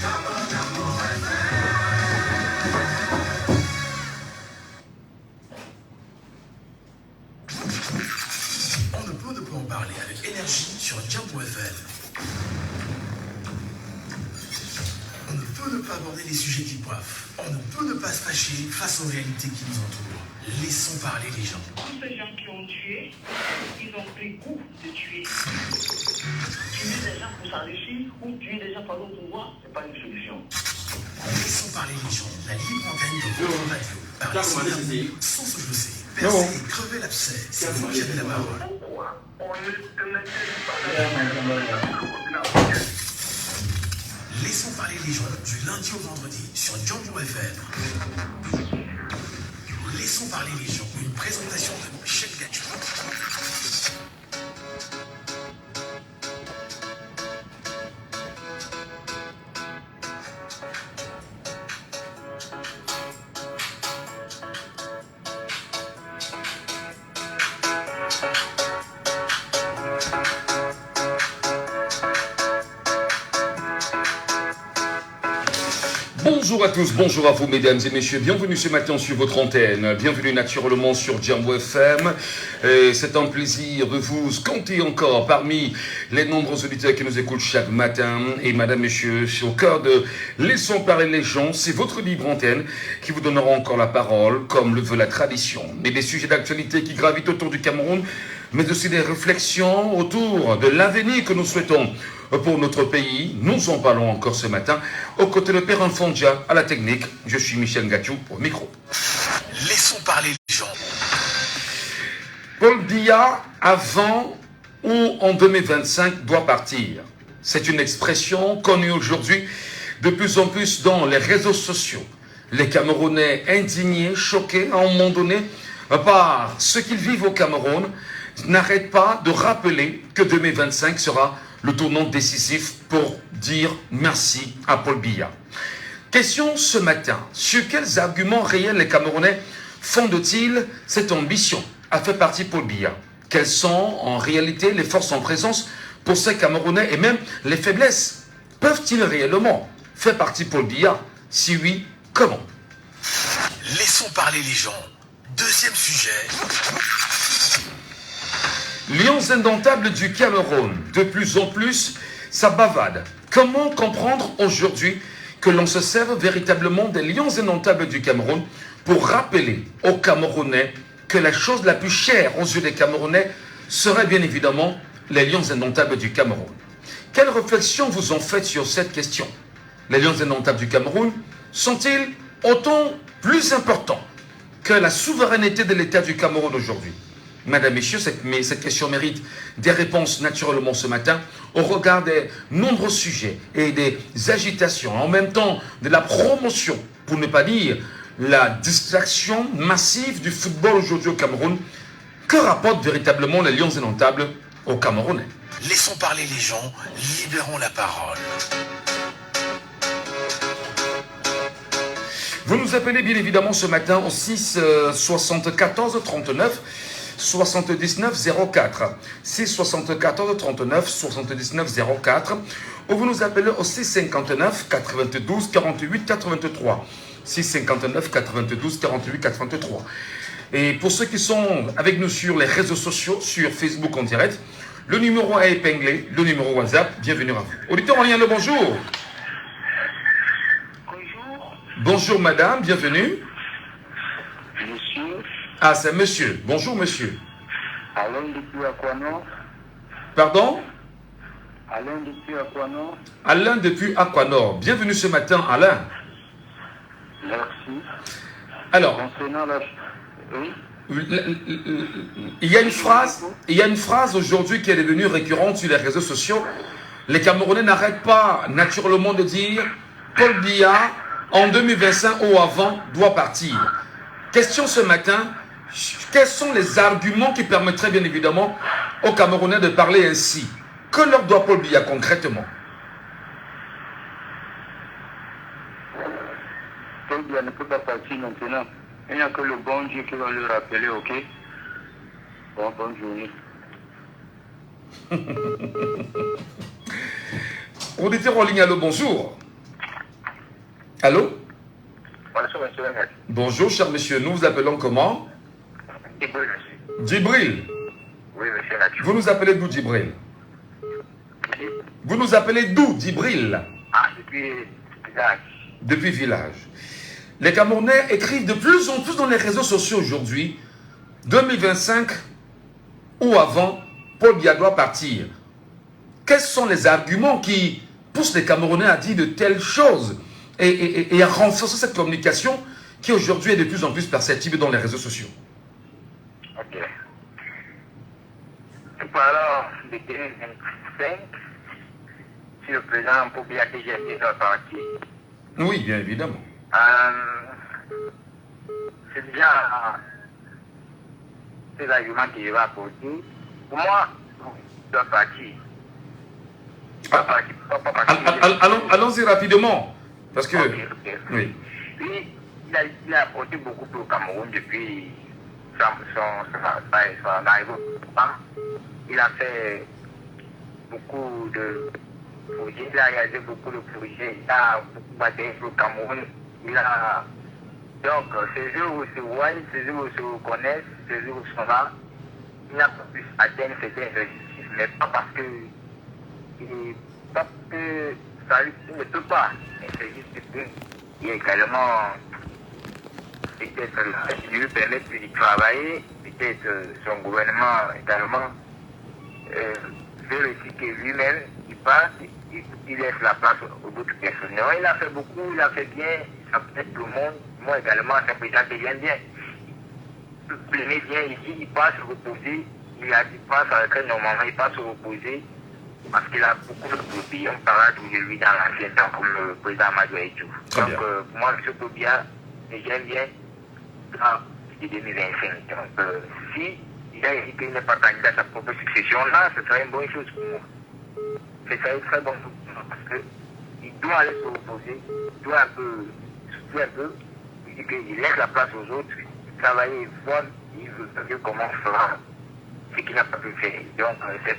On ne peut de quoi en parler avec énergie sur Jambo FM. On ne peut ne pas aborder les sujets qui coiffent. On ne peut ne pas se fâcher face aux réalités qui nous entourent. Laissons parler les gens. Tous ces gens qui ont tué, ils ont pris goût de tuer. Tuer des gens pour s'enrichir ou tuer des gens par le pouvoir, ce n'est pas une solution. Laissons parler les gens. La libre antenne de votre radio. Parlez sans se blesser. Percer et crever l'abcès. C'est vous qui avez la parole. Pourquoi on ne te mettait pas Laissons parler les gens du lundi au vendredi sur Jambo FM. Laissons parler les gens. Une présentation de Michel Gatchou. Bonjour à tous, bonjour à vous mesdames et messieurs, bienvenue ce matin sur votre antenne, bienvenue naturellement sur Jambo FM. C'est un plaisir de vous compter encore parmi les nombreux auditeurs qui nous écoutent chaque matin. Et madame, messieurs, c'est au cœur de Laissons parler les gens, c'est votre libre antenne qui vous donnera encore la parole comme le veut la tradition. Mais des sujets d'actualité qui gravitent autour du Cameroun, mais aussi des réflexions autour de l'avenir que nous souhaitons pour notre pays. Nous en parlons encore ce matin, aux côtés de Père Fondia à la technique. Je suis Michel Gatchou au micro. Laissons parler les gens. Paul Biya, avant ou en 2025, doit partir. C'est une expression connue aujourd'hui de plus en plus dans les réseaux sociaux. Les Camerounais indignés, choqués à un moment donné par ce qu'ils vivent au Cameroun, n'arrêtent pas de rappeler que 2025 sera le tournant décisif pour dire merci à Paul Biya. Question ce matin, sur quels arguments réels les Camerounais fondent-ils cette ambition à faire partie Paul Biya? Quelles sont en réalité les forces en présence pour ces Camerounais et même les faiblesses? Peuvent-ils réellement faire partie Paul Biya? Si oui, comment? Laissons parler les gens. Deuxième sujet. Lions indomptables du Cameroun, de plus en plus, ça bavade. Comment comprendre aujourd'hui que l'on se serve véritablement des lions indomptables du Cameroun pour rappeler aux Camerounais que la chose la plus chère aux yeux des Camerounais serait bien évidemment les lions indomptables du Cameroun? Quelle réflexion vous en faites sur cette question? Les lions indomptables du Cameroun sont-ils autant plus importants que la souveraineté de l'État du Cameroun aujourd'hui? Madame, messieurs, cette question mérite des réponses naturellement ce matin au regard des nombreux sujets et des agitations, en même temps de la promotion, pour ne pas dire la distraction massive du football aujourd'hui au Cameroun. Que rapportent véritablement les lions indomptables aux Camerounais? Laissons parler les gens, libérons la parole. Vous nous appelez bien évidemment ce matin au 6 74 39 79 04. 6 74 39 79 04. Ou vous nous appelez au 6 59 92 48 83. 6 59 92 48 83. Et pour ceux qui sont avec nous sur les réseaux sociaux, sur Facebook en direct, le numéro est épinglé, le numéro WhatsApp, bienvenue à vous. Auditeur en lien, le bonjour. Bonjour. Bonjour madame, bienvenue. Monsieur. Ah, c'est monsieur. Bonjour monsieur. Alain depuis Aquanor. Pardon? Alain depuis Aquanor. Alain depuis Aquanor. Bienvenue ce matin, Alain. Merci. Alors, Concernant la... Oui. il y a une phrase aujourd'hui qui est devenue récurrente sur les réseaux sociaux. Les Camerounais n'arrêtent pas naturellement de dire Paul Biya, en 2025 ou avant, doit partir. Question ce matin, quels sont les arguments qui permettraient bien évidemment aux Camerounais de parler ainsi? Que leur doit Paul Biya concrètement? Paul Biya ne peut pas partir maintenant. Il n'y a que le bon Dieu qui va le rappeler, ok? Bon, bonne journée. Auditeur en ligne, allô, bonjour. Allô? Bonjour, monsieur le maître. Bonjour, cher monsieur. Nous vous appelons comment? Djibril, monsieur. Djibril. Oui, monsieur Nacho. Vous nous appelez d'où, Djibril? Vous nous appelez d'où, Djibril? Ah, depuis village. Depuis village. Les Camerounais écrivent de plus en plus dans les réseaux sociaux aujourd'hui, 2025 ou avant, Paul Biya doit partir. Quels sont les arguments qui poussent les Camerounais à dire de telles choses et à renforcer cette communication qui aujourd'hui est de plus en plus perceptible dans les réseaux sociaux? Ok. Nous parlons de 2025, si le président Paul Biya doit partir. Oui, bien évidemment. C'est déjà ces arguments qu'il va apporter. Pour moi, il doit partir. Allons-y rapidement. Parce que... Ok. Oui. Lui, il a apporté beaucoup pour le Cameroun depuis son arrivée au pouvoir. Il a fait beaucoup de projets, il a réalisé beaucoup de projets, il a beaucoup battu pour le Cameroun. Donc, ces jours où se voient, ces jours où se reconnaissent, ces jours où sont là, il n'a pas pu atteindre certains objectifs, mais pas parce que il ne peut pas. Mais c'est juste qu'il y a également peut-être qui lui permet de travailler, peut-être son gouvernement également veut aussi que lui-même il passe, il laisse la place aux autres personnes. Non, il a fait beaucoup, il a fait bien, ça peut être tout le monde. Moi également, c'est un président que j'aime bien. Il aimait bien ici, il passe se reposer, il passe à la normalement, il passe se reposer. Parce qu'il a beaucoup de pays, on parle de lui dans l'ancien temps comme le président Amadou Ahidjo. Donc, pour moi, M. Tobia, j'aime bien dans 2025. Donc, si il a dit qu'il n'est pas candidat à sa propre succession, là, ce serait une bonne chose pour moi. Ce serait très bon pour moi parce qu'il doit aller se reposer, il doit un peu souffler un peu, il dit qu'il laisse la place aux autres, travailler, voir, il veut comment on fera ce qu'il n'a pas pu faire. Donc, c'est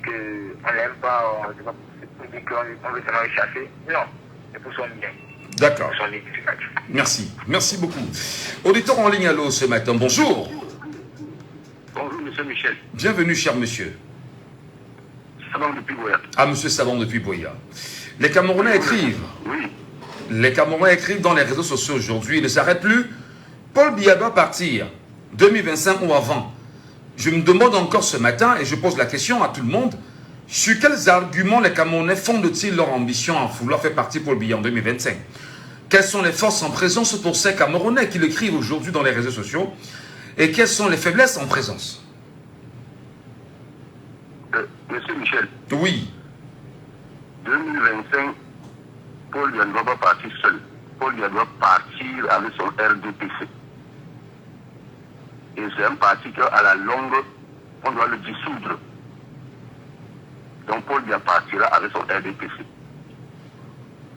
qu'on n'aime pas, on dit qu'on veut seulement le chasser. Non, c'est pour son bien. D'accord. Pour son édification. Merci. Merci beaucoup. Auditeur en ligne, allô, ce matin. Bonjour. Bonjour, monsieur Michel. Bienvenue, cher monsieur. Savant depuis Boya. Ah, monsieur Savant depuis Boya. Les Camerounais écrivent. Oui. Les Camerounais écrivent dans les réseaux sociaux aujourd'hui. Il ne s'arrête plus. Paul Biya doit partir. 2025 ou avant. Je me demande encore ce matin, et je pose la question à tout le monde, sur quels arguments les Camerounais fondent-ils leur ambition à vouloir faire partie Paul Biya en 2025? Quelles sont les forces en présence pour ces Camerounais qui l'écrivent aujourd'hui dans les réseaux sociaux? Et quelles sont les faiblesses en présence? Monsieur Michel. Oui. 2025, Paul Biya ne doit pas partir seul. Paul Biya doit partir avec son RDPC. Et c'est un parti qu'à la longue, on doit le dissoudre. Donc Paul Biya partira avec son RDPC.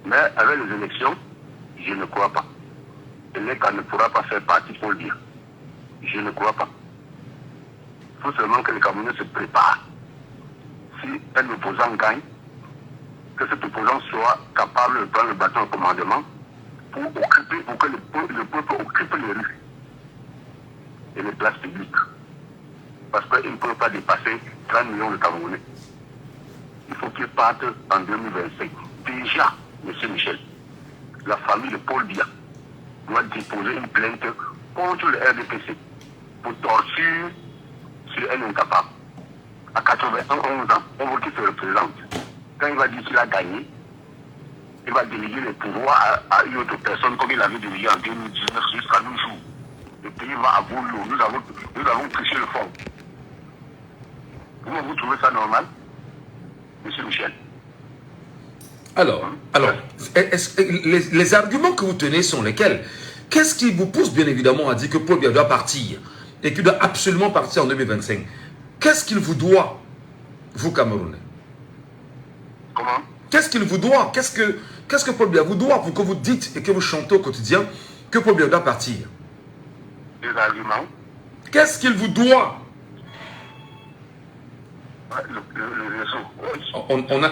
Mais avec les élections, je ne crois pas. Eleka ne pourra pas faire partie Paul Biya. Je ne crois pas. Il faut seulement que les Camerounais se préparent. Si un opposant gagne, que cet opposant soit capable de prendre le bâton au commandement pour que le peuple occupe les rues et les places publiques. Parce qu'il ne peut pas dépasser 30 millions de Camerounais. Il faut qu'il parte en 2025. Déjà, M. Michel, la famille de Paul Biya doit déposer une plainte contre le RDPC pour torture sur un incapable. À 91 ans, on veut qu'il se représente. Quand il va dire qu'il a gagné, il va déléguer les pouvoirs à une autre personne comme il avait délégué en 2019 jusqu'à nos jours. Le pays va avoir l'eau. Nous avons triché le fond. Comment vous trouvez ça normal, M. Michel? Alors, les arguments que vous tenez sont lesquels? Qu'est-ce qui vous pousse bien évidemment à dire que Paul Biya doit partir et qu'il doit absolument partir en 2025? Qu'est-ce qu'il vous doit, vous Camerounais? Comment? Qu'est-ce qu'il vous doit? Qu'est-ce que Paul Biya vous doit pour que vous dites et que vous chantez au quotidien que Paul Biya doit partir? Des arguments. Qu'est-ce qu'il vous doit? le réseau. Oui.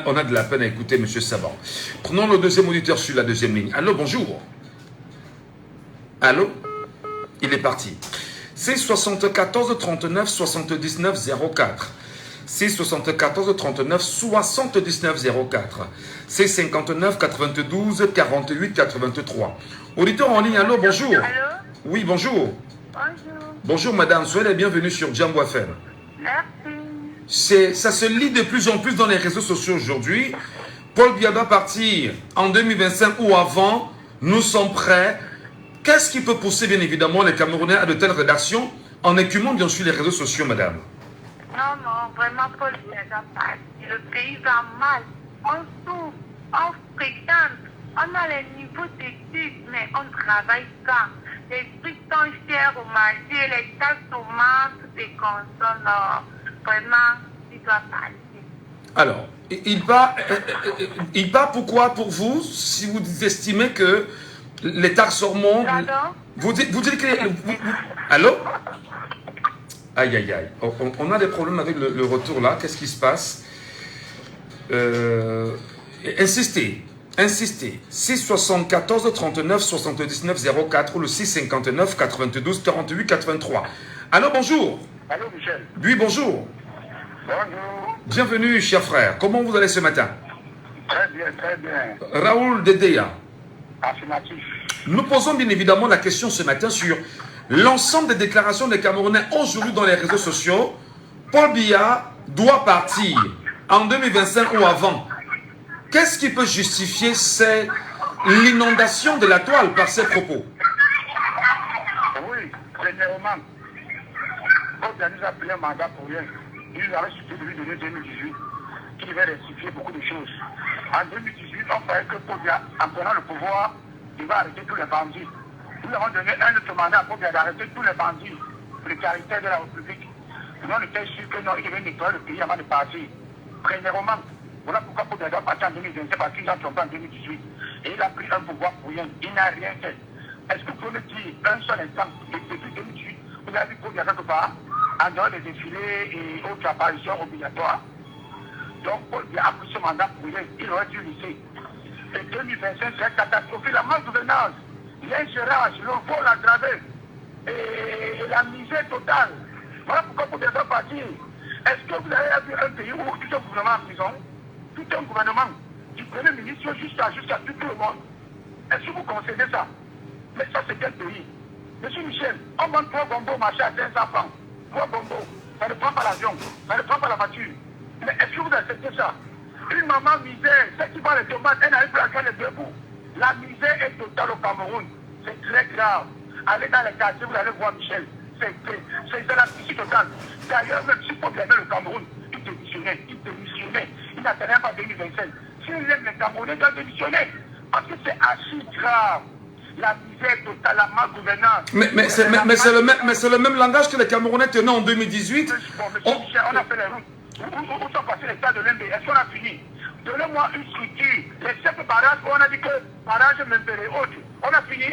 On a de la peine à écouter, M. Saban. Prenons le deuxième auditeur sur la deuxième ligne. Allô, bonjour. Allô? Il est parti. C'est 74 39 79 04. C'est 74 39 79 04. C'est 59 92 48 83. Auditeur en ligne, allô, bonjour. Allô? Oui, bonjour. Bonjour. Bonjour madame, soyez la bienvenue sur Jambo FM. Merci. Ça se lit de plus en plus dans les réseaux sociaux aujourd'hui. Paul Biya doit partir en 2025 ou avant. Nous sommes prêts. Qu'est-ce qui peut pousser bien évidemment les Camerounais à de telles rédactions en écumant bien sûr les réseaux sociaux, madame? Non, vraiment, Paul Biya doit partir. Le pays va mal. On souffre, on fréquente, on a les niveaux d'études, mais on ne travaille pas. Les trucs sont chers au marché, les taxes augmentent, toutes les consoles. Vraiment, il doit partir. Alors, il part pourquoi pour vous, si vous estimez que les taxes remontent? Pardon? Vous dites que... Allô? Aïe, aïe, aïe. On a des problèmes avec le retour là. Qu'est-ce qui se passe? Insistez. 674 39 79 04 ou le 659 92 48 83. Allô, bonjour. Allô, Michel. Oui, bonjour. Bonjour. Bienvenue, cher frère. Comment vous allez ce matin? Très bien, très bien. Raoul Dedeya. Affirmatif. Nous posons bien évidemment la question ce matin sur l'ensemble des déclarations des Camerounais aujourd'hui dans les réseaux sociaux. Paul Biya doit partir en 2025 ou avant. Qu'est-ce qui peut justifier l'inondation de la toile par ces propos? Oui, premièrement, Paul Biya nous a pris un mandat pour rien. Il nous avait suffi de lui donner 2018, qui devait rectifier beaucoup de choses. En 2018, on croyait que Paul Biya, en prenant le pouvoir, il va arrêter tous les bandits. Nous avons donné un autre mandat à Paul Biya d'arrêter tous les bandits, les caractères de la République. Nous, on était sûr que non, il devait nettoyer le pays avant de partir. Premièrement, voilà pourquoi Paul Biya doit partir en 2025, parce qu'il a trompé en 2018. Et il a pris un pouvoir pour rien. Il n'a rien fait. Est-ce que vous pouvez me dire un seul instant, depuis 2018, vous avez vu Paul Biya quelque part, en dehors des défilés et autres apparitions obligatoires? Donc Paul Biya a pris ce mandat pour rien. Il aurait dû laisser. Et 2025 serait catastrophique. La malgouvernance, l'ingérence, le vol aggravé et la misère totale. Voilà pourquoi Paul Biya doit partir. Est-ce que vous avez vu un pays où tout un gouvernement en prison, tout un gouvernement, du premier ministre jusqu'à tout le monde? Est-ce que vous concédez ça? Mais ça, c'est quel pays? Monsieur Michel, on vend 3 bonbons au marché à 500 francs. 3 bonbons, ça ne prend pas l'avion, ça ne prend pas la voiture. Mais est-ce que vous acceptez ça? Une maman misère, celle qui vend les tomates, elle n'arrive plus à faire les debout. La misère est totale au Cameroun. C'est très grave. Allez dans les quartiers, vous allez voir Michel. C'est la psyché totale. D'ailleurs, même si Paul Biya le Cameroun, il démissionnait. Il n'attendait pas 2025. S'il aime les Camerounais, il doit démissionner. Parce que c'est archi grave. La misère totale, la malgouvernance. Mais c'est le même langage que les Camerounais tenaient en 2018. Bon, monsieur Michel, on a fait les routes. Où sont passés les stades de l'Inde? Est-ce qu'on a fini? Donnez-moi une structure. Les 7 barrages, on a dit que barrage Membele et autres. On a fini.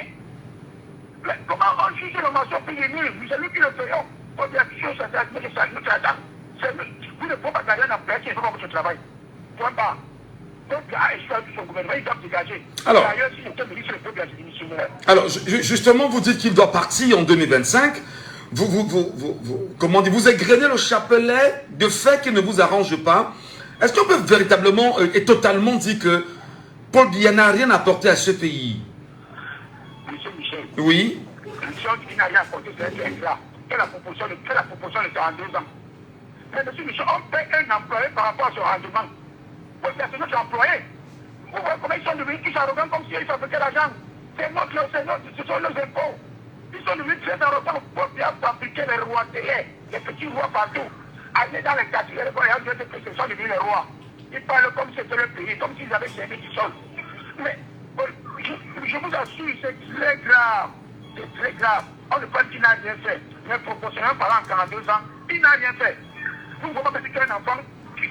Mais comment on juge le marché pays nul? C'est nous qui le payons. On dit à qui chose, ça nous traite. Vous ne pouvez pas gagner un employé qui est vraiment votre travail. Point barre. Donc, il a échoué son gouvernement, il doit dégager. Alors, d'ailleurs, si j'étais ministre, le peuple a démissionné. Alors, justement, vous dites qu'il doit partir en 2025. Comment dire, vous égrenez le chapelet de faits qui ne vous arrangent pas. Est-ce qu'on peut véritablement et totalement dire que Paul Biya n'a rien apporté à ce pays? Monsieur Michel. Oui. Si on dit qu'il n'a rien apporté, c'est grave. Quelle la proportion de ça en 2 ans? Mais monsieur Michel, on paie un employé par rapport à son rendement. Paul Biya, c'est notre employé. Vous voyez comment ils sont devenus tous arrogants comme s'ils fabriquaient l'argent? Ce sont nos impôts. Ils sont devenus très arrogants. Paul Biya fabriquer les rois derrière, les petits rois partout. Aller dans les quartiers, les rois, que ce sont devenus les rois. Ils parlent comme si c'était le pays, comme s'ils avaient servi du sol. Mais je vous assure, c'est très grave. C'est très grave. On ne parle qu'il n'a rien fait. Mais proportionnellement parlant, en 42 ans, il n'a rien fait. Vous voyez que c'est un enfant qui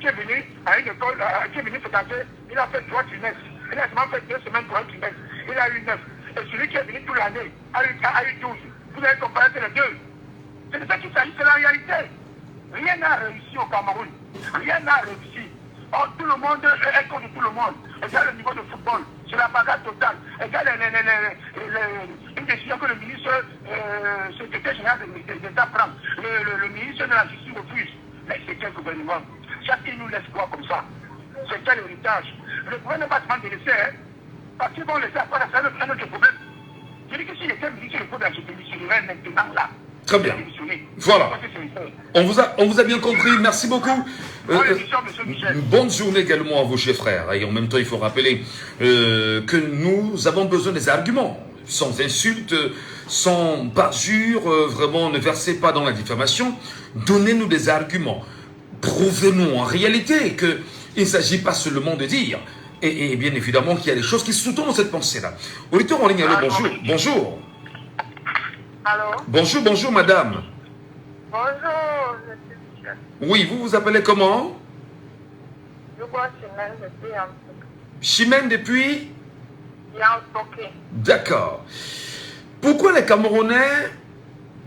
est venu à une école, qui est venu se cacher, il a fait 3 trimestres. Il a seulement fait 2 semaines pour un trimestre. Il a eu 9. Et celui qui est venu toute l'année a eu 12. Vous avez comparé les deux. C'est de ça qu'il s'agit, c'est la réalité. Rien n'a réussi au Cameroun. Rien n'a réussi. Oh, tout le monde est contre tout le monde. Regarde le niveau de football. C'est la bagarre totale. Regarde une décision que le ministre, secrétaire général de l'État prend. Le ministre de la Justice refuse. Mais c'est quel gouvernement? Chacun nous laisse quoi comme ça? C'est quel héritage? Le gouvernement va se laisser, hein? Parce qu'ils vont laisser après, ça c'est un autre problème. Je dis que s'il était ministre, le problème, je démissionnerais maintenant là. Très bien. Voilà. On vous a bien compris. Merci beaucoup. Bonne journée également à vos chers frères. Et en même temps, il faut rappeler que nous avons besoin des arguments. Sans insultes, sans parjure, vraiment ne versez pas dans la diffamation. Donnez-nous des arguments. Prouvez-nous en réalité qu'il ne s'agit pas seulement de dire. Et bien évidemment qu'il y a des choses qui sous-tendent cette pensée-là. Auditeur en ligne, allô, bonjour. Bonjour. Allô? Bonjour madame. Bonjour, monsieur Michel. Oui, vous vous appelez comment? Je vois Chimène depuis Yansok. Chimène depuis? Yansok. D'accord. Pourquoi les Camerounais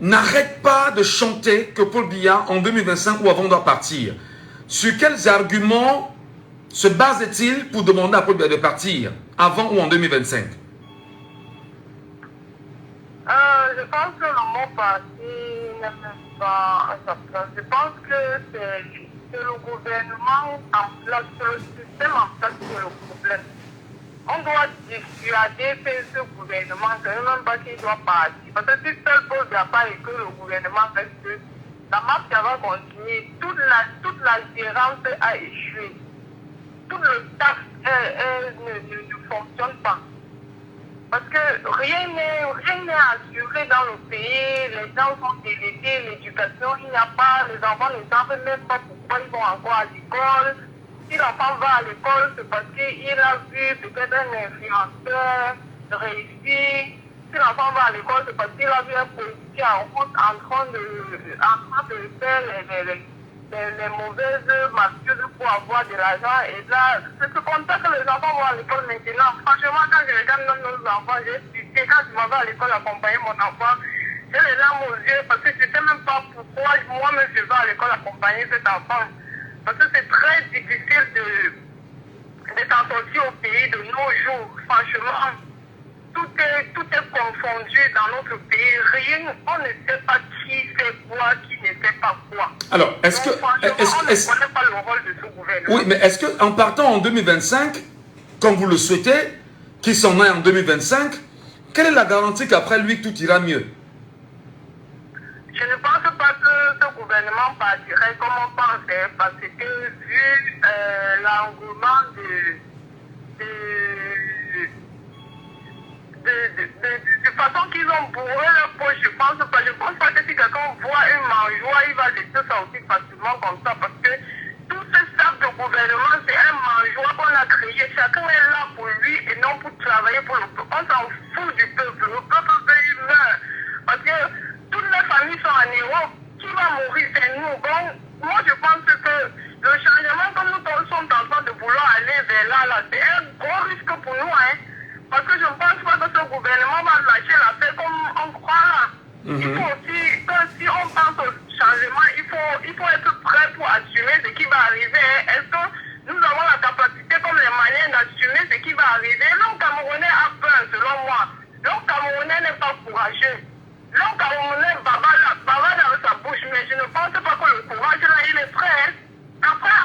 n'arrêtent pas de chanter que Paul Biya en 2025 ou avant doit partir? Sur quels arguments se base-t-il pour demander à Paul Biya de partir avant ou en 2025? Je pense que le mot parti n'est même pas à sa place. Je pense que c'est le gouvernement en place, le système en place qui est le problème. On doit dissuader ce gouvernement, c'est même pas qu'il doit partir. Parce que si seul Paul Biya part et que le gouvernement reste, la marche va continuer. Toute la gérance a échoué. Tout le taxe ne fonctionne pas. Parce que rien n'est assuré dans le pays, les gens sont délégués, l'éducation, il n'y a pas, les enfants ne savent même pas pourquoi ils vont encore à l'école. Si l'enfant va à l'école, c'est parce qu'il a vu peut-être un influenceur réussir. Si l'enfant va à l'école, c'est parce qu'il a vu un politicien en train de faire les mauvaises mafieuses pour avoir de l'argent. Et là, c'est comme ça que les enfants vont à l'école maintenant. Franchement, quand je regarde nos enfants, j'ai expliqué, quand je m'en vais à l'école accompagner mon enfant, j'ai les larmes aux yeux parce que je ne sais même pas pourquoi moi-même je vais à l'école accompagner cet enfant. Parce que c'est très difficile de s'en sortir au pays de nos jours. Franchement, tout est confondu dans notre pays. Rien, on ne sait pas qui fait quoi, qui ne fait pas quoi. Alors, est-ce que... on ne connaît pas le rôle de ce gouvernement. Oui, mais est-ce qu'en partant en 2025, comme vous le souhaitez, qu'il s'en aille en 2025, quelle est la garantie qu'après lui, tout ira mieux? Je ne pense pas que ce gouvernement partirait comme on pensait, parce que vu l'engouement de façon qu'ils ont bourré leur poche, je pense pas que si quelqu'un voit une mangeoire, il va laisser ça aussi facilement comme ça, parce que tout ce staff de gouvernement, c'est un mangeoire qu'on a créé. Chacun est là pour lui et non pour travailler pour le peuple. On s'en fout du peuple. Le peuple meurt. Parce que toutes les familles sont en Europe. Qui va mourir, c'est nous. Bon, moi, je pense que le changement que nous sommes en train de vouloir aller vers là, c'est un gros risque pour nous, hein. Parce que je ne pense pas que ce gouvernement va lâcher la paix comme on croit là. Il faut aussi, que si on pense au changement, il faut être prêt pour assumer ce qui va arriver. Est-ce que nous avons la capacité comme les Maliens d'assumer ce qui va arriver? L'homme camerounais a peur, selon moi. L'homme camerounais n'est pas courageux. L'homme camerounais bavard avec sa bouche, mais je ne pense pas que le courage là, il est prêt. Après,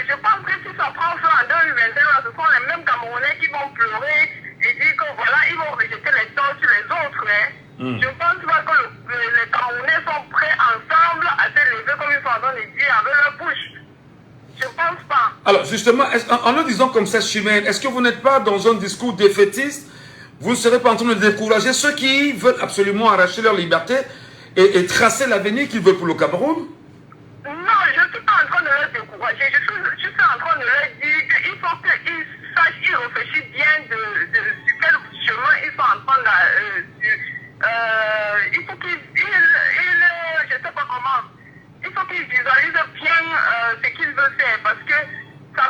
je pense que si ça prend fin en 2021, ce sont les mêmes Camerounais qui vont pleurer et dire que voilà, ils vont rejeter les torts sur les autres. Hein. Je ne pense pas que les Camerounais sont prêts ensemble à se lever comme ils sont en train de dire avec leur bouche. Je ne pense pas. Alors justement, en le disant comme ça, Chimène, est-ce que vous n'êtes pas dans un discours défaitiste? Vous ne serez pas en train de décourager ceux qui veulent absolument arracher leur liberté et tracer l'avenir qu'ils veulent pour le Cameroun? Non, je ne suis pas en train de les décourager. Je suis en train de leur dire qu'il faut qu'ils sachent, ils réfléchissent bien sur quel chemin ils sont en train de... il faut qu'ils... je ne sais pas comment. Il faut qu'ils visualisent bien ce qu'ils veulent faire parce que ça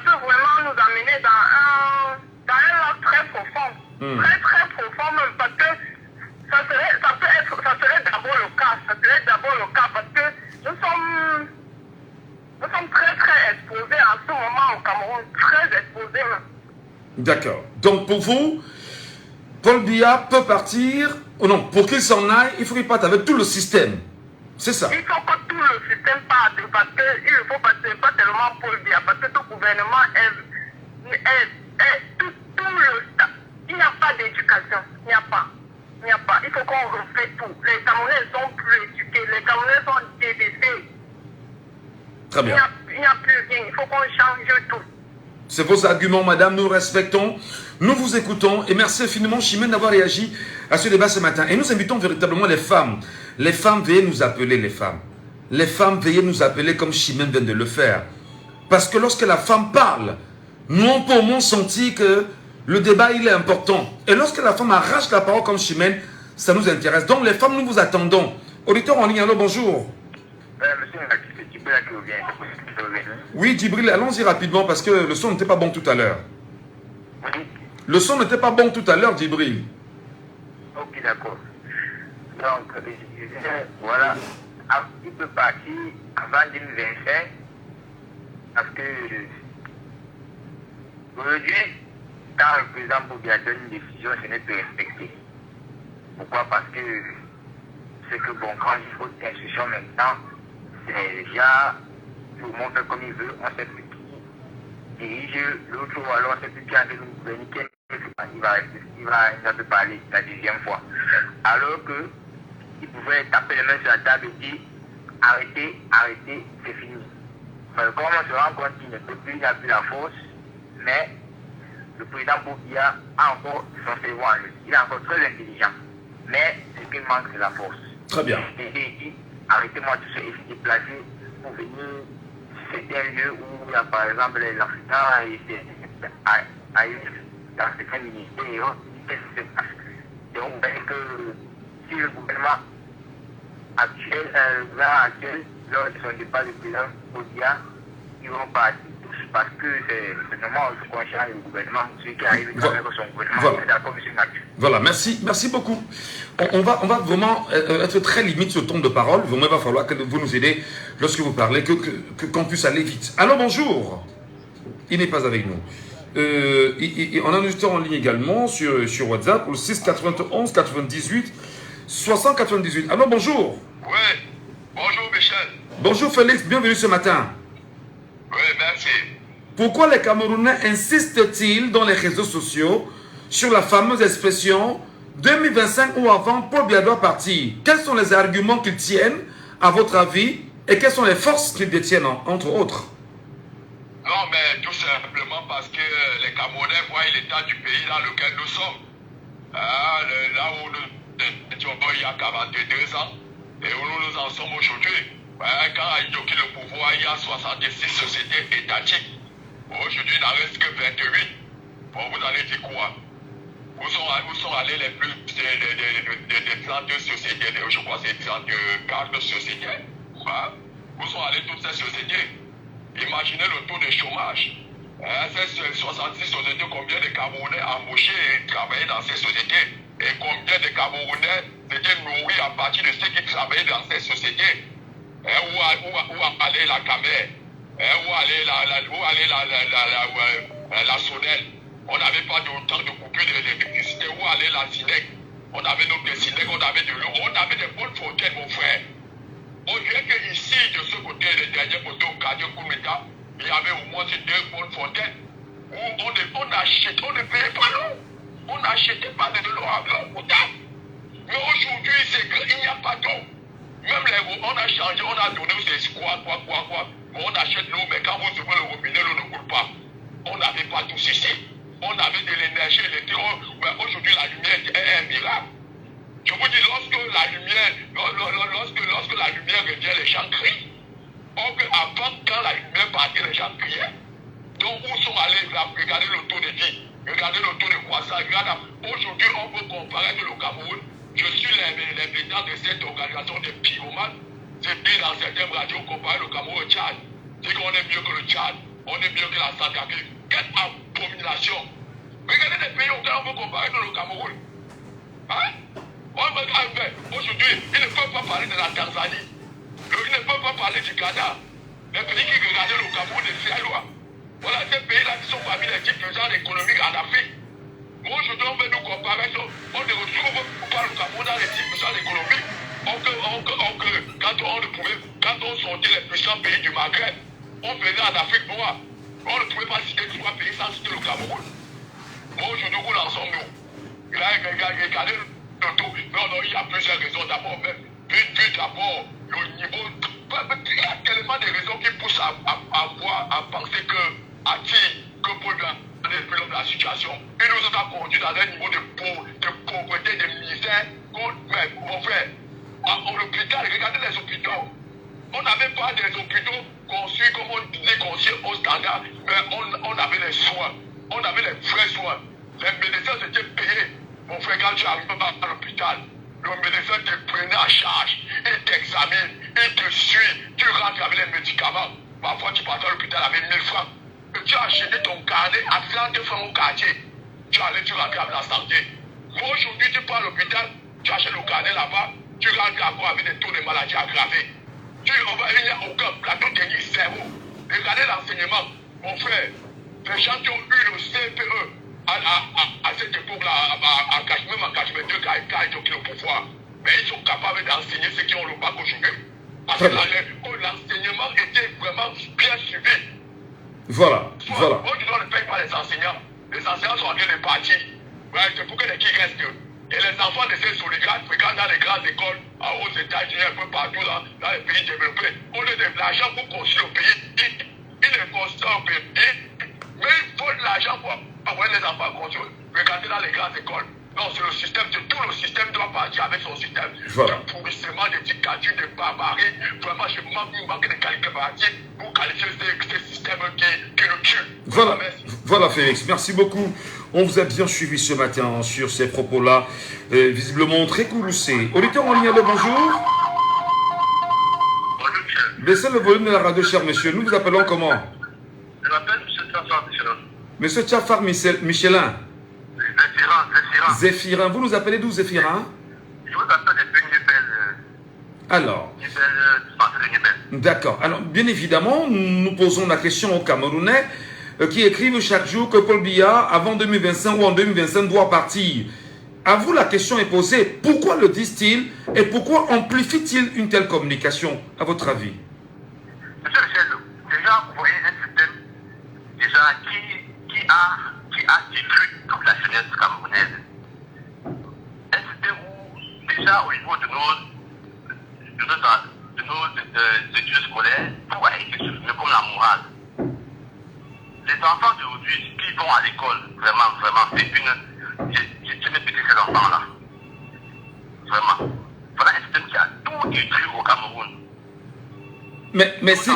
peut vraiment nous amener dans un lac très profond. Très très profond même parce que ça serait d'abord le cas. Ça serait d'abord le cas parce que nous sommes exposé en ce moment au Cameroun, très exposé. D'accord. Donc pour vous, Paul Biya peut partir, ou non, pour qu'il s'en aille, il faut qu'il parte avec tout le système. C'est ça. Il faut que tout le système parte, parce qu'il ne faut pas tellement Paul Biya, parce que tout gouvernement est tout le... Il n'y a pas d'éducation, il n'y a pas. Il faut qu'on refait tout. Les Camerounais sont plus éduqués, les Camerounais sont délaissés. Très bien. Il n'y a plus rien, il faut qu'on change tout. C'est vos arguments, madame, nous respectons, nous vous écoutons et merci infiniment, Chimène, d'avoir réagi à ce débat ce matin. Et nous invitons véritablement les femmes. Les femmes, veuillez nous appeler, les femmes. Les femmes, veuillez nous appeler comme Chimène vient de le faire. Parce que lorsque la femme parle, nous on peut au moins sentir que le débat, il est important. Et lorsque la femme arrache la parole comme Chimène, ça nous intéresse. Donc les femmes, nous vous attendons. Auditeur en ligne, allô, bonjour. Monsieur, c'est Djibril qui revient. Oui, Djibril, allons-y rapidement parce que le son n'était pas bon tout à l'heure. Oui. Le son n'était pas bon tout à l'heure, Djibril. Ok, d'accord. Donc, voilà, il peut partir avant 2025 parce que aujourd'hui, quand le président Boubiya donne une décision, ce n'est plus respecté. Pourquoi? Parce que c'est que bon, quand il faut une institution maintenant, c'est déjà tout le monde fait comme il veut, on ne sait plus qui dirige l'autre ou alors on ne sait plus qui a nous gouverner, il va parler la deuxième fois. Alors que il pouvait taper les mains sur la table et dire arrêtez, c'est fini. Mais comme on se rend compte qu'il ne peut plus, il n'a plus la force, mais le président Boubiya a encore son cerveau en lui. Il est encore très intelligent, mais ce qu'il manque, c'est la force. Très bien. Et il dit arrêtez-moi tout ça et se déplacer pour venir. C'est un lieu où il y a par exemple l'Africain et dans certains ministères et autres. Donc, vous voyez que si le gouvernement actuel, lors de son départ du président Boubiya, ils vont partir tous parce que c'est normal qu'on change le gouvernement. Celui qui arrive avec son gouvernement, voilà. c'est d'accord, monsieur Mathieu. Voilà, merci beaucoup. On va vraiment être très limite sur le ton de parole. Il va falloir que vous nous aidez lorsque vous parlez, qu'on puisse aller vite. Alors bonjour. Il n'est pas avec nous. On a un auditeur en ligne également sur WhatsApp pour le 6 91 98 698. Alors bonjour. Oui, bonjour Michel. Bonjour Félix, bienvenue ce matin. Oui, merci. Pourquoi les Camerounais insistent-ils dans les réseaux sociaux sur la fameuse expression 2025 ou avant, Paul Biya doit partir? Quels sont les arguments qu'ils tiennent, à votre avis, et quelles sont les forces qu'ils détiennent, entre autres? Non, mais tout simplement parce que les Camerounais voient l'état du pays dans lequel nous sommes. Là où nous étions il y a 42 ans et où nous en sommes aujourd'hui. Quand a eu le pouvoir, il y a 66 sociétés étatiques. Aujourd'hui, il n'en reste que 28. Bon, vous allez dire quoi? Où sont allés les plus des 32 sociétés, je crois que c'est 34 sociétés. Où sont allées toutes ces sociétés? Imaginez le taux de chômage. Ces 66 sociétés, combien de Camerounais embauchés et travaillaient dans ces sociétés? Et combien de Camerounais étaient nourris à partir de ceux qui travaillaient dans ces sociétés? Où allait la Camer? Où allait la Sonel? On n'avait pas autant de coupures d'électricité. Où allait la SINEC? On avait notre SINEC, on avait de l'eau, on avait des bonnes fontaines, mon frère. On dirait qu'ici, de ce côté, le dernier côté, au quartier Koumeta, il y avait au moins ces 2 bonnes fontaines où on achetait, on ne payait pas l'eau. On n'achetait pas de l'eau à l'eau potable. Mais aujourd'hui, il n'y a pas d'eau. Même on a changé, on a donné quoi. Mais on achète l'eau, mais quand vous ouvrez le robinet, l'eau ne coule pas. On n'avait pas tout ici. On avait de l'énergie électrique. Mais aujourd'hui, la lumière est un miracle. Je vous dis, lorsque la lumière revient, les gens crient. Or avant, quand la lumière partait, les gens criaient. Donc, où sont allés? Regardez le taux de vie, regardez le taux de croissance. Aujourd'hui, on peut comparer le Cameroun. Je suis les présidents de cette organisation des pyromanes. C'est dit dans certaines radios, comparer le Cameroun au Tchad. C'est qu'on est mieux que le Tchad, on est mieux que la Centrafrique. Quelle abomination! Regardez les pays auxquels on peut comparer le Cameroun. Hein? Aujourd'hui, ils ne peuvent pas parler de la Tanzanie. Ils ne peuvent pas parler du Ghana. Les pays qui regardaient le Cameroun de Saint-Lois. Voilà ces pays-là qui sont parmi les types puissants économiques en Afrique. Aujourd'hui, on veut nous comparer, on ne retrouve pas le Cameroun dans les types puissants économiques. Quand on sortait les puissants pays du Maghreb, on venait en Afrique noire. On ne pouvait pas citer 3 pays sans citer le Cameroun. Aujourd'hui, où en sommes-nous? Regardez le tout. Non, il y a plusieurs raisons. D'abord, même, d'abord, le niveau. Il y a tellement de raisons qui poussent à penser que Paul depuis l'homme de la situation, il nous a conduit dans un niveau de pauvreté, de misère. Mais, mon frère, à l'hôpital, regardez les hôpitaux. On n'avait pas des hôpitaux conçus, comme on dit, conçus au standard, mais on avait les soins. On avait les vrais soins. Les médecins étaient payés. Mon frère, quand tu arrives à l'hôpital, le médecin te prenait en charge, il t'examine, il te suit, tu rentres avec les médicaments. Parfois, tu partais à l'hôpital avec 1000 francs. Et tu as acheté ton carnet à 30 francs au quartier. Tu allais, tu rentres avec la santé. Moi, aujourd'hui, tu pars à l'hôpital, tu achètes le carnet là-bas, tu rentres encore avec des taux de maladies aggravés. Il n'y a aucun plateau technique zéro. Regardez l'enseignement. Mon frère, les gens qui ont eu le CPE à cette époque-là, même en 82, quand ils ont pris le pouvoir, mais ils sont capables d'enseigner ceux qui ont le bac aujourd'hui. Parce que l'enseignement était vraiment bien suivi. Voilà. Aujourd'hui, on ne paye pas les enseignants. Les enseignants sont en train de partir. Ouais, c'est pour que les qui restent. Et les enfants de ces solidaires fréquentent dans les grandes écoles, aux États-Unis, un peu partout dans les pays développés. On a de l'argent pour construire le pays. Ils ne construisent pas le pays. Mais il faut de l'argent pour envoyer les enfants construire. Regardez dans les grandes écoles. Non, c'est le système, tout le système doit partir avec son système. Voilà. De pourrissement, de dictature, de barbarie. Vraiment, je manque de qualité partie pour qualifier ces systèmes qui le tuent. Voilà Félix, merci beaucoup. On vous a bien suivi ce matin sur ces propos-là, visiblement très courroucés. Auditeur en ligne, bonjour. Baissez le volume de la radio, cher monsieur. Nous vous appelons comment? Je m'appelle M. Tafar Michelin. Monsieur Tafar Michelin. Zéphirin. Vous nous appelez d'où, Zéphirin? Je vous appelle depuis Nubel. Alors. Nubel. D'accord. Alors, bien évidemment, nous posons la question aux Camerounais qui écrivent chaque jour que Paul Biya, avant 2025 ou en 2025, doit partir. À vous, la question est posée. Pourquoi le disent-ils et pourquoi amplifie-t-il une telle communication, à votre avis? Monsieur Michel, déjà, vous voyez un système déjà qui a détruit toute la jeunesse camerounaise. Un système où, déjà, au niveau de nos études scolaires, tout a été supprimé comme la morale. Les enfants d'aujourd'hui qui vont à l'école, vraiment, c'est une... Je vais péter ces enfants-là. Vraiment. Voilà un système qui a tout détruit au Cameroun. Mais si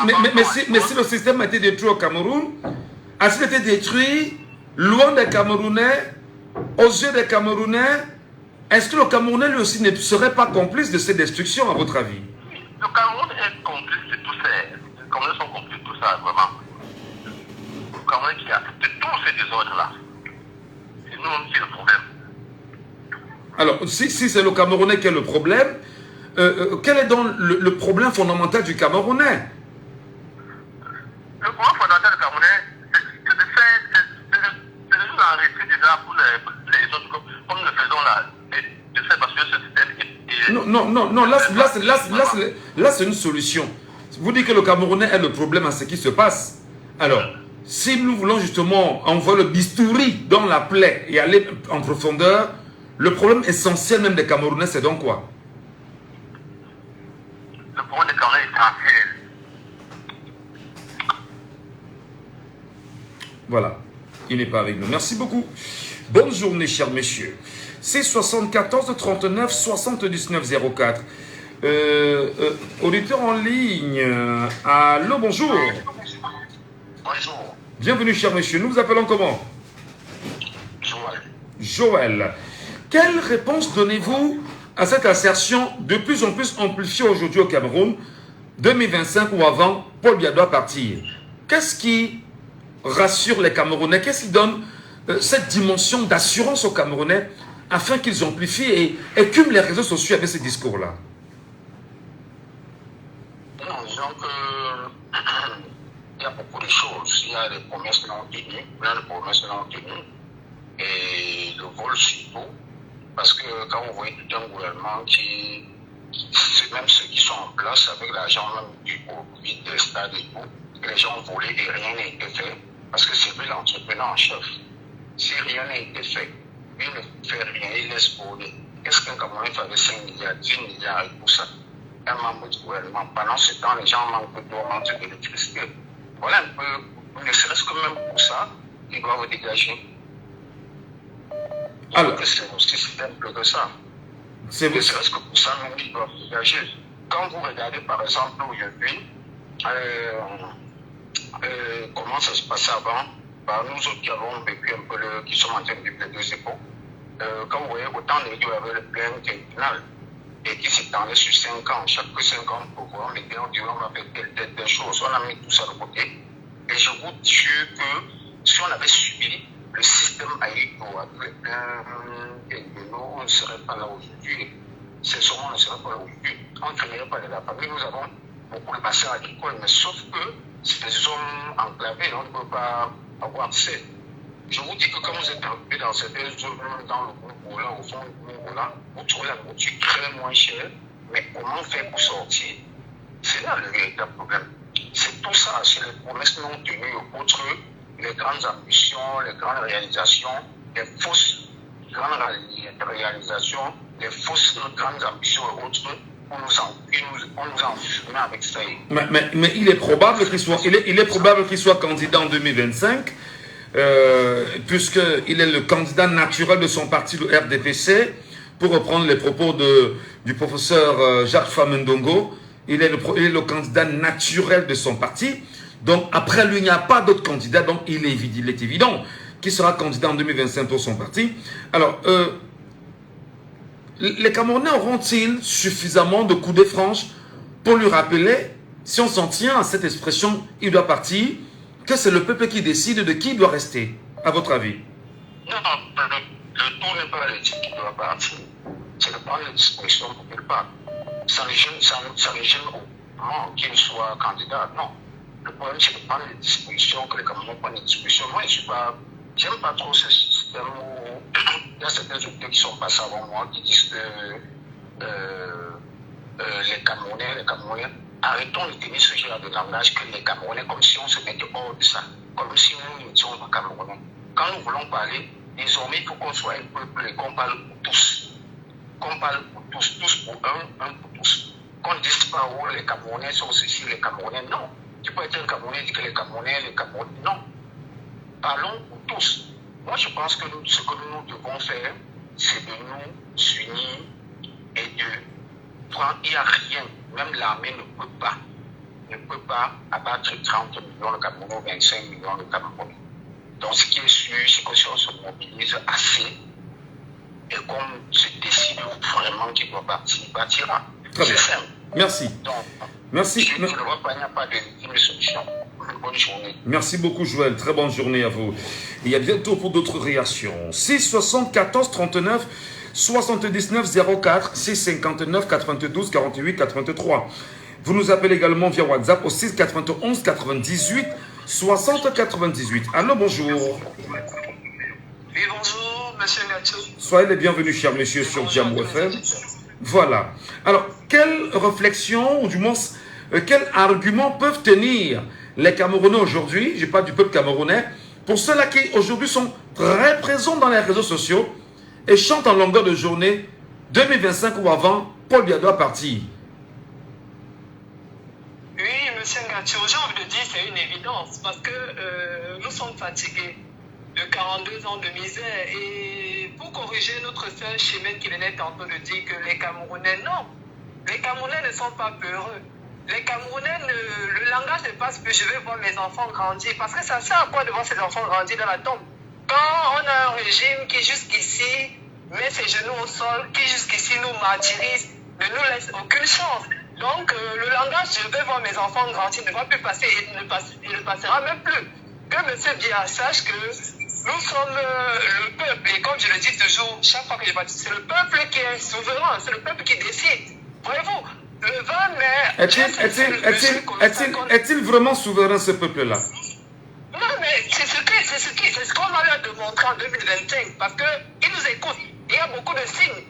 le système a été détruit au Cameroun, a-t-il été détruit loin des Camerounais, aux yeux des Camerounais? Est-ce que le Camerounais lui aussi ne serait pas complice de ces destructions, à votre avis? Le Cameroun est complice de tout ça. Les Camerounais sont complices de tout ça, vraiment. Le Cameroun qui a accepté tous ces désordres-là. C'est nous-mêmes qui est le problème. Alors, si c'est le Camerounais qui est le problème, quel est donc le problème fondamental du Camerounais? Le problème fondamental du Camerounais, c'est de nous enregistrer déjà pour les autres, comme nous le faisons là, et de faire parce que ce système est... Non, là c'est une solution. Vous dites que le Camerounais est le problème à ce qui se passe. Alors, si nous voulons justement envoyer le bistouri dans la plaie et aller en profondeur, le problème essentiel même des Camerounais, c'est donc quoi? Le problème des Camerounais est essentiel. Voilà, il n'est pas avec nous. Merci beaucoup. Bonne journée, chers messieurs. C'est 74 39 79 04. Auditeur en ligne. Allô, bonjour. Bonjour. Bienvenue, chers messieurs. Nous vous appelons comment? Joël. Quelle réponse donnez-vous à cette assertion de plus en plus amplifiée aujourd'hui au Cameroun, 2025 ou avant, Paul Biya doit partir? Qu'est-ce qui rassure les Camerounais? Qu'est-ce qui donne cette dimension d'assurance aux Camerounais afin qu'ils amplifient et écument les réseaux sociaux avec ces discours-là? Donc, de choses. Il y a des promesses non tenues, plein de promesses non tenues, et le vol surtout, parce que quand vous voyez tout un gouvernement qui, c'est même ceux qui sont en place avec l'argent même du Covid, des stades et tout, les gens ont volé et rien n'a été fait, parce que c'est lui l'entrepreneur en chef. Si rien n'a été fait, lui ne fait rien, il laisse voler. Qu'est-ce qu'un Camerounais fait 5 milliards, 10 milliards et tout ça? Un membre du gouvernement. Pendant ce temps, les gens manquent d'eau, manquent d'électricité. Voilà un peu, ne serait-ce que même pour ça, ils doivent dégager. Alors que c'est aussi simple que ça. C'est Ne serait-ce que pour ça, même ils doivent dégager. Quand vous regardez par exemple aujourd'hui, comment ça se passait avant, par nous autres qui avons vécu un peu, qui sommes en train de vivre les deux époques, quand vous voyez autant de gens avaient le plein quinquennal et qui s'étendait sur 5 ans, chaque 5 ans pour voir, mais on dit on va faire telle chose, on a mis tout ça de côté. Et je vous jure que si on avait subi le système Aïko avec le plein quinquennal, on ne serait pas là aujourd'hui. C'est sûrement on ne serait pas là aujourd'hui. On ne finirait pas de la famille. Nous avons beaucoup de bassins agricoles, mais sauf que c'est des zones enclavées, on ne peut pas avoir accès. Je vous dis que quand vous êtes arrivé dans certaines zones, dans le groupe là, au fond du groupe là, vous trouvez la nourriture très moins chère, mais comment faire pour sortir? C'est là le véritable problème. C'est tout ça, c'est les promesses non tenues, autres, les grandes ambitions, les grandes réalisations, les fausses grandes réalisations, les fausses grandes ambitions et autres, on nous enfume avec ça. Mais il est probable qu'il soit candidat en 2025. Puisqu'il est le candidat naturel de son parti, le RDPC, pour reprendre les propos du professeur Jacques Famendongo, il est le candidat naturel de son parti. Donc après lui, il n'y a pas d'autre candidat, donc il est évident qu'il sera candidat en 2025 pour son parti. Alors, les Camerounais auront-ils suffisamment de coups de franche pour lui rappeler, si on s'en tient à cette expression, il doit partir, que c'est le peuple qui décide de qui doit rester, à votre avis? Non, le tour n'est pas le dire qui doit partir. C'est de prendre les dispositions pour qu'il parte. Ça ne gêne aucunement qu'il soit candidat, non. Le problème, c'est de prendre les dispositions, que les Camerounais prennent les dispositions. Moi, j'aime pas trop ce système où il y a certains autorités qui sont passés avant moi qui disent que les Camerounais, arrêtons de tenir ce genre de langage que les Camerounais, comme si on se mettait hors de ça, comme si nous n'étions pas Camerounais. Quand nous voulons parler, désormais, il faut qu'on soit un peuple et qu'on parle pour tous. Qu'on parle pour tous, tous pour un pour tous. Qu'on ne dise pas, oh, les Camerounais sont ceci, les Camerounais, non. Tu peux être un Camerounais et dire que les Camerounais, non. Parlons pour tous. Moi, je pense que ce que nous devons faire, c'est de nous unir et de prendre. Il n'y a rien, même l'armée ne peut pas abattre 30 millions de Camerounais ou 25 millions de Camerounais. Donc, ce qui est sûr, c'est que si on se mobilise assez et qu'on se décide vraiment qu'il doit partir, il partira. C'est simple. Merci. Donc, merci. Je ne vois pas, il n'y a pas de solution. Bonne journée. Merci beaucoup, Joël. Très bonne journée à vous. Il y a bientôt pour d'autres réactions. 6 74 39 79 04 6 59 92 48 83. Vous nous appelez également via WhatsApp au 6 91 98 60 98. Allô, bonjour. Oui, bonjour, monsieur Gatcho. Soyez les bienvenus, chers messieurs, sur Jambo FM. Voilà. Alors, quelle réflexion, ou du moins, quels arguments peuvent tenir les Camerounais aujourd'hui, je parle du peuple camerounais, pour ceux-là qui aujourd'hui sont très présents dans les réseaux sociaux et chantent en longueur de journée 2025 ou avant, Paul Biya doit partir? Oui, monsieur Gatcho, j'ai envie de dire c'est une évidence parce que nous sommes fatigués de 42 ans de misère et pour corriger notre sœur Chimène qui venait tantôt de dire que les Camerounais, non, les Camerounais ne sont pas peureux. Les Camerounais, le langage ne passe plus, je vais voir mes enfants grandir. Parce que ça sert à quoi de voir ses enfants grandir dans la tombe? Quand on a un régime qui jusqu'ici met ses genoux au sol, qui jusqu'ici nous martyrise, ne nous laisse aucune chance. Donc le langage, je vais voir mes enfants grandir, ne va plus passer et ne passera même plus. Que M. Biya sache que nous sommes le peuple. Et comme je le dis toujours, chaque fois que je parle, c'est le peuple qui est souverain, c'est le peuple qui décide. Voyez-vous, le 20 mai... Est-il vraiment souverain, ce peuple-là? c'est ce qu'on va leur démontrer en 2025 parce qu'ils nous écoutent. Il y a beaucoup de signes.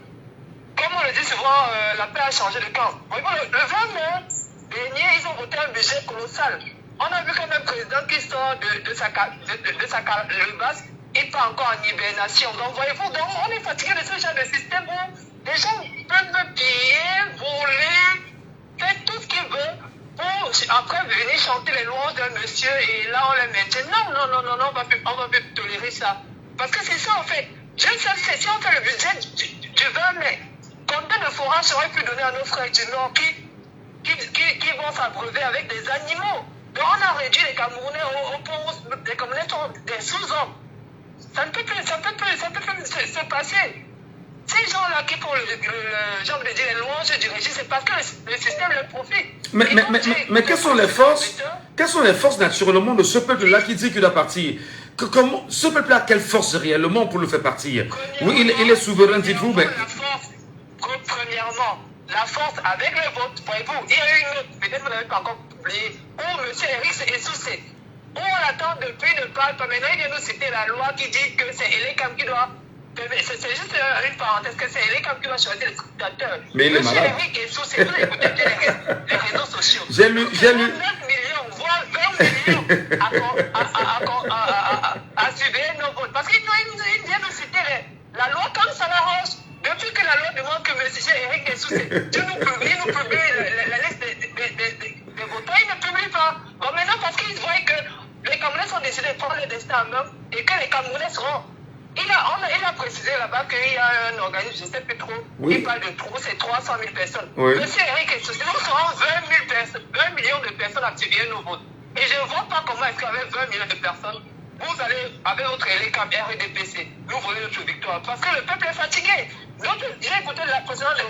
Comme on le dit souvent, la paix a changé de camp. Le 20 mai dernier, ils ont voté un budget colossal. On a vu comme un président qui sort de sa calebasse, il part encore en hibernation. Donc, voyez-vous, on est fatigué de ce genre de système où les gens peuvent piller, voler, faire tout ce qu'ils veulent pour après venir chanter les louanges d'un monsieur et là on les maintient. Non, on va plus tolérer ça. Parce que c'est ça en fait. Je ne sais pas si on fait le budget du 20 mai, combien de forages seraient pu donner à nos frères du Nord qui vont s'abreuver avec des animaux. Donc on a réduit les Camerounais les Camerounais sont des sous-hommes. Ça ne peut plus se passer. Ces gens-là qui font les louanges du régime, c'est parce que le système le profite. Mais quelles sont les forces? Quelles sont les forces naturellement de ce peuple-là qui dit qu'il doit partir? Ce peuple-là a quelle force réellement pour le faire partir? Oui, il est souverain, dites-vous, mais... Premièrement, la force avec le vote, voyez-vous, il y a eu une autre, peut-être vous n'avez pas encore oublié, où M. Eric est souci. Où on attend depuis ne parle pas. Maintenant, il vient nous citer la loi qui dit que c'est Elekam qui doit... C'est juste une parenthèse, que c'est Elekam qui doit choisir les scrutateurs. Mais il est malade. M. Eric est souci, vous écoutez les réseaux sociaux. J'ai lu... 9 millions, voire 20 millions à surveiller nos votes. Parce qu'il vient nous citer la loi comme ça l'arrange. Depuis que la loi demande que M. Eric est souci, Dieu nous publie la liste des votants, il ne publie pas. Bon, maintenant, parce qu'ils voient que les Camerounais sont décidés de prendre le destin en main et que les Camerounais seront. Il a précisé là-bas qu'il y a un organisme, je ne sais plus trop, qui parle de trou, c'est 300 000 personnes. Oui. Monsieur Eric est souci, nous serons 20 millions de personnes à surveiller nos votes. Et je ne vois pas comment est-ce qu'avec 20 millions de personnes, vous allez, avec votre élecam RDPC, nous voler notre victoire. Parce que le peuple est fatigué. J'ai écouté la précédente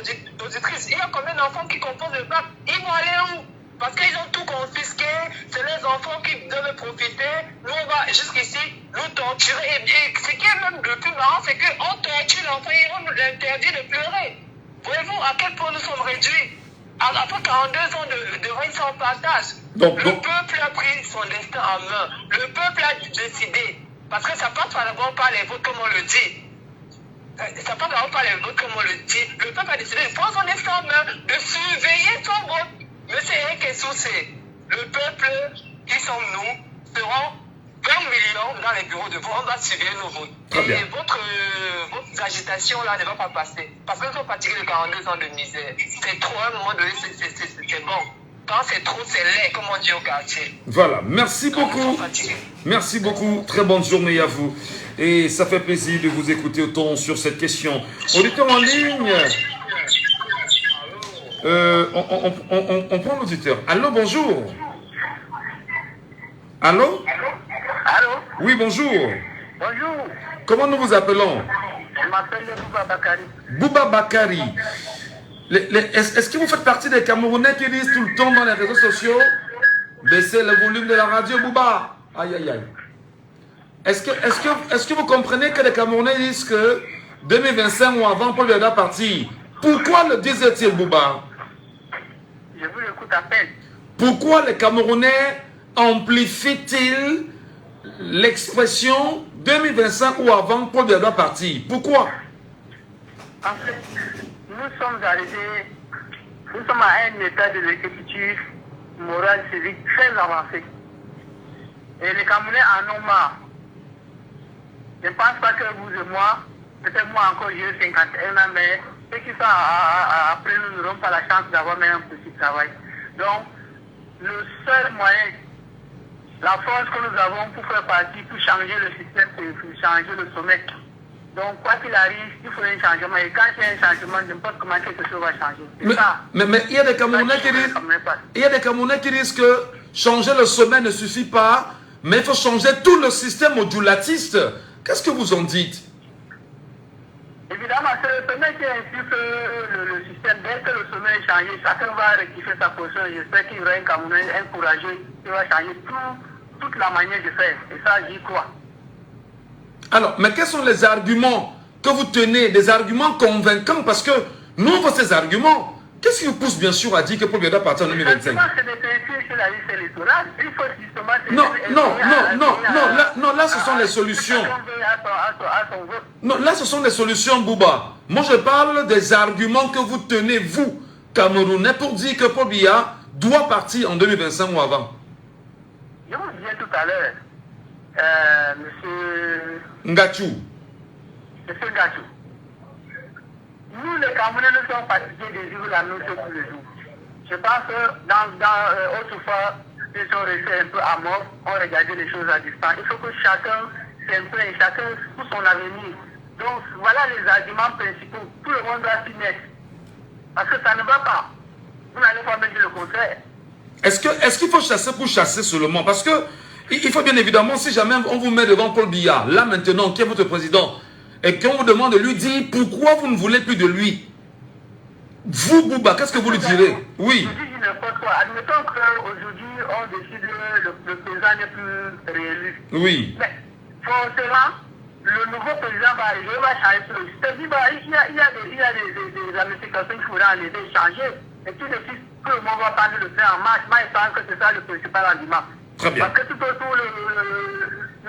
auditrice. Il y a combien d'enfants qui composent le bac? Ils vont aller où? Parce qu'ils ont tout confisqué. C'est les enfants qui doivent profiter. Nous, on va jusqu'ici nous torturer. Et ce qui est même le plus marrant, c'est qu'on torture l'enfant et on nous interdit de pleurer. Voyez-vous à quel point nous sommes réduits? Après 42 ans de règne sans partage, le peuple a pris son destin en main. Le peuple a décidé. Parce que ça passe d'abord par les votes, comme on le dit. Ça passe d'abord par les votes, comme on le dit. Le peuple a décidé de prendre son destin en main, de surveiller son vote. Monsieur Eric est souci. Le peuple, qui sommes nous, seront 20 millions dans les bureaux de vote. On va surveiller nos votes. Et votre agitation là ne va pas passer. Parce que nous sommes fatigués de 42 ans de misère. C'est trop, à un moment donné, c'est bon. Quand c'est trop, c'est laid, comme on dit au quartier. Voilà, merci beaucoup. Merci beaucoup. Très bonne journée à vous. Et ça fait plaisir de vous écouter autant sur cette question. Auditeur en ligne. On prend l'auditeur. Allô, bonjour. Allô? Allô? Oui, bonjour. Bonjour. Comment nous vous appelons? Je m'appelle Bouba Bakari. Bouba Bakari. Est-ce que vous faites partie des Camerounais qui disent tout le temps dans les réseaux sociaux baissez le volume de la radio, Bouba? Aïe, aïe, aïe. Est-ce que vous comprenez que les Camerounais disent que 2025 ou avant, Paul Biya partir? Pourquoi le disaient-ils, Bouba? Je vous écoute à peine. Pourquoi les Camerounais amplifient-ils l'expression 2025 ou avant, Paul Biya partir? Pourquoi? En fait, nous sommes à un état de l'exécutif moral civique très avancé. Et les Camerounais en ont marre. Je ne pense pas que vous et moi, peut-être moi encore j'ai 51 ans, mais ceux qui sont après nous n'auront pas la chance d'avoir même un petit travail. Donc, le seul moyen, la force que nous avons pour faire partie, pour changer le système, pour changer le sommet. Donc, quoi qu'il arrive, il faut un changement. Et quand il y a un changement, n'importe comment quelque chose va changer. Mais il y a des Camerounais qui disent que changer le sommet ne suffit pas, mais il faut changer tout le système modulatiste. Qu'est-ce que vous en dites? Évidemment, c'est le sommet qui insuffle le système. Dès que le sommet est changé, chacun va rectifier sa position. J'espère qu'il y aura un Camerounais, un courageux, qui va changer toute la manière de faire. Et ça, j'y crois. Alors, mais quels sont les arguments que vous tenez, des arguments convaincants? Parce que nous, on veut ces arguments. Qu'est-ce qui vous pousse bien sûr à dire que Paul Biya doit partir en 2025? C'est des principes sur la liste électorale. Il faut justement... Non, là ce sont les solutions. Non, là ce sont les solutions, Bouba. Moi je parle des arguments que vous tenez, vous, Camerounais, pour dire que Paul Biya doit partir en 2025 ou avant. Je vous disais tout à l'heure, monsieur Ngachou. Nous, les Camerounais, nous sommes fatigués de vivre la même chose tous les jours. Je pense que autrefois, ils sont restés un peu à mort, on regardait les choses à distance. Il faut que chacun s'imprègne, chacun pour son avenir. Donc, voilà les arguments principaux. Tout le monde doit s'y mettre. Parce que ça ne va pas. Vous n'allez pas me dire le contraire. Est-ce qu'il faut chasser pour chasser seulement? Parce que il faut bien évidemment, si jamais on vous met devant Paul Biya, là maintenant, qui est votre président, et qu'on vous demande de lui dire pourquoi vous ne voulez plus de lui, vous, Bouba, qu'est-ce que vous lui direz? Oui. Je dis n'importe quoi. Admettons qu'aujourd'hui, on décide le président n'est plus réélu. Oui. Mais forcément, le nouveau président va arriver, va changer tout le système. Il y a des ramifications qu'il faudra en aider, changer. Et tout de suite, tout le monde va parler de faire en marche. Moi, je pense que c'est ça le principal argument. Très bien. Parce que tout autour,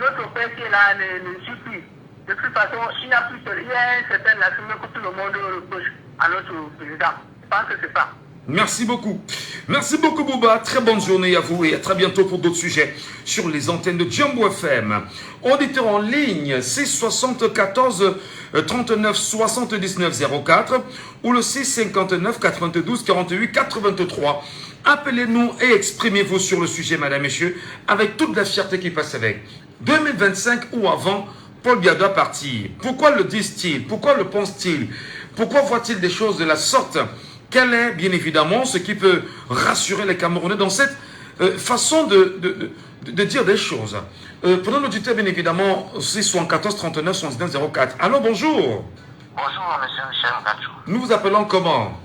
notre père qui est là ne suit plus. De toute façon, il y a un certain assumé que tout le monde reproche à notre président. Je pense que c'est ça. Merci beaucoup. Merci beaucoup, Bouba. Très bonne journée à vous et à très bientôt pour d'autres sujets sur les antennes de Jambo FM. Auditeur en ligne, 674 39 79 04 ou le 659 92 48 83. Appelez-nous et exprimez-vous sur le sujet, madame, messieurs, avec toute la fierté qui passe avec. 2025 ou avant, Paul Biya doit partir. Pourquoi le disent-ils? Pourquoi le pensent-ils? Pourquoi voient-ils des choses de la sorte? Quel est, bien évidemment, ce qui peut rassurer les Camerounais dans cette façon de dire des choses? Prenons l'auditeur, bien évidemment, 674 39 79 04. Allô, bonjour. Bonjour, monsieur Michel Ngachou. Nous vous appelons comment?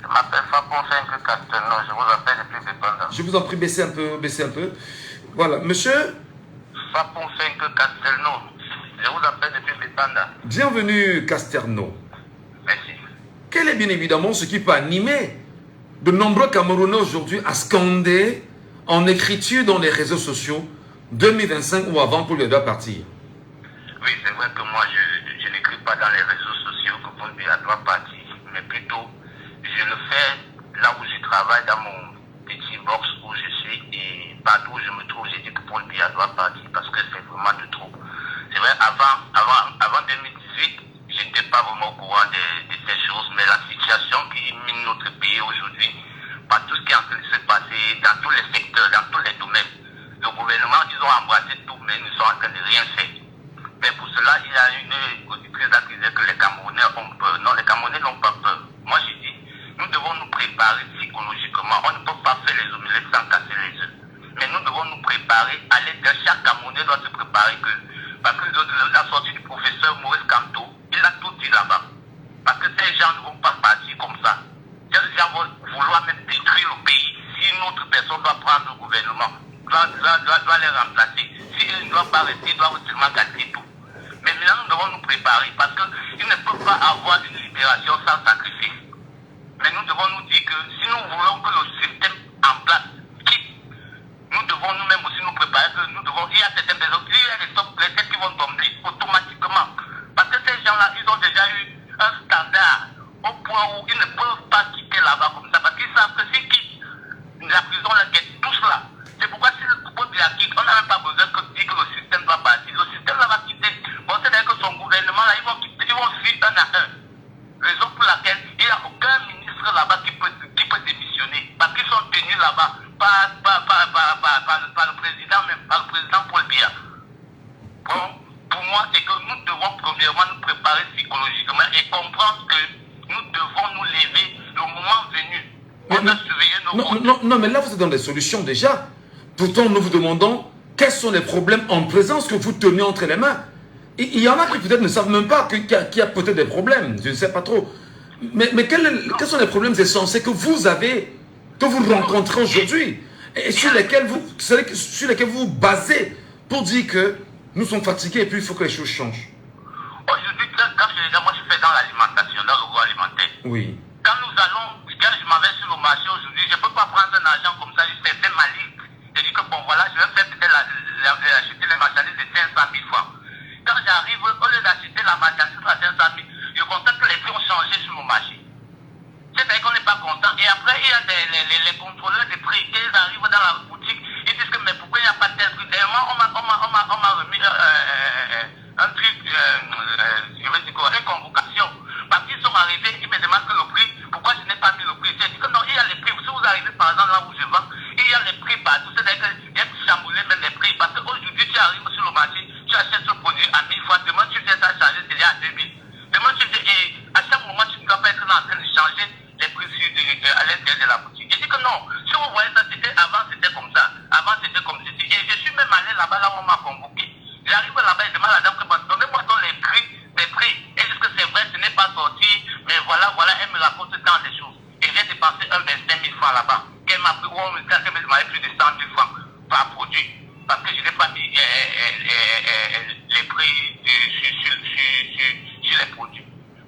Je m'appelle Fapon 5 Castelnau, je vous appelle depuis Bépanda. Je vous en prie, baissez un peu. Voilà, monsieur Fapon 5 Castelnau, je vous appelle depuis Bépanda. Bienvenue, Casterno. Merci. Quel est bien évidemment ce qui peut animer de nombreux Camerounais aujourd'hui à scander en écriture dans les réseaux sociaux 2025 ou avant pour le doit partir? Oui, c'est vrai que moi, je n'écris pas dans les réseaux sociaux que Paul Biya doit partir, mais plutôt, je le fais là où je travaille, dans mon petit box où je suis, et partout où je me trouve, j'ai dit que Paul Biya doit partir parce que c'est vraiment de trop. C'est vrai, avant 2018, je n'étais pas vraiment au courant de ces choses, mais la situation qui mine notre pays aujourd'hui, par tout ce qui est en train de se passer dans tous les secteurs, dans tous les domaines, le gouvernement, ils ont embrassé tout, mais ils ne sont en train de rien faire. Mais pour cela, il y a une auditrice qui disait que les Camerounais ont peur. Non, les Camerounais n'ont pas peur. Moi, je dis, nous devons nous préparer psychologiquement. On ne peut pas faire les omelettes sans casser les œufs. Mais nous devons nous préparer. Chaque Camerounais doit se préparer parce que la sortie du professeur Maurice Kamto, il a tout dit là-bas. Parce que ces gens ne vont pas partir comme ça. Ces gens vont vouloir même détruire le pays. Si une autre personne doit prendre le gouvernement, doit les remplacer. S'il ne doit pas rester, il doit seulement gâter tout. Mais maintenant, nous devons nous préparer parce qu'il ne peut pas avoir une libération sans sacrifice. Mais nous devons nous dire que si nous voulons que le système en place quitte, nous devons nous-mêmes aussi nous préparer que nous devons, il y a certaines personnes, il y a les têtes qui vont tomber automatiquement. Parce que ces gens-là, ils ont déjà eu un standard au point où ils ne peuvent pas quitter là-bas comme ça. Parce qu'ils savent que s'ils quittent, la prison la guette tous là. C'est pourquoi si le Paul Biya quitte, on n'a même pas besoin de dire que le système doit partir. Le système là va quitter. Bon, c'est-à-dire que son gouvernement là, ils vont suivre un à un. Raison pour laquelle il n'y a aucun ministre là-bas qui peut démissionner. Parce qu'ils sont tenus là-bas par le président même, par le président Paul Biya. Bon, pour moi, c'est que nous devons premièrement nous préparer psychologiquement et comprendre que nous devons nous lever le moment venu. On doit surveiller nos comptes. Non, mais là, vous êtes dans des solutions déjà. Pourtant, nous vous demandons quels sont les problèmes en présence que vous tenez entre les mains. Il y en a qui peut-être ne savent même pas qu'il y a peut-être des problèmes. Je ne sais pas trop. Mais quels sont les problèmes essentiels que vous avez, que vous rencontrez aujourd'hui et sur lesquels vous basez pour dire que nous sommes fatigués et puis il faut que les choses changent? Aujourd'hui, moi je fais dans l'alimentation, dans l'agroalimentaire. Oui. Quand je j'arrive, au lieu d'acheter la marchandise à 500 000, je constate que les prix ont changé sur le marché. C'est-à-dire qu'on n'est pas content. Et après, il y a les contrôleurs de prix. Ils arrivent dans la boutique, ils disent que mais pourquoi il n'y a pas de tel prix? D'ailleurs, on m'a remis un truc, je veux dire quoi, une convocation. Parce qu'ils sont arrivés, ils me demandent que le prix, pourquoi je n'ai pas mis le prix? J'ai dit que non, il y a les prix. Si vous arrivez par exemple là où je vends, il y a les prix partout. C'est-à-dire qu'il y a chamboulé même les prix. Parce qu'aujourd'hui, tu arrives sur le marché, tu achètes ce produit à 1000 fois. Demain, tu viens t'acheter déjà à 2000. Demain, tu viens, et à chaque moment, tu ne dois pas être là en train de changer les prix à l'intérieur de la boutique. J'ai dit que non, si vous voyez ça, avant c'était comme ça, avant c'était comme ceci. Et je suis même allé là-bas, là où on m'a convoqué. J'arrive là-bas et demande à la dame que donnez-moi donc les prix, et est-ce que c'est vrai, ce n'est pas sorti, mais voilà, elle me raconte tant de choses. Et j'ai dépensé 25 000 francs là-bas. Qu'elle m'a pris, qu'elle m'a demandé plus de 100 000 francs par produit. Parce que je n'ai pas mis les prix sur les produits.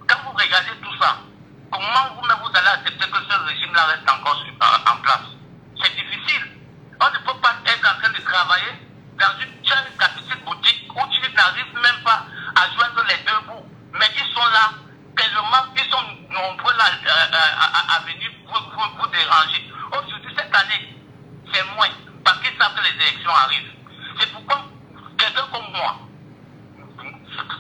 Quand vous regardez tout ça, comment vous-même vous allez accepter que ce régime-là reste encore en place? C'est difficile. On ne peut pas être en train de travailler dans une petite boutique où tu n'arrives même pas à joindre les deux bouts. Mais ils sont là, tellement, ils sont nombreux là à venir vous déranger. Aujourd'hui, cette année, c'est moins, parce qu'ils savent que les élections arrivent. C'est pourquoi quelqu'un comme moi,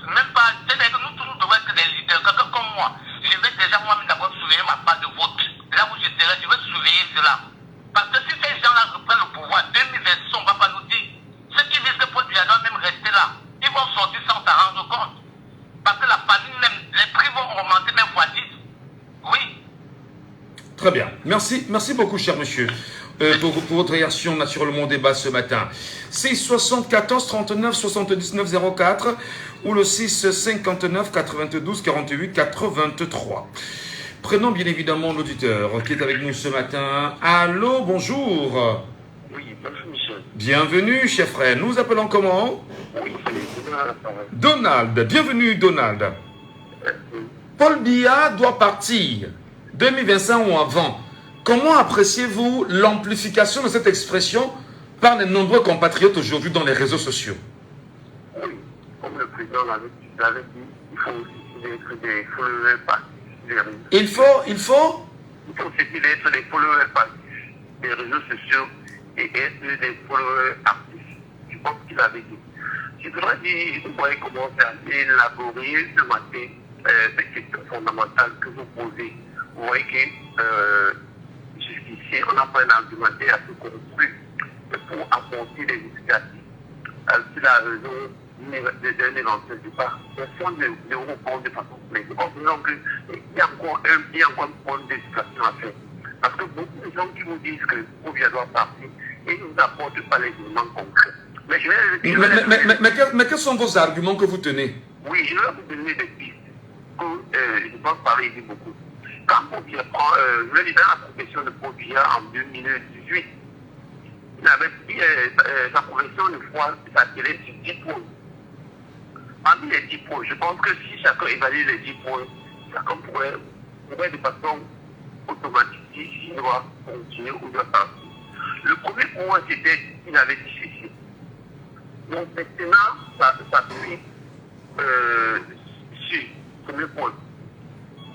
même pas, c'est-à-dire que nous tous devons être des leaders, quelqu'un comme moi, je vais déjà moi-même d'abord surveiller ma part de vote. Là où je serai, je vais surveiller cela. Parce que si ces gens-là reprennent le pouvoir, 2026, on ne va pas nous dire. Ceux qui disent que Paul Biya doit même rester là, ils vont sortir sans s'en rendre compte. Parce que la famille même, les prix vont augmenter même fois 10. Oui. Très bien. Merci beaucoup, cher monsieur, pour votre réaction naturellement au débat ce matin. 6 74 39 79 04 ou le 6 59 92 48 83. Prenons bien évidemment l'auditeur qui est avec nous ce matin. Allô, bonjour. Oui, bonjour Michel. Bienvenue, cher frère. Nous appelons comment? Oui, c'est Donald. Donald. Bienvenue, Donald. Paul Biya doit partir 2025 ou avant. Comment appréciez-vous l'amplification de cette expression par les nombreux compatriotes aujourd'hui dans les réseaux sociaux? Oui, comme le président l'avait dit, il faut aussi être des followers passifs. Il faut aussi être des followers passifs des réseaux sociaux et être des followers actifs. Je pense qu'il avait dit. Je voudrais dire, vous voyez comment c'est assez laborieux ce matin, cette question fondamentale que vous posez. Vous voyez que jusqu'ici, on n'a pas un argumentaire assez construit pour apporter des explications. C'est la raison d'un éventuel départ. Personne ne répond de façon claire. Donc, il y a encore un point d'explication à faire. Parce que beaucoup de gens qui vous disent que Paul Biya doit partir, ils ne nous apportent pas les éléments concrets. Mais quels sont vos arguments que vous tenez? Oui, je vais vous donner des pistes que je pense parler de beaucoup. Quand Paul Biya prend, je vais dire dans la profession de Paul Biya en 2018, il avait pris sa profession de foi s'attirait sur 10 points. Parmi les 10 points, je pense que si chacun évalue les 10 points, chacun pourrait de façon automatique dire s'il doit continuer ou doit partir. Le premier point, c'était qu'il avait dit ceci. Donc maintenant, ça suit sur le premier point.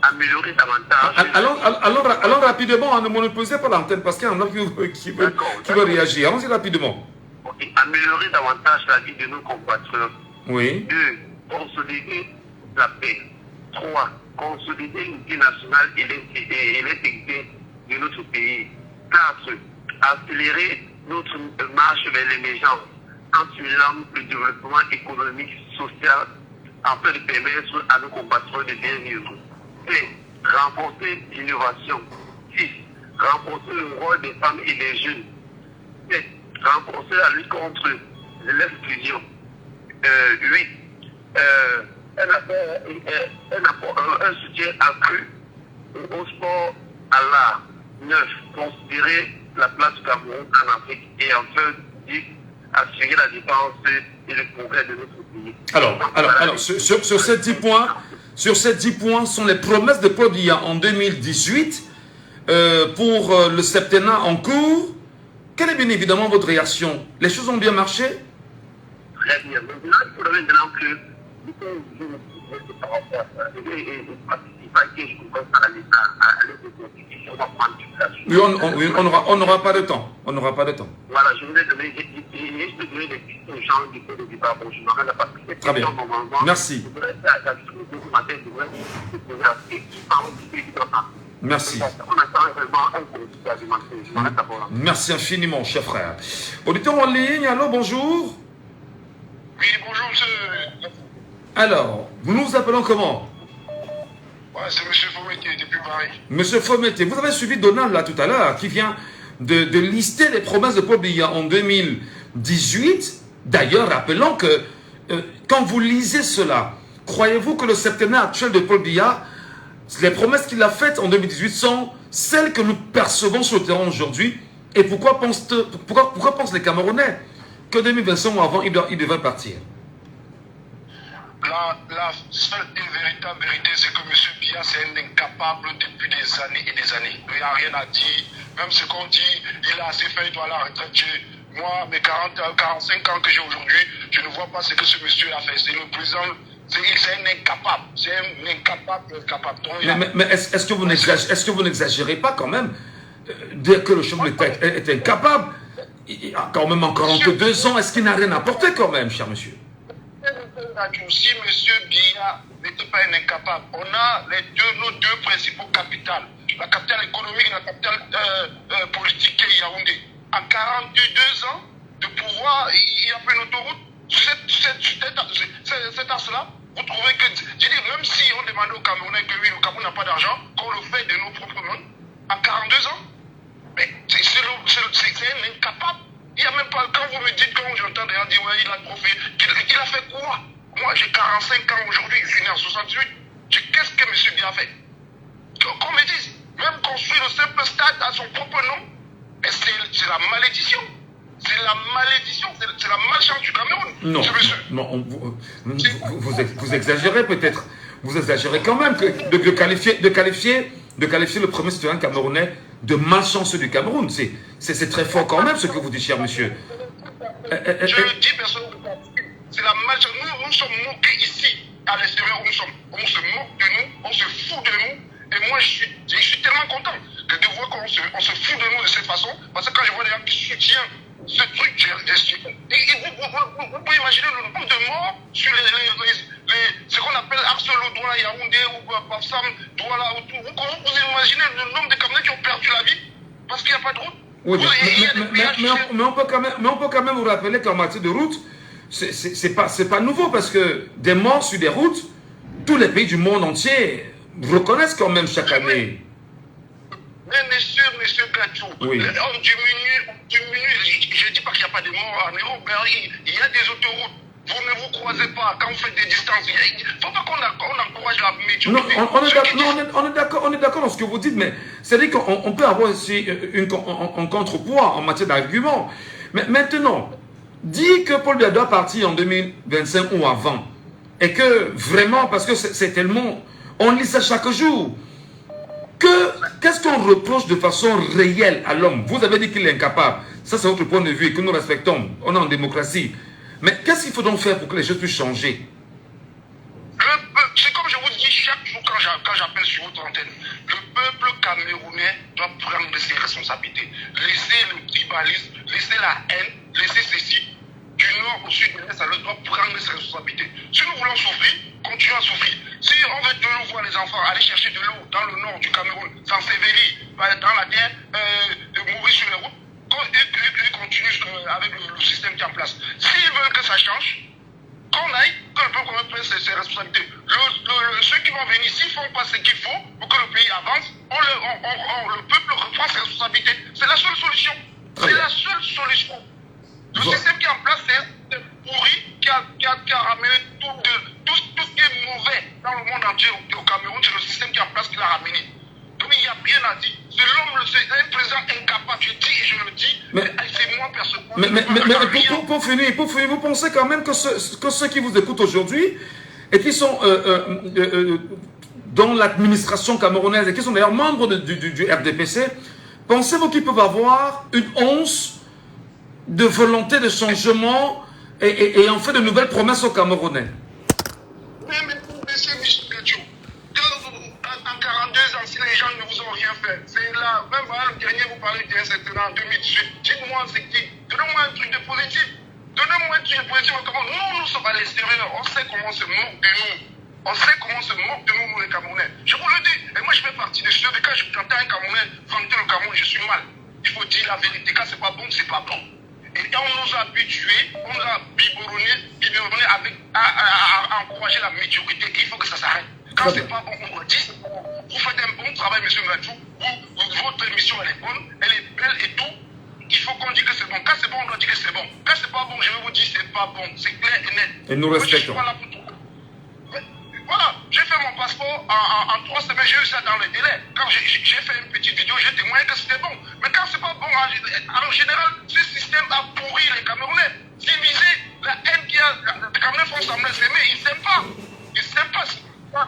Améliorer davantage. Allons rapidement, ne monopolisez pas l'antenne parce qu'il y en a qui veut réagir. Allons-y rapidement. Okay. Améliorer davantage la vie de nos compatriotes. Oui. 2. Consolider la paix. 3. Consolider l'unité nationale et l'intégrité de notre pays. 4. Accélérer notre marche vers l'émergence en stimulant le développement économique, social, afin de permettre à nos compatriotes de bien vivre. 5. Renforcer l'innovation. 6. Renforcer le rôle des femmes et des jeunes. 7. Renforcer la lutte contre l'exclusion. 8. Un soutien accru au sport à l'art. 9. Considérer la place du Cameroun en Afrique. Et enfin, 10. Assurer la défense et le progrès de notre pays. Alors sur ces 10 points, sont les promesses de Paul Biya en 2018 pour le septennat en cours. Quelle est bien évidemment votre réaction? Les choses ont bien marché? Très bien. Maintenant, il faudrait maintenant que Oui, on n'aura pas de temps. On n'aura pas de temps. Voilà, je voulais donner, je peux donner des questions aux gens du côté du débat. Bon, je m'en vais pas. Très bien. Merci. Merci. Merci infiniment, cher frère. Auditeur en ligne, allô, bonjour. Oui, bonjour, monsieur. Alors, nous nous appelons comment? Ouais, c'est monsieur Fometier depuis Paris. Monsieur Fometier, vous avez suivi Donald là tout à l'heure, qui vient de lister les promesses de Paul Biya en 2018. D'ailleurs, rappelons que quand vous lisez cela, croyez-vous que le septennat actuel de Paul Biya, les promesses qu'il a faites en 2018 sont celles que nous percevons sur le terrain aujourd'hui? Et pourquoi pensent les Camerounais que 2025 ou avant, il devait partir? La seule et véritable vérité, c'est que M. Biya, c'est un incapable depuis des années et des années. Il n'y a rien à dire. Même ce qu'on dit, il a assez fait, il doit à la retraite. Moi, mes 45 ans que j'ai aujourd'hui, je ne vois pas ce que ce monsieur a fait. C'est le président, c'est un incapable. C'est un incapable. Donc, mais est-ce que vous n'exagérez pas quand même? Dire que le chef de l'État est incapable, il a quand même encore 42 ans, est-ce qu'il n'a rien apporté quand même, cher monsieur? Si M. Biya n'était pas un incapable, on a nos deux principaux capitales, la capitale économique et la capitale politique qui est Yaoundé. En 42 ans de pouvoir, il a fait une autoroute. Cet axe-là, vous trouvez que, je dis, même si on demande au Camerounais que oui, le Cameroun n'a pas d'argent, qu'on le fait de nos propres mains, en 42 ans, mais c'est un incapable. Il n'y a même pas, quand vous me dites, quand j'entends des gens dire, ouais, il a trop fait, il a fait quoi? Moi, j'ai 45 ans aujourd'hui, je suis né en 68. Qu'est-ce que M. Biya a fait? Qu'on me dise, même construire le simple stade à son propre nom, c'est la malédiction. C'est la malédiction, c'est la malchance du Cameroun. Non, vous exagérez peut-être. Vous exagérez quand même de qualifier le premier citoyen camerounais de malchanceux du Cameroun. C'est très fort quand même ce que vous dites, cher monsieur. Je le dis, personne. C'est la malchance. Nous sommes moqués ici, à l'extérieur où nous sommes. On se moque de nous, on se fout de nous. Et moi, je suis tellement content de voir qu'on se fout de nous de cette façon. Parce que quand je vois des gens qui soutiennent ce truc, vous pouvez imaginer le nombre de morts sur ce qu'on appelle Arselo Douala Yaoundé ou Bafsam Douala autour. Vous imaginez le nombre de Camerounais qui ont perdu la vie parce qu'il n'y a pas de route? Oui, mais on peut quand même vous rappeler qu'en matière de route, c'est pas nouveau parce que des morts sur des routes, tous les pays du monde entier reconnaissent quand même chaque année. Mais monsieur Gadjou, oui. on diminue. Je ne dis pas qu'il n'y a pas de morts en Europe, il y a des autoroutes. Vous ne vous croisez pas quand vous faites des distances. Il ne faut pas qu'on encourage la médiocrité. Non, on est d'accord dans ce que vous dites, mais c'est-à-dire qu'on peut avoir aussi un contrepoids en matière d'argument. Mais maintenant, dire que Paul Biya doit partir en 2025 ou avant, et que vraiment, parce que c'est tellement... On lit ça chaque jour. Qu'est-ce qu'on reproche de façon réelle à l'homme? Vous avez dit qu'il est incapable. Ça, c'est votre point de vue et que nous respectons. On est en démocratie. Mais qu'est-ce qu'il faut donc faire pour que les choses puissent changer? C'est comme je vous dis chaque jour quand j'appelle sur votre antenne. Le peuple camerounais doit prendre ses responsabilités. Laisser le tribalisme, laisser la haine, laisser ceci. Du nord au sud, de l'est à l'ouest, doit prendre ses responsabilités. Si nous voulons souffrir, continuons à souffrir. Si on veut de nouveau voir les enfants aller chercher de l'eau dans le nord du Cameroun, sans sévérir, dans la terre, mourir sur les routes, ils continuent avec le système qui est en place. S'ils veulent que ça change, qu'on aille, que le peuple prenne ses responsabilités. Ceux qui vont venir, s'ils ne font pas ce qu'il faut pour que le pays avance, le peuple reprend ses responsabilités. C'est la seule solution. C'est la seule solution. Le système qui est en place, c'est pourri, qui a ramené tout ce qui est mauvais dans le monde entier au Cameroun. C'est le système qui est en place qui l'a ramené. Donc il n'y a rien à dire. C'est l'homme, c'est un président incapable. Je dis et je le dis, mais c'est moi personnellement. Mais pour finir, vous pensez quand même que ceux qui vous écoutent aujourd'hui et qui sont dans l'administration camerounaise et qui sont d'ailleurs membres du RDPC, pensez-vous qu'ils peuvent avoir une once de volonté de changement et en fait de nouvelles promesses aux Camerounais? en 42 ans, si les gens ne vous ont rien fait, c'est là, même voilà, le dernier, vous parlez bien, c'était en 2018. Dites-moi, c'est qui? Donnez-moi un truc de positif. Donnez-moi un truc de positif. Nous sommes à l'extérieur. On sait comment on se moque de nous. On sait comment on se moque de nous, les Camerounais. Je vous le dis. Et moi, je fais partie de ceux, quand je entends un Camerounais vanter le Cameroun, je suis mal. Il faut dire la vérité. Quand c'est pas bon, c'est pas bon. Et quand on nous a habitués, on nous a biberonné avec à encourager la médiocrité. Il faut que ça s'arrête. Quand c'est pas bon, on le dit. Vous faites un bon travail, M. Ngadjou. Votre émission, elle est bonne, elle est belle et tout. Il faut qu'on dise que c'est bon. Quand c'est bon, on doit dire que c'est bon. Quand c'est pas bon, je vais vous dire c'est pas bon. C'est clair et net. Et nous respectons. Voilà, j'ai fait mon passeport en 3 semaines, j'ai eu ça dans les délais. Quand j'ai fait une petite vidéo, j'ai témoigné que c'était bon. Mais quand c'est pas bon, en général, ce système a pourri les Camerounais. Divisé, la haine qu'il y a, les Camerounais font semblant de s'aimer, ils s'aiment pas. Ils s'aiment pas.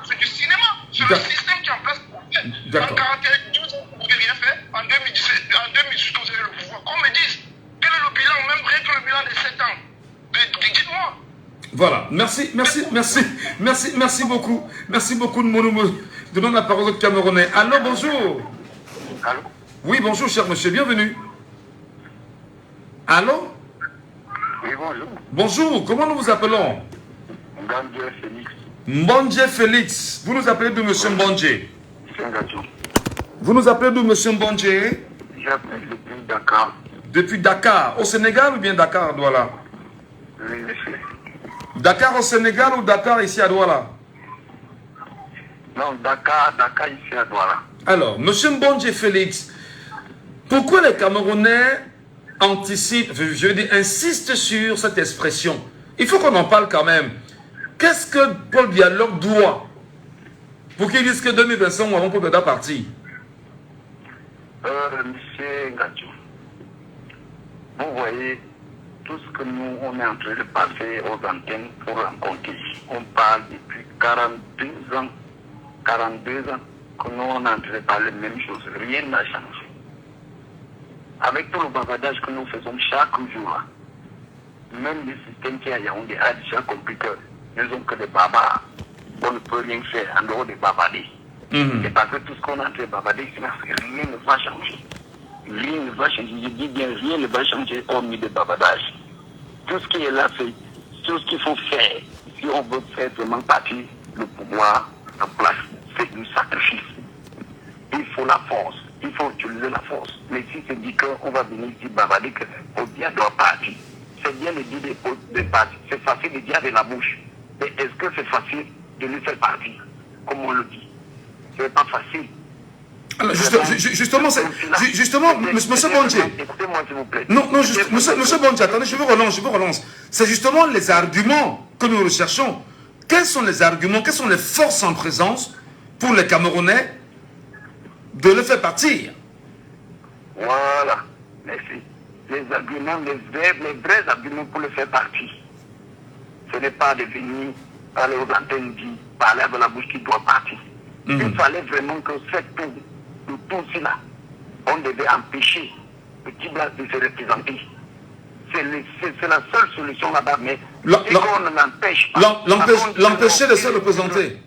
C'est du cinéma. C'est le système qui est en place. En 42 ans, vous n'avez rien fait. En 2018, vous avez le pouvoir. Qu'on me dise, quel est le bilan, même rien que le bilan des 7 ans. Dites-moi. Voilà, merci beaucoup. Merci beaucoup de nous donner la parole aux Camerounais. Allô, bonjour. Allô? Oui, bonjour, cher monsieur, bienvenue. Allô? Oui, bonjour. Bonjour, comment nous vous appelons? Mbandje Félix. Mbandje Félix. Vous nous appelez d'où, monsieur Mbandje? Sengatou. Vous nous appelez d'où, monsieur Mbandje? J'appelle depuis Dakar. Depuis Dakar, au Sénégal ou bien Dakar à Douala? Oui, monsieur. Dakar au Sénégal ou Dakar ici à Douala? Non, Dakar ici à Douala. Alors, monsieur Mbandje Félix, pourquoi les Camerounais anticipent, je veux dire, insistent sur cette expression? Il faut qu'on en parle quand même. Qu'est-ce que Paul Dialogue doit pour qu'ils disent que 2025, avant Paul Biya partir? Monsieur Ngadjou, vous voyez tout ce que nous, on est en train de passer aux antennes pour rencontrer. On parle depuis 42 ans que nous, on est en train de parler la même chose. Rien n'a changé. Avec tout le bavardage que nous faisons chaque jour, même le système qui est à Yaoundé a déjà compris que nous n'avons que des bavards. On ne peut rien faire en dehors des bavarder. C'est parce que tout ce qu'on est en train de bavarder, rien ne va changer. Rien ne va changer. Je dis bien, rien ne va changer hormis des bavardages. Tout ce qui est là, c'est tout ce qu'il faut faire. Si on veut faire vraiment partir le pouvoir en place, c'est du sacrifice. Il faut la force. Il faut utiliser la force. Mais si c'est dit qu'on va venir ici bavarder que Odia doit partir, c'est bien de dire de partir. C'est facile de dire de la bouche. Mais est-ce que c'est facile de le faire partir, comme on le dit? Ce n'est pas facile. Alors, justement, monsieur Mbandje. Écoutez-moi, s'il vous plaît. Non, monsieur Mbandje, attendez, je vous relance. C'est justement les arguments que nous recherchons. Quels sont les arguments, quelles sont les forces en présence pour les Camerounais de le faire partir? Voilà, merci. Les arguments, les vrais arguments pour le faire partir. Ce n'est pas de venir aller aux antennes dire, parler avec la bouche qui doit partir. Il fallait vraiment que cette tour, le tout là, on devait empêcher le petit blanc de se représenter. C'est la seule solution là-bas, mais on ne l'empêche pas. L'empêcher de se représenter.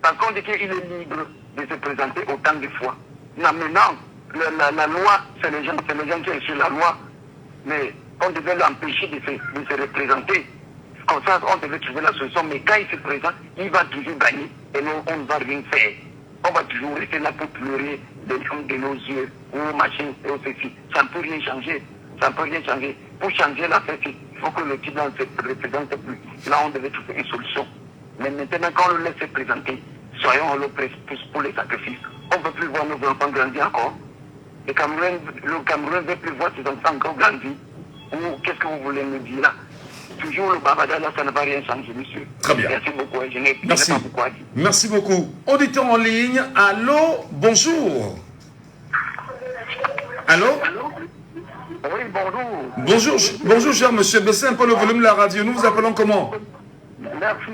Parce qu'on dit qu'il est libre de se présenter autant de fois. Non, maintenant, la loi, c'est les gens qui ont sur la loi, mais on devait l'empêcher de se représenter. Comme ça, on devait trouver la solution, mais quand il se présente, il va toujours gagner et nous, on ne va rien faire. On va toujours rester là pour pleurer des gens de nos yeux, ou machin, ou ceci. Ça ne peut rien changer. Ça ne peut rien changer. Pour changer la fête, il faut que le petit ne se représente plus. Là, on devait trouver une solution. Mais maintenant, quand on le laisse se présenter, soyons le pour les sacrifices. On ne peut plus voir nos enfants grandir encore. Le Cameroun ne veut plus voir ses enfants encore grandir. Ou qu'est-ce que vous voulez me dire là? Toujours le bavardage là, ça ne va rien changer, monsieur. Très bien. Merci beaucoup. Je n'ai pas pourquoi dire. Merci beaucoup. Auditeur en ligne, allô, bonjour. Allô? Oui, bonjour. Bonjour, cher monsieur. Baissez un peu le volume de la radio. Nous vous appelons comment? Merci.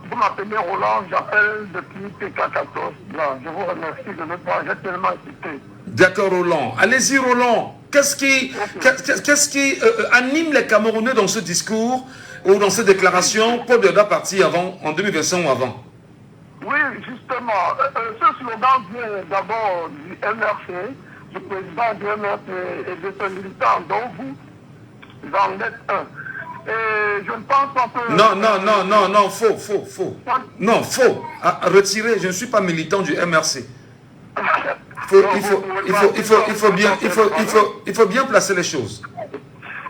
Vous m'appelez Roland, j'appelle depuis PK14. Je vous remercie de ne pas, j'ai tellement cité. D'accord, Roland. Allez-y, Roland. Qu'est-ce qui anime les Camerounais dans ce discours ou dans cette déclaration pour Biya partir en 2025 ou avant? Oui, juste justement, ce slogan vient d'abord du MRC, du président du MRC et de ses militants, dont vous en êtes un. Et je ne pense pas que... Non, faux. Non, faux. Retirez, je ne suis pas militant du MRC. Il faut bien placer les choses.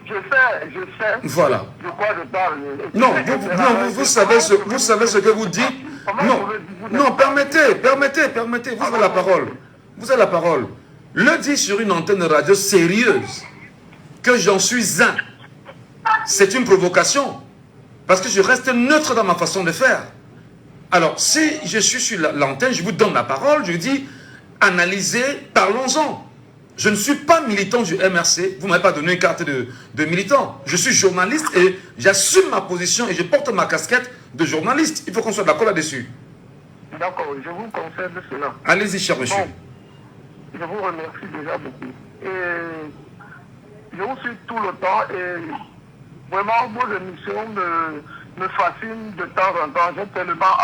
Je sais. Voilà. De quoi je parle. Non, vous savez ce que vous dites. Non, permettez. Vous avez la parole. Vous avez la parole. Le dire sur une antenne de radio sérieuse que j'en suis un, c'est une provocation. Parce que je reste neutre dans ma façon de faire. Alors, si je suis sur l'antenne, je vous donne la parole, je vous dis, analysez, parlons-en. Je ne suis pas militant du MRC, vous ne m'avez pas donné une carte de militant. Je suis journaliste et j'assume ma position et je porte ma casquette de journaliste. Il faut qu'on soit d'accord là-dessus. D'accord, je vous concède cela. Allez-y, cher monsieur. Bon, je vous remercie déjà beaucoup. Et je vous suis tout le temps et vraiment vos émissions me fascinent de temps en temps. J'ai tellement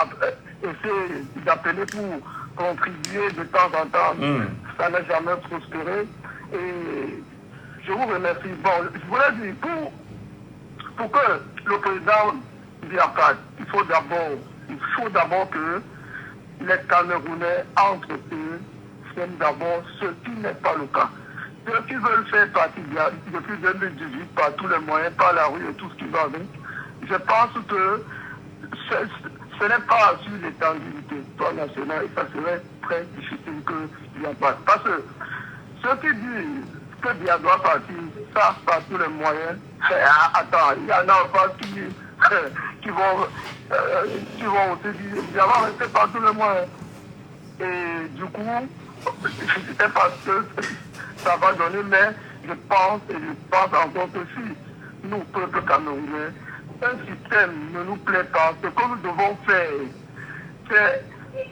essayé d'appeler pour contribuer de temps en temps. Ça n'a jamais prospéré. Et je vous remercie. Bon, je voulais dire, pour que le président Biafra, il faut d'abord que les Camerounais entre eux tiennent d'abord ce qui n'est pas le cas. Ceux qui veulent faire partie depuis 2018 par tous les moyens, par la rue et tout ce qui va avec, je pense que ce n'est pas sur l'étendue du territoire national et ça serait très difficile qu'il y a pas. Parce que ceux qui disent que Biya doit partir, ça par tous les moyens, attends, il y en a pas qui vont aussi dire Biya va rester par tous les moyens. Et du coup, je ne sais pas ce que ça va donner, mais je pense encore que si nous, peuple camerounais, un système ne nous plaît pas, ce que nous devons faire, c'est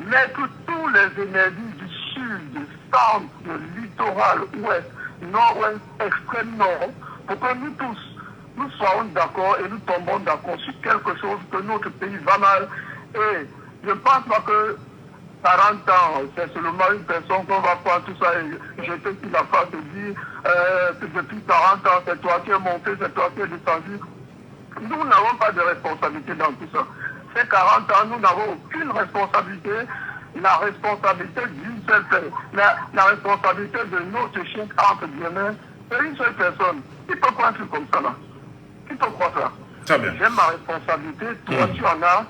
mettre tous les énergies du sud, du centre, du littoral, ouest, nord-ouest, extrême nord, pour que nous tous, nous soyons d'accord et nous tombons d'accord sur quelque chose que notre pays va mal. Et je ne pense pas que 40 ans, c'est seulement une personne qu'on va prendre tout ça et jeter sur la face et dire que depuis 40 ans, c'est toi qui es monté, c'est toi qui es descendu. Nous n'avons pas de responsabilité dans tout ça. Ces 40 ans, nous n'avons aucune responsabilité. La responsabilité d'une seule personne, la responsabilité de notre chien, entre guillemets, c'est une seule personne. Qui peut croire un truc comme ça là? Qui peut croire ça? Très bien. J'ai ma responsabilité, toi tu en as,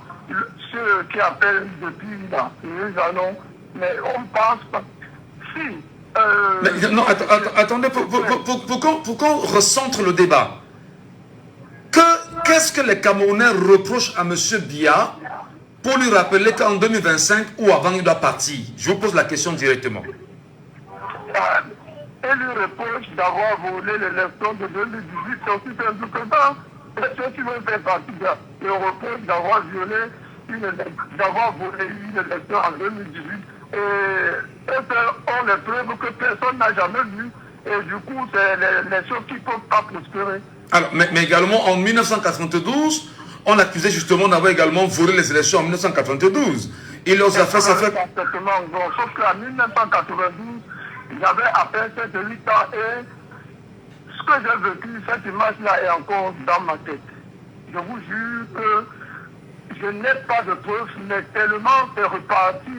ceux qui appellent depuis là, mais on pense pas. Si. Mais, non, attendez, pour qu'on recentre le débat. Qu'est-ce que les Camerounais reprochent à M. Biya pour lui rappeler qu'en 2025 ou avant il doit partir? Je vous pose la question directement. Et lui reproche d'avoir volé l'élection de 2018, c'est aussi simple que ça. Ceux qui veulent faire partie de il reproche d'avoir volé une élection en 2018. Et on les preuves que personne n'a jamais vu. Et du coup, c'est les choses qui ne peuvent pas prospérer. Alors, mais également en 1992, on l'accusait justement d'avoir également volé les élections en 1992. Il leur a fait ça fait... Bon, sauf qu'en 1992, j'avais à peine 7-8 ans et ce que j'ai vécu, cette image-là est encore dans ma tête. Je vous jure que je n'ai pas de preuves, mais tellement c'est reparti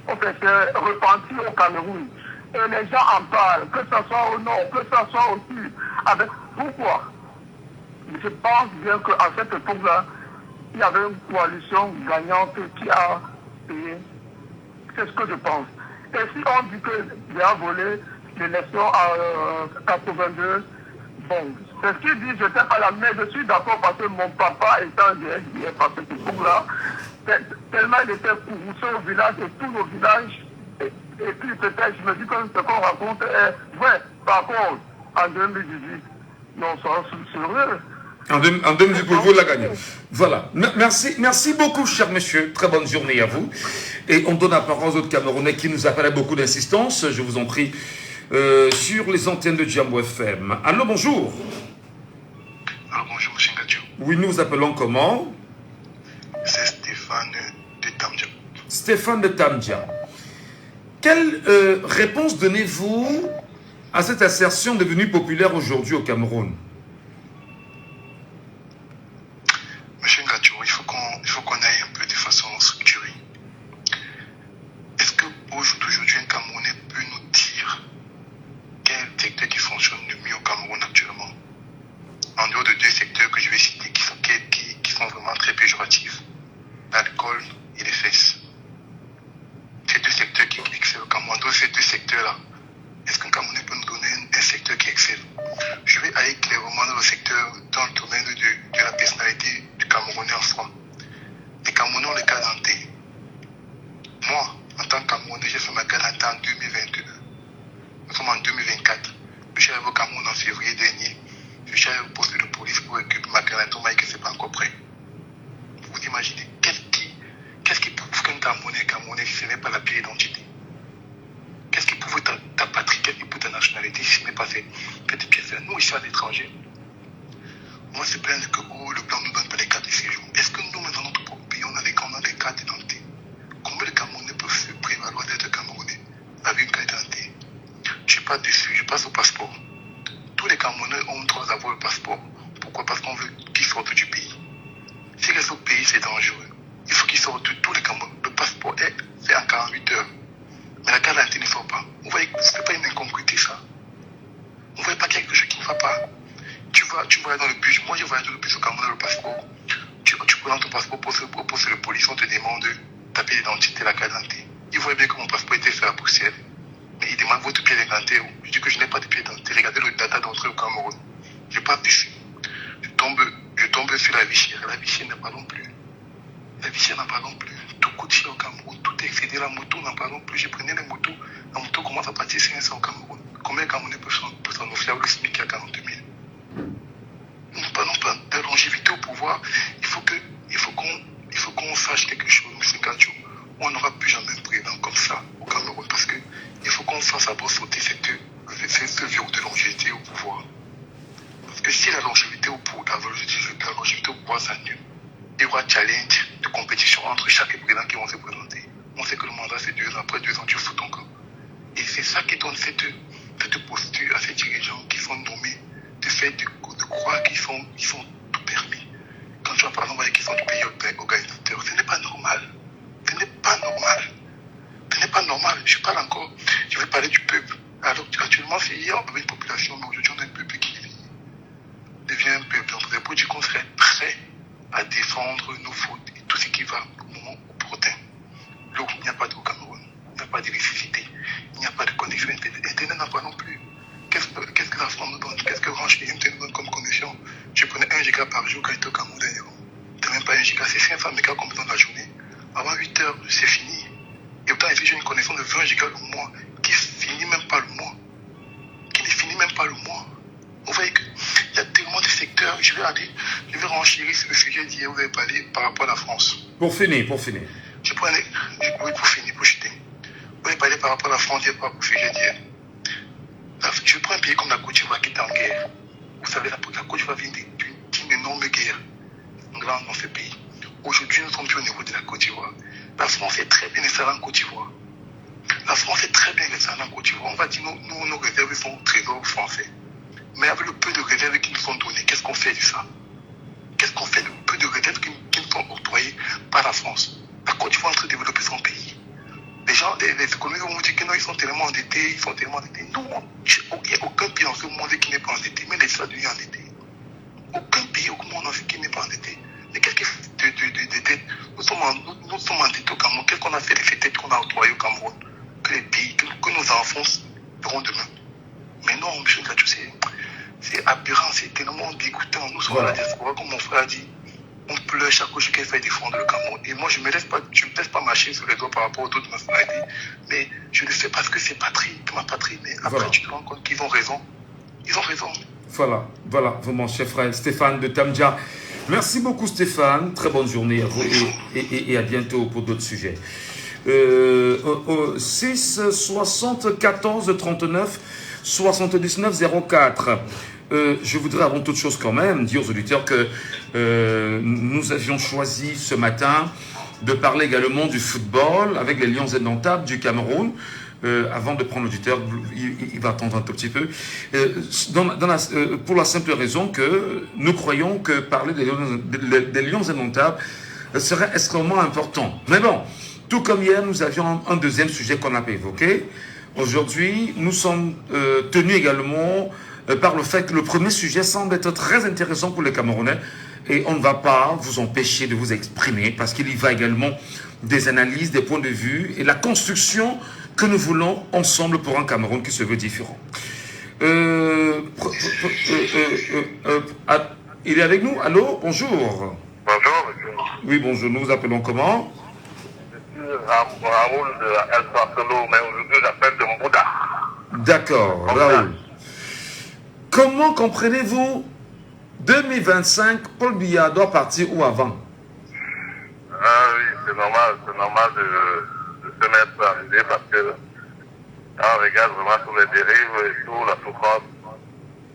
au Cameroun. Et les gens en parlent, que ce soit au nord, que ce soit au sud. Pourquoi? Je pense bien qu'à cette époque-là, il y avait une coalition gagnante qui a payé. C'est ce que je pense. Et si on dit qu'il a volé l'élection en 82, bon, c'est ce qu'il dit, je ne sais pas là, mais je suis d'accord parce que mon papa étant bien par cette époque-là, tellement il était courroucé au village et tous nos villages, et puis peut-être, je me dis que ce qu'on raconte est vrai. Par contre, en 2018, non, c'est sérieux. En 2018, vous l'a gagné. Voilà. Merci beaucoup, cher monsieur. Très bonne journée à vous. Et on donne la parole aux autres Camerounais qui nous appellent beaucoup d'insistance. Je vous en prie. Sur les antennes de Jambo FM. Allô, bonjour. Alors bonjour, M. Ngatio. Oui, nous vous appelons comment? C'est Stéphane de Tamja. Stéphane de Tamdia, quelle réponse donnez-vous à cette assertion devenue populaire aujourd'hui au Cameroun? Monsieur Ngacho, il faut qu'on aille un peu de façon structurée. Est-ce que aujourd'hui un Camerounais peut nous dire quel secteur qui fonctionne le mieux au Cameroun actuellement? En dehors de deux secteurs que je vais citer qui sont vraiment très péjoratifs, l'alcool et les fesses. Ces deux secteurs qui excellent au Cameroun. Dans ces deux secteurs-là, est-ce qu'un Camerounais peut nous donner un secteur qui excelle? Je vais aller clairement dans le secteur, dans le domaine de la personnalité du Camerounais en soi. Les Camerounais ont le cas d'enté. Moi, en tant que Camerounais, j'ai fait ma carte d'enté en 2022. Nous sommes en 2024. Je suis arrivé au Cameroun en février dernier. Je suis arrivé au poste de police pour récupérer ma carte d'enté. On m'a dit que ce n'est pas encore prêt. Vous imaginez, qu'est-ce qui prouve qu'un Camerounais, ce n'est pas la pièce d'identité? Qu'est-ce qui prouve ta patrie, qu'est-ce qui prouve ta nationalité, si ce n'est pas cette pièce-là? Nous, ici à l'étranger, moi, c'est plein que le blanc ne nous donne pas les cartes de séjour. Est-ce que nous, dans notre propre pays, on a des cartes d'identité? Combien de Camerounais peuvent se prévaloir d'être Camerounais avec une carte d'identité? Je ne suis pas déçu, je passe au passeport. Tous les Camerounais ont le droit d'avoir le passeport. Pourquoi? Parce qu'on veut qu'ils sortent du pays. S'ils restent au pays, c'est dangereux. Il faut qu'ils sortent de tous les Camerounais. Le passeport est fait en 48 heures. Mais la carte d'identité ne sort pas. Vous voyez, ce n'est pas une incongruité, ça. Vous ne voyez pas quelque chose qui ne va pas. Tu vas dans le bus. Moi, je voyage dans le bus au Cameroun, le passeport. Tu présentes ton passeport pour le police, on te demande ta pièce d'identité, la carte d'identité. Ils voient bien que mon passeport était fait à Bruxelles. Mais ils demandent votre pièce d'identité. Je dis que je n'ai pas de pièce d'identité. Regardez le data d'entrée au Cameroun. Je n'ai pas dessus. Je tombe sur la Vichy. La Vichy n'a pas non plus. La Vichy n'a pas non plus. Tout coûte cher au Cameroun. Tout est excédé. La moto n'a pas non plus. Je prenais les motos. La moto commence à partir 500 au Cameroun. Combien de Camerounais peuvent s'en offrir avec le SMIC qui a 40 000? Non pas de longévité au pouvoir. Il faut qu'on sache quelque chose, M. Ngacho. On n'aura plus jamais un président comme ça au Cameroun parce qu'il faut qu'on fasse d'abord sauter ce verrou de longévité au pouvoir. Parce que si la longévité au pouvoir s'annule, il y aura challenge de compétition entre chaque président qui vont se présenter. On sait que le mandat c'est 2 ans, après 2 ans tu fous ton camp. Et c'est ça qui donne cette posture à ces dirigeants qui sont nommés, de fait de croire qu'ils sont tout permis. Quand tu vas par exemple qu'ils sont du pays organisateur, ce n'est pas normal. Ce n'est pas normal. Ce n'est pas normal. Je vais parler du peuple. Alors actuellement, c'est hier, on avait une population, mais aujourd'hui, on a un peuple qui devient un peuple. Donc, c'est pour dire qu'on serait prêt à défendre nos fautes et tout ce qui va au moment opportun. L'eau, il n'y a pas d'eau au Cameroun. Il n'y a pas d'électricité. Il n'y a pas de connexion Internet. Internet n'a pas non plus. Qu'est-ce que la France nous donne? Qu'est-ce que Orange nous donne comme connexion? Je prenais 1 giga par jour quand j'étais au Cameroun dernièrement. C'est même pas 1 giga, c'est 500 mégas qu'on me donne la journée. Avant 8 heures, c'est fini. Et pourtant, ici, j'ai une connexion de 20 gigas le mois qui ne finit même pas le mois. Vous voyez qu'il y a tellement de secteurs. Je vais renchérir sur le sujet d'hier. Vous avez parlé par rapport à la France. Pour finir. Pour finir, pour chuter. Vous avez parlé par rapport à la France hier, par rapport au sujet d'hier. Je prends un pays comme la Côte d'Ivoire qui est en guerre. Vous savez, la Côte d'Ivoire vient d'une énorme guerre dans ce pays. Aujourd'hui, nous sommes plus au niveau de la Côte d'Ivoire. La France est très bien installée en Côte d'Ivoire. On va dire que nos réserves sont au trésor français. Mais avec le peu de réserves qui nous sont données, qu'est-ce qu'on fait de ça? Qu'est-ce qu'on fait de peu de réserves qui nous sont octroyées par la France? La Côte d'Ivoire est en train de développer son pays. Les gens, les économistes vont vous dire que non, ils sont tellement endettés. Non, il n'y a aucun pays dans ce monde qui n'est pas endetté. Mais les États-Unis sont endettés. Aucun pays au monde qui n'est pas endetté. Mais qu'est-ce que de dettes? Nous sommes endettés au Cameroun. Qu'est-ce qu'on a fait de ces dettes qu'on a octroyées au Cameroun? Que les pays, que nos enfants feront demain. Mais non, M. Ngacho, c'est aberrant, c'est tellement dégoûtant. Nous sommes à la diaspora, comme mon frère a dit. On pleure chaque jour qu'il fait défendre le Cameroun. Et moi, je ne me laisse pas marcher sur les doigts par rapport aux autres nationalités. Mais je le fais parce que c'est ma patrie. Mais après, tu te rends compte qu'ils ont raison. Ils ont raison. Voilà, mon cher frère Stéphane de Tamdia. Merci beaucoup Stéphane, très bonne journée à vous et à bientôt pour d'autres sujets. 6 74 39 79 04. Je voudrais avant toute chose quand même dire aux auditeurs que nous avions choisi ce matin de parler également du football avec les Lions indomptables du Cameroun. Avant de prendre l'auditeur, il va attendre un tout petit peu. Pour la simple raison que nous croyons que parler des Lions indomptables serait extrêmement important. Mais bon, tout comme hier, nous avions un deuxième sujet qu'on n'a pas évoqué. Aujourd'hui, nous sommes tenus également par le fait que le premier sujet semble être très intéressant pour les Camerounais et on ne va pas vous empêcher de vous exprimer parce qu'il y va également des analyses, des points de vue et la construction que nous voulons ensemble pour un Cameroun qui se veut différent. Il est avec nous? Allô? Bonjour. Bonjour, monsieur. Oui, bonjour. Nous vous appelons comment? Monsieur Raoul de El Barcelo, mais aujourd'hui j'appelle de Mbouda. D'accord, Raoul. Comment comprenez-vous 2025, Paul Biya doit partir ou avant? Ah oui, c'est normal de se mettre à l'idée parce que quand on regarde vraiment tous les dérives et tout, la souffrance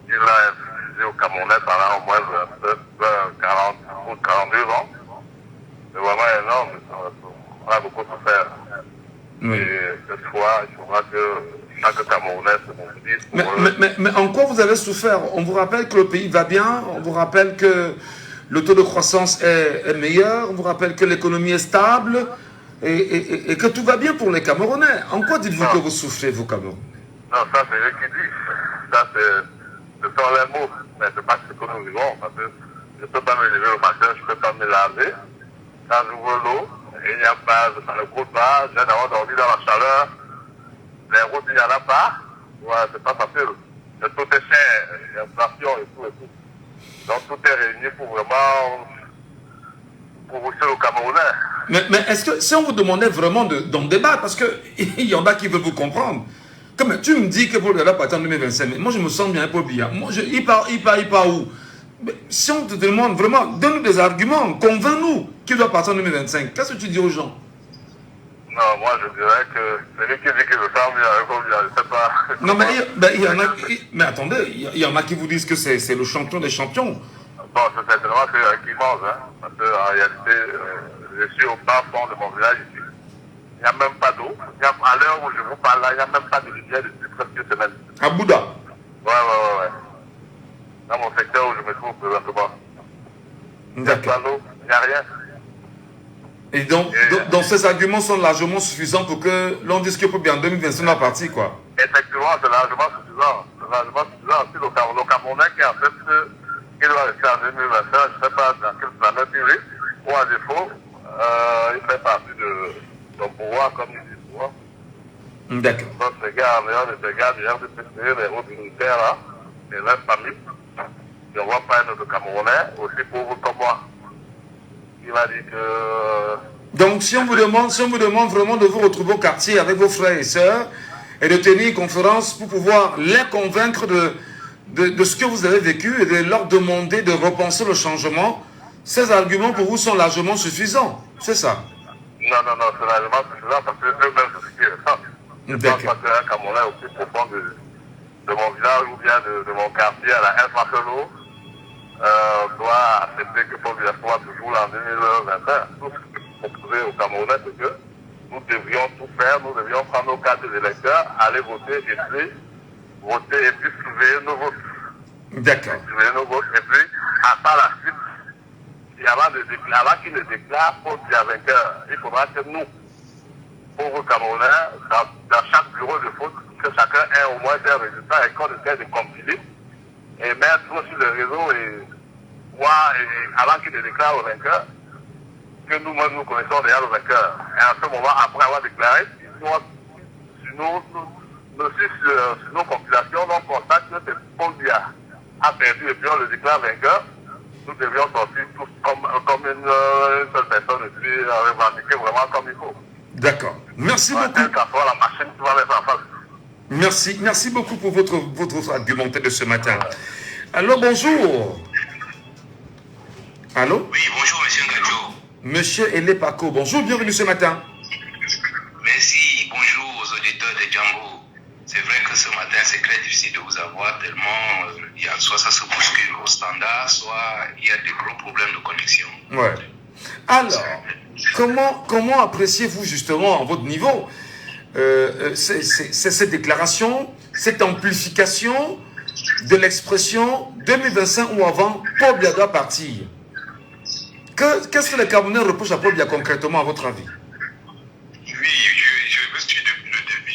qu'il a infligée au Camerounais pendant au moins 40 ou 42 ans, c'est vraiment énorme. On a beaucoup souffert. Oui. Et cette fois, il faudra que chaque Camerounais se mobilise. Mais en quoi vous avez souffert? On vous rappelle que le pays va bien, on vous rappelle que le taux de croissance est meilleur, on vous rappelle que l'économie est stable et que tout va bien pour les Camerounais. En quoi dites-vous que vous souffrez, vous, Cameroun? Non, ça c'est eux qui disent. Ça ce sont les mots. Mais c'est pas ce que nous vivons. Parce que je ne peux pas me lever le matin, je ne peux pas me laver. Quand j'ouvre l'eau, il n'y a pas, ça ne coûte pas, j'ai d'abord dormi dans la chaleur. Les routes, il n'y en a pas. Ouais, c'est pas facile. Tout est cher, l'inflation et tout et tout. Donc tout est réuni pour vraiment pousser le Camerounais. Mais est-ce que si on vous demandait vraiment d'en débattre, parce qu'il y en a qui veulent vous comprendre, comme tu me dis que Paul Biya va partir en 2025, mais moi je me sens bien Paul Biya. Moi, il part où? Mais si on te demande vraiment, donne-nous des arguments, convainc-nous qu'il doit partir en 2025. Qu'est-ce que tu dis aux gens? Non, moi je dirais que c'est lui qui dit qu'il veut faire mieux, comme je ne sais pas. Non, mais il y en a. Mais attendez, il y en a qui vous disent que c'est le champion des champions. Bon, c'est certainement qui mange, hein. Parce qu'en réalité, je suis au bas fond de mon village ici. Il n'y a même pas d'eau. À l'heure où je vous parle là, il n'y a même pas de rivière depuis presque une semaine. À Bouddha? Ouais. Dans mon secteur où je me trouve présentement. Il n'y a pas d'eau, il n'y a rien. Et donc ces arguments sont largement suffisants pour que l'on dise que Paul Biya en 2025 va partir, quoi. Effectivement, c'est largement suffisant. C'est largement suffisant. Si le Camerounais qui en fait, il doit rester en 2025, je ne sais pas dans quelle planète il est, ou à défaut, il fait partie de son pouvoir comme il dit pouvoir. D'accord. Donc ces gars, d'ailleurs, de préférer les routes militaires là, et leur famille, je ne vois pas un autre Camerounais aussi pauvre comme moi. Il m'a dit que... Donc si on vous demande vraiment de vous retrouver au quartier avec vos frères et sœurs et de tenir une conférence pour pouvoir les convaincre de ce que vous avez vécu et de leur demander de repenser le changement, ces arguments pour vous sont largement suffisants. C'est ça? Non, c'est largement suffisant parce que eux-mêmes, c'est ce qui est ça. Je pense pas qu'un Camerounais aussi profond de mon village ou bien de mon quartier à la El Barcelo doit accepter que Paul Biya soit toujours là en 2021. Tout ce que je proposais aux Camerounais, c'est que nous devrions tout faire, nous devrions prendre nos cartes d'électeurs, aller voter, et puis voter et puis surveiller nos votes. D'accord. Surveiller nos votes et puis, à part la suite, avant qu'il ne déclare Paul Biya vainqueur, il faudra que nous, pauvres Camerounais, dans chaque bureau de vote, que chacun ait au moins des résultats et qu'on essaie de compiler et mettre sur le réseau et voir, avant qu'il ne déclare le vainqueur, que nous-mêmes nous connaissons déjà le vainqueur. Et à ce moment, après avoir déclaré, sur nos compilations, on constate que c'est Paul Biya a perdu et puis on le déclare vainqueur. Nous devions sortir tous comme une seule personne et puis revendiquer vraiment comme il faut. D'accord. Merci beaucoup. La machine qui va mettre en face. Merci beaucoup pour votre argumentaire de ce matin. Allô, bonjour. Allô? Oui, bonjour, monsieur Ngadjo. Monsieur Ele Paco, bonjour, bienvenue ce matin. Merci, bonjour aux auditeurs de Django. C'est vrai que ce matin, c'est très difficile de vous avoir tellement soit ça se bouscule au standard, soit il y a des gros problèmes de connexion. Ouais. Alors, comment appréciez-vous justement à votre niveau cette déclaration, cette amplification de l'expression 2025 ou avant, Paul Biya doit partir? Qu'est-ce que les Camerounais reprochent à Paul Biya concrètement, à votre avis? Oui, je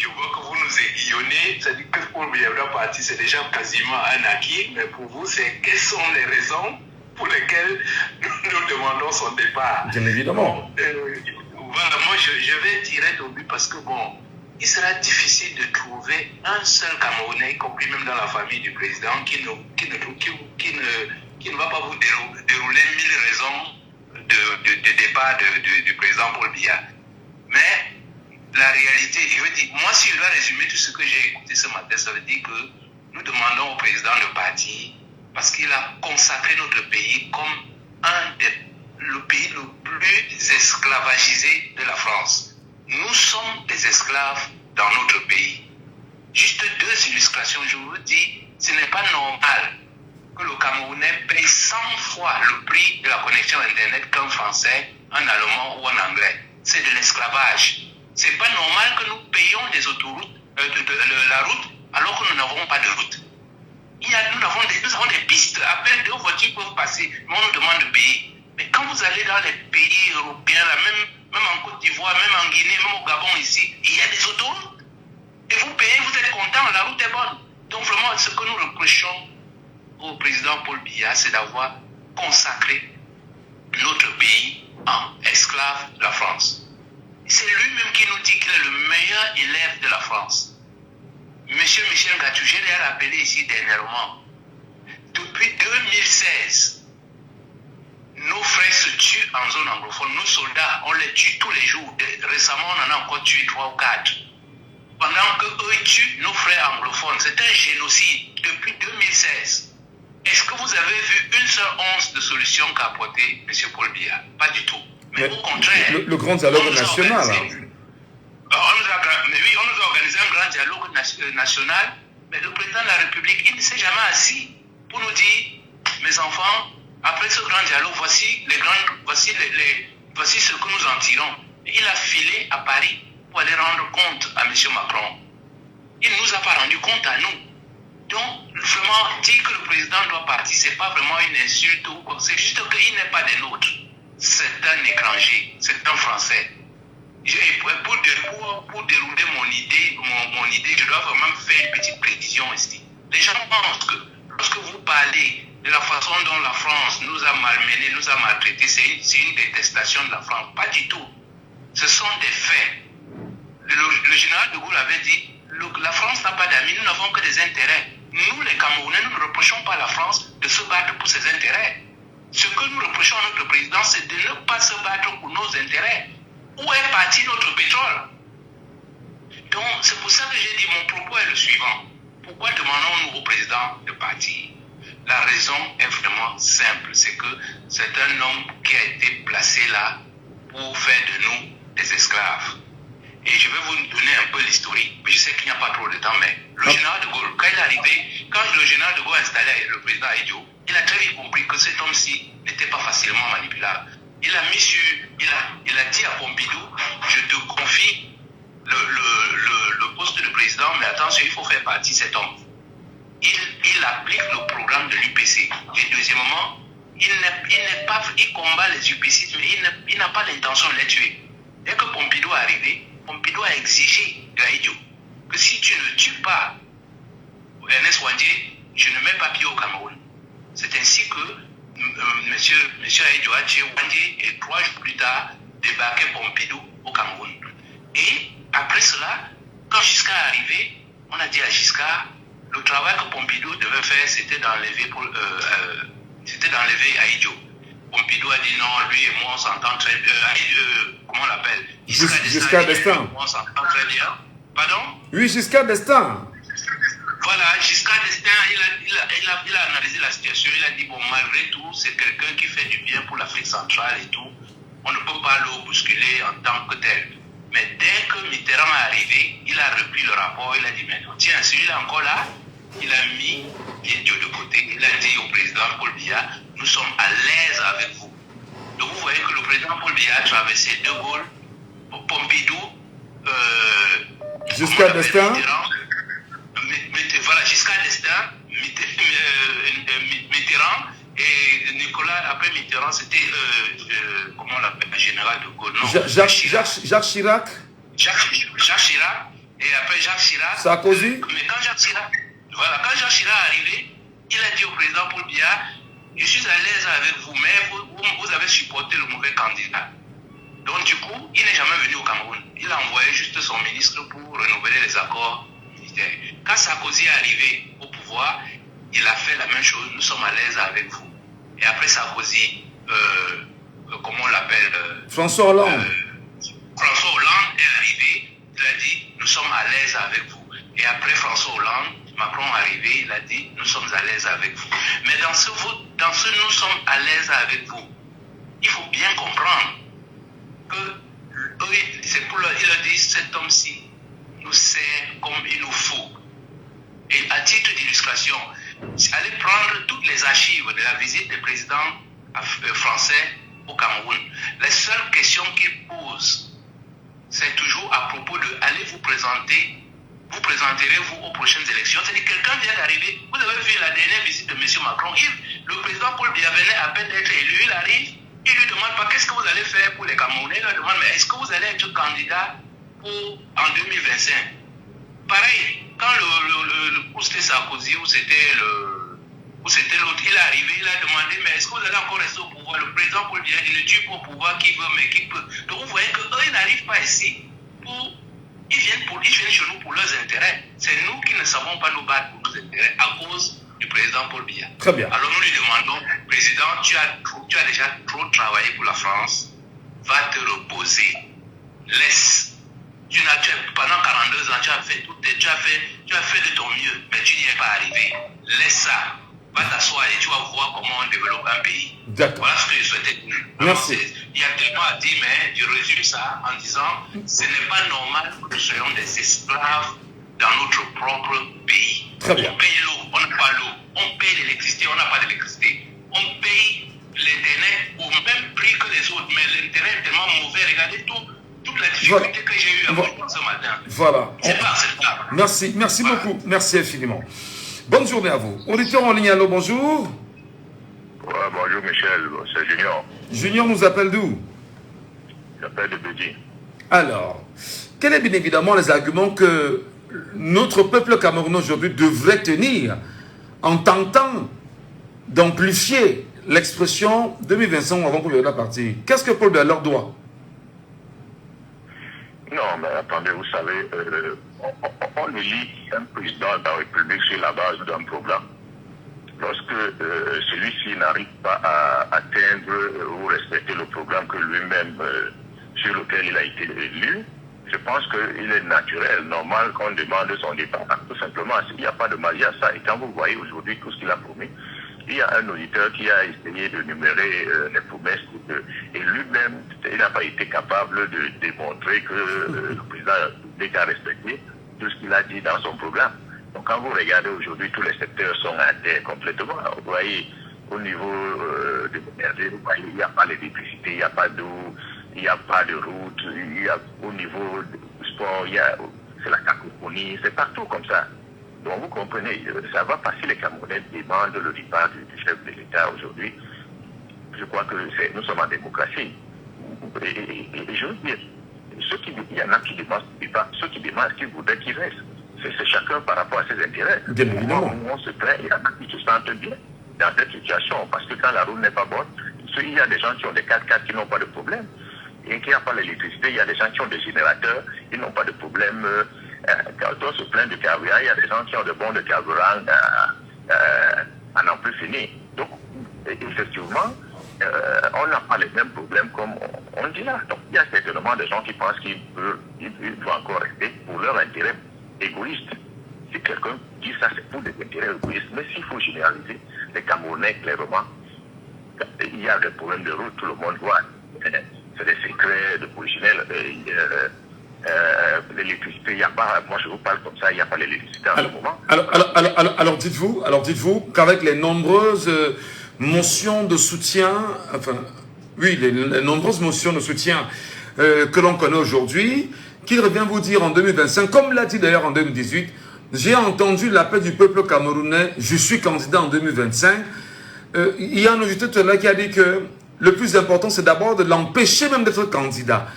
vois que vous nous aiguillonnez, c'est-à-dire que Paul Biya doit partir, c'est déjà quasiment un acquis, mais pour vous, quelles sont les raisons pour lesquelles nous demandons son départ? Bien évidemment. Voilà, moi je vais tirer au but parce que bon, il sera difficile de trouver un seul Camerounais, y compris même dans la famille du président, qui ne va pas vous dérouler 1000 raisons de départ du président Paul Biya. Mais la réalité, je veux dire, moi si je dois résumer tout ce que j'ai écouté ce matin, ça veut dire que nous demandons au président de partir parce qu'il a consacré notre pays comme le pays le plus esclavagisé de la France. Nous sommes des esclaves dans notre pays. Juste 2 illustrations, je vous dis, ce n'est pas normal que le Camerounais paye 100 fois le prix de la connexion Internet qu'un Français, un Allemand ou un Anglais. C'est de l'esclavage. C'est pas normal que nous payions des autoroutes, la route, alors que nous n'avons pas de route. Nous avons des pistes, à peine 2 voitures peuvent passer, mais on nous demande de payer. Mais quand vous allez dans les pays européens, là, même en Côte d'Ivoire, même en Guinée, même au Gabon ici, il y a des autoroutes. Et vous payez, vous êtes content, la route est bonne. Donc vraiment, ce que nous reprochons au président Paul Biya, c'est d'avoir consacré notre pays en esclave de la France. C'est lui-même qui nous dit qu'il est le meilleur élève de la France. Monsieur Michel Gatou, je l'ai rappelé ici dernièrement. Depuis 2016, nos frères se tuent en zone anglophone. Nos soldats, on les tue tous les jours. Récemment, on en a encore tué 3 ou 4. Pendant qu'eux tuent nos frères anglophones. C'est un génocide depuis 2016. Est-ce que vous avez vu une seule once de solution qu'a apporté M. Paul Biya? Pas du tout. Mais au contraire... Le grand dialogue national. Mais oui, on nous a organisé un grand dialogue national. Mais le président de la République, il ne s'est jamais assis pour nous dire, mes enfants, après ce grand dialogue, voici ce que nous en tirons. Il a filé à Paris pour aller rendre compte à M. Macron. Il ne nous a pas rendu compte à nous. Donc, vraiment, dire que le président doit partir, ce n'est pas vraiment une insulte. C'est juste qu'il n'est pas des nôtres. C'est un étranger, c'est un Français. Pour dérouler mon idée, je dois vraiment faire une petite précision ici. Les gens pensent que lorsque vous parlez de la façon dont la France nous a malmenés, nous a maltraités, c'est une détestation de la France. Pas du tout. Ce sont des faits. Le général de Gaulle avait dit, la France n'a pas d'amis, nous n'avons que des intérêts. Nous, les Camerounais, nous ne reprochons pas à la France de se battre pour ses intérêts. Ce que nous reprochons à notre président, c'est de ne pas se battre pour nos intérêts. Où est parti notre pétrole? Donc, c'est pour ça que j'ai dit, mon propos est le suivant. Pourquoi demandons-nous au président de partir? La raison est vraiment simple, c'est que c'est un homme qui a été placé là pour faire de nous des esclaves. Et je vais vous donner un peu l'historique. Je sais qu'il n'y a pas trop de temps, mais le général de Gaulle, quand il est arrivé, quand le général de Gaulle a installé le président Aïdjo, il a très vite compris que cet homme-ci n'était pas facilement manipulable. Il a dit à Pompidou, je te confie le poste de président, mais attention, il faut faire partie de cet homme. Il applique le programme de l'UPC. Et deuxièmement, il combat les UPC, mais il n'a pas l'intention de les tuer. Dès que Pompidou est arrivé, Pompidou a exigé de Aïdjo que si tu ne tues pas Ernest Ouandjé, je ne mets pas pied au Cameroun. C'est ainsi que monsieur Aïdjo a tué Ouandjé et 3 jours plus tard, débarquait Pompidou au Cameroun. Et après cela, quand Giscard est arrivé, on a dit à Giscard, le travail que Pompidou devait faire, c'était d'enlever Aïdjo. Pompidou a dit non, lui et moi on s'entend très bien. Comment on l'appelle? Giscard d'Estaing. On s'entend très bien. Pardon? Oui, Giscard d'Estaing. Voilà, Giscard d'Estaing, il a analysé la situation. Il a dit bon, malgré tout, c'est quelqu'un qui fait du bien pour l'Afrique centrale et tout. On ne peut pas le bousculer en tant que tel. Mais dès que Mitterrand est arrivé, il a repris le rapport. Il a dit mais tiens, celui-là encore là, il a mis Aïdjo de côté. Il a dit au président Paul Biya, nous sommes à l'aise avec vous. Donc vous voyez que le président Paul Biya a traversé De Gaulle, Pompidou, jusqu'à Destin. Voilà, jusqu'à Destin, Mitterrand et Nicolas, après Mitterrand, c'était, comment on l'appelle, le général de Gaulle, non, Jacques Chirac. Jacques Chirac, et après Jacques Chirac. Sarkozy. Mais quand Jacques Chirac est arrivé, il a dit au président Paul Biya, je suis à l'aise avec vous, mais vous avez supporté le mauvais candidat. Donc du coup, il n'est jamais venu au Cameroun. Il a envoyé juste son ministre pour renouveler les accords militaires. Quand Sarkozy est arrivé au pouvoir, il a fait la même chose. Nous sommes à l'aise avec vous. Et après Sarkozy, comment on l'appelle, François Hollande. François Hollande est arrivé. Il a dit, nous sommes à l'aise avec vous. Et après François Hollande, Macron est arrivé. Il a dit, nous sommes à l'aise avec vous. Mais dans ce nous sommes à l'aise avec vous, il faut bien comprendre que c'est pour il a dit, cet homme-ci nous sert comme il nous faut. Et à titre d'illustration, allez prendre toutes les archives de la visite des présidents français au Cameroun. Les seules questions qu'ils posent, c'est toujours à propos de allez vous présenterez-vous aux prochaines élections. C'est-à-dire quelqu'un vient d'arriver, vous avez vu la dernière visite de M. Macron, le président Paul Biya venait à peine d'être élu, il arrive, il lui demande pas qu'est-ce que vous allez faire pour les Camerounais, il lui demande mais est-ce que vous allez être candidat en 2025. Pareil, quand ou c'était Sarkozy ou c'était l'autre, il est arrivé, il a demandé mais est-ce que vous allez encore rester au pouvoir. Le président Paul Biya dit le Dieu au pouvoir qui veut mais qui peut. Donc vous voyez qu'eux ils n'arrivent pas ici ils viennent chez nous pour leurs intérêts. C'est nous qui ne savons pas nous battre pour nos intérêts à cause du président Paul Biya. Très bien. Alors nous lui demandons, président, tu as déjà trop travaillé pour la France, va te reposer, laisse. Pendant 42 ans, tu as fait de ton mieux, mais tu n'y es pas arrivé. Laisse ça. Va t'asseoir et tu vas voir comment on développe un pays. D'accord. Voilà ce que je souhaitais dire. Merci. Il y a tellement à dire, mais je résume ça en disant ce n'est pas normal que nous soyons des esclaves dans notre propre pays. Très bien. On paye l'eau, on n'a pas l'eau. On paye l'électricité, on n'a pas d'électricité. On paye l'Internet au même prix que les autres, mais l'Internet est tellement mauvais. Regardez toute la difficulté que j'ai eue à voir ce matin. Voilà. C'est pas acceptable. Merci beaucoup. Merci infiniment. Bonne journée à vous. Auditeur en ligne, allô, bonjour. Ouais, bonjour Michel, c'est Junior. Junior nous appelle d'où? J'appelle de Bédi. Alors, quels sont bien évidemment les arguments que notre peuple camerounais aujourd'hui devrait tenir en tentant d'amplifier l'expression 2025 avant qu'on vienne à partir? Qu'est-ce que Paul Biya leur doit? Non, mais attendez, vous savez, on élit un président de la République sur la base d'un programme. Lorsque celui-ci n'arrive pas à atteindre ou respecter le programme que lui-même, sur lequel il a été élu, je pense qu'il est naturel, normal qu'on demande son départ. Tout simplement, il n'y a pas de magie à ça. Et quand vous voyez aujourd'hui tout ce qu'il a promis, il y a un auditeur qui a essayé de numérer les promesses et lui-même, il n'a pas été capable de démontrer que le président a respecté tout ce qu'il a dit dans son programme. Donc quand vous regardez aujourd'hui, tous les secteurs sont à terre complètement. Vous voyez, au niveau de l'énergie, vous voyez, il n'y a pas d'électricité, il n'y a pas d'eau, il n'y a pas de route, au niveau du sport, c'est la cacophonie, c'est partout comme ça. Donc vous comprenez, ça va passer, les Camerounais demandent le départ du chef de l'État aujourd'hui. Je crois que nous sommes en démocratie. Et je veux dire, il y en a qui demandent ce départ, ceux qui demandent qu'ils voudraient qu'il reste. C'est chacun par rapport à ses intérêts. Bien évidemment. On se plaint, il y en a qui se sentent bien dans cette situation, parce que quand la route n'est pas bonne, il y a des gens qui ont des 4x4 qui n'ont pas de problème. Et qui n'ont pas l'électricité, il y a des gens qui ont des générateurs, ils n'ont pas de problème. Quand on se plaint de carburant, il y a des gens qui ont de bons de carburant à n'en plus finir. Donc, effectivement, on n'a pas les mêmes problèmes comme on dit là. Donc, il y a certainement des gens qui pensent qu'ils vont encore rester pour leur intérêt égoïste. Si quelqu'un dit ça, c'est pour des intérêts égoïstes. Mais s'il faut généraliser, les Camerounais, clairement, il y a des problèmes de route, tout le monde voit. C'est des secrets de professionnels. L'électricité, il n'y a pas, moi je vous parle comme ça, il n'y a pas l'électricité en ce moment. Alors dites-vous qu'avec les nombreuses motions de soutien Oui, les nombreuses motions de soutien que l'on connaît aujourd'hui, qu'il revient vous dire en 2025, comme l'a dit d'ailleurs en 2018, j'ai entendu l'appel du peuple camerounais, je suis candidat en 2025. Il y a un auditeur là qui a dit que le plus important, c'est d'abord de l'empêcher même d'être candidat.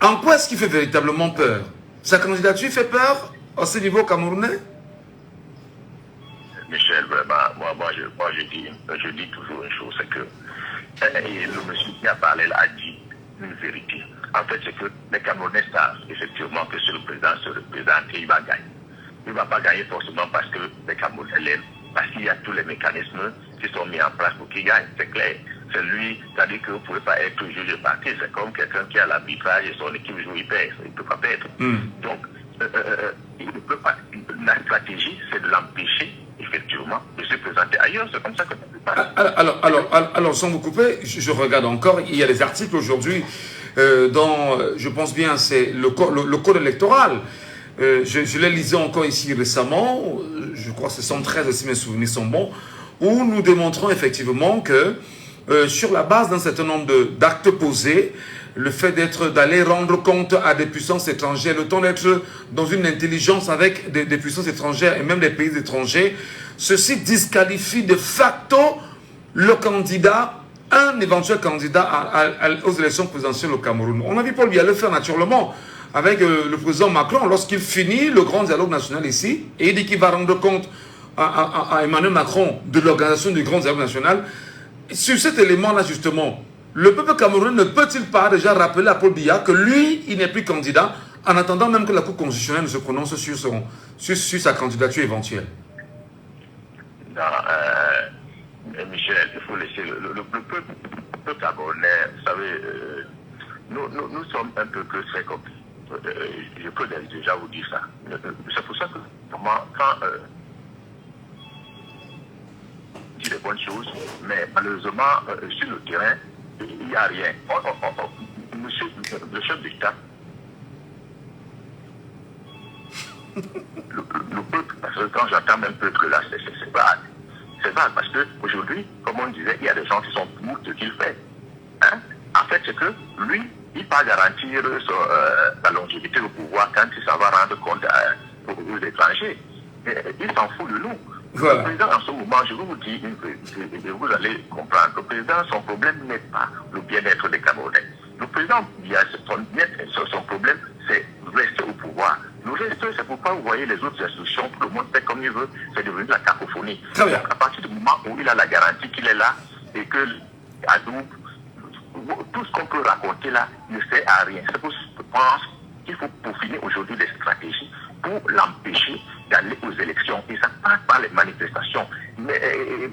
En quoi est-ce qu'il fait véritablement peur? Sa candidature fait peur à ce niveau camerounais? Michel, vraiment, moi je dis toujours une chose, c'est que le monsieur qui a parlé là a dit une vérité. En fait, c'est que les Camerounais savent effectivement que si le président se représente, il va gagner. Il ne va pas gagner forcément parce que les Camerounais l'aiment, parce qu'il y a tous les mécanismes qui sont mis en place pour qu'il gagne, c'est clair. C'est lui, c'est-à-dire que vous ne pouvez pas être juge parti, c'est comme quelqu'un qui a l'arbitrage et son équipe joue, il perd, il ne peut pas perdre. Donc, il ne peut pas. La stratégie, c'est de l'empêcher, effectivement, de se présenter ailleurs, c'est comme ça que ça se passe. Alors, sans vous couper, je regarde encore, il y a des articles aujourd'hui dans, je pense bien, c'est le code électoral. Je l'ai lisé encore ici récemment, je crois que c'est 113 si mes souvenirs sont bons, où nous démontrons effectivement que sur la base d'un certain nombre d'actes posés, le fait d'aller rendre compte à des puissances étrangères, le temps d'être dans une intelligence avec des puissances étrangères et même des pays étrangers, ceci disqualifie de facto le candidat, un éventuel candidat aux élections présidentielles au Cameroun. On a vu Paul Biya le faire naturellement avec le président Macron lorsqu'il finit le grand dialogue national ici et il dit qu'il va rendre compte à Emmanuel Macron de l'organisation du grand dialogue national. Sur cet élément-là, justement, le peuple camerounais ne peut-il pas déjà rappeler à Paul Biya que lui, il n'est plus candidat, en attendant même que la Cour constitutionnelle ne se prononce sur sa candidature éventuelle? Non, Michel, il faut laisser le peuple camerounais, vous savez, nous sommes un peuple très compliqué. Je peux déjà vous dire ça. C'est pour ça que, quand dit des bonnes choses, mais malheureusement, sur le terrain, il n'y a rien. Monsieur le chef d'État, le peuple, parce que quand j'entends même peuple là, c'est vague. C'est vague parce qu'aujourd'hui, comme on disait, il y a des gens qui sont pour ce qu'il fait. Hein? En fait, c'est que lui, il ne peut pas garantir sa longévité au pouvoir quand il s'en va rendre compte aux étrangers. Il s'en fout de nous. Voilà. Le président, en ce moment, je vais vous dire une vérité, et vous allez comprendre. Le président, son problème n'est pas le bien-être des Camerounais. Le président, son problème, c'est rester au pouvoir. Le reste, c'est pourquoi vous voyez les autres institutions, tout le monde fait comme il veut, c'est devenu la cacophonie. Donc, à partir du moment où il a la garantie qu'il est là, et que tout ce qu'on peut raconter là ne sert à rien. C'est pour ça que je pense qu'il faut peaufiner aujourd'hui des stratégies pour l'empêcher d'aller aux élections. Et ça passe par les manifestations. Mais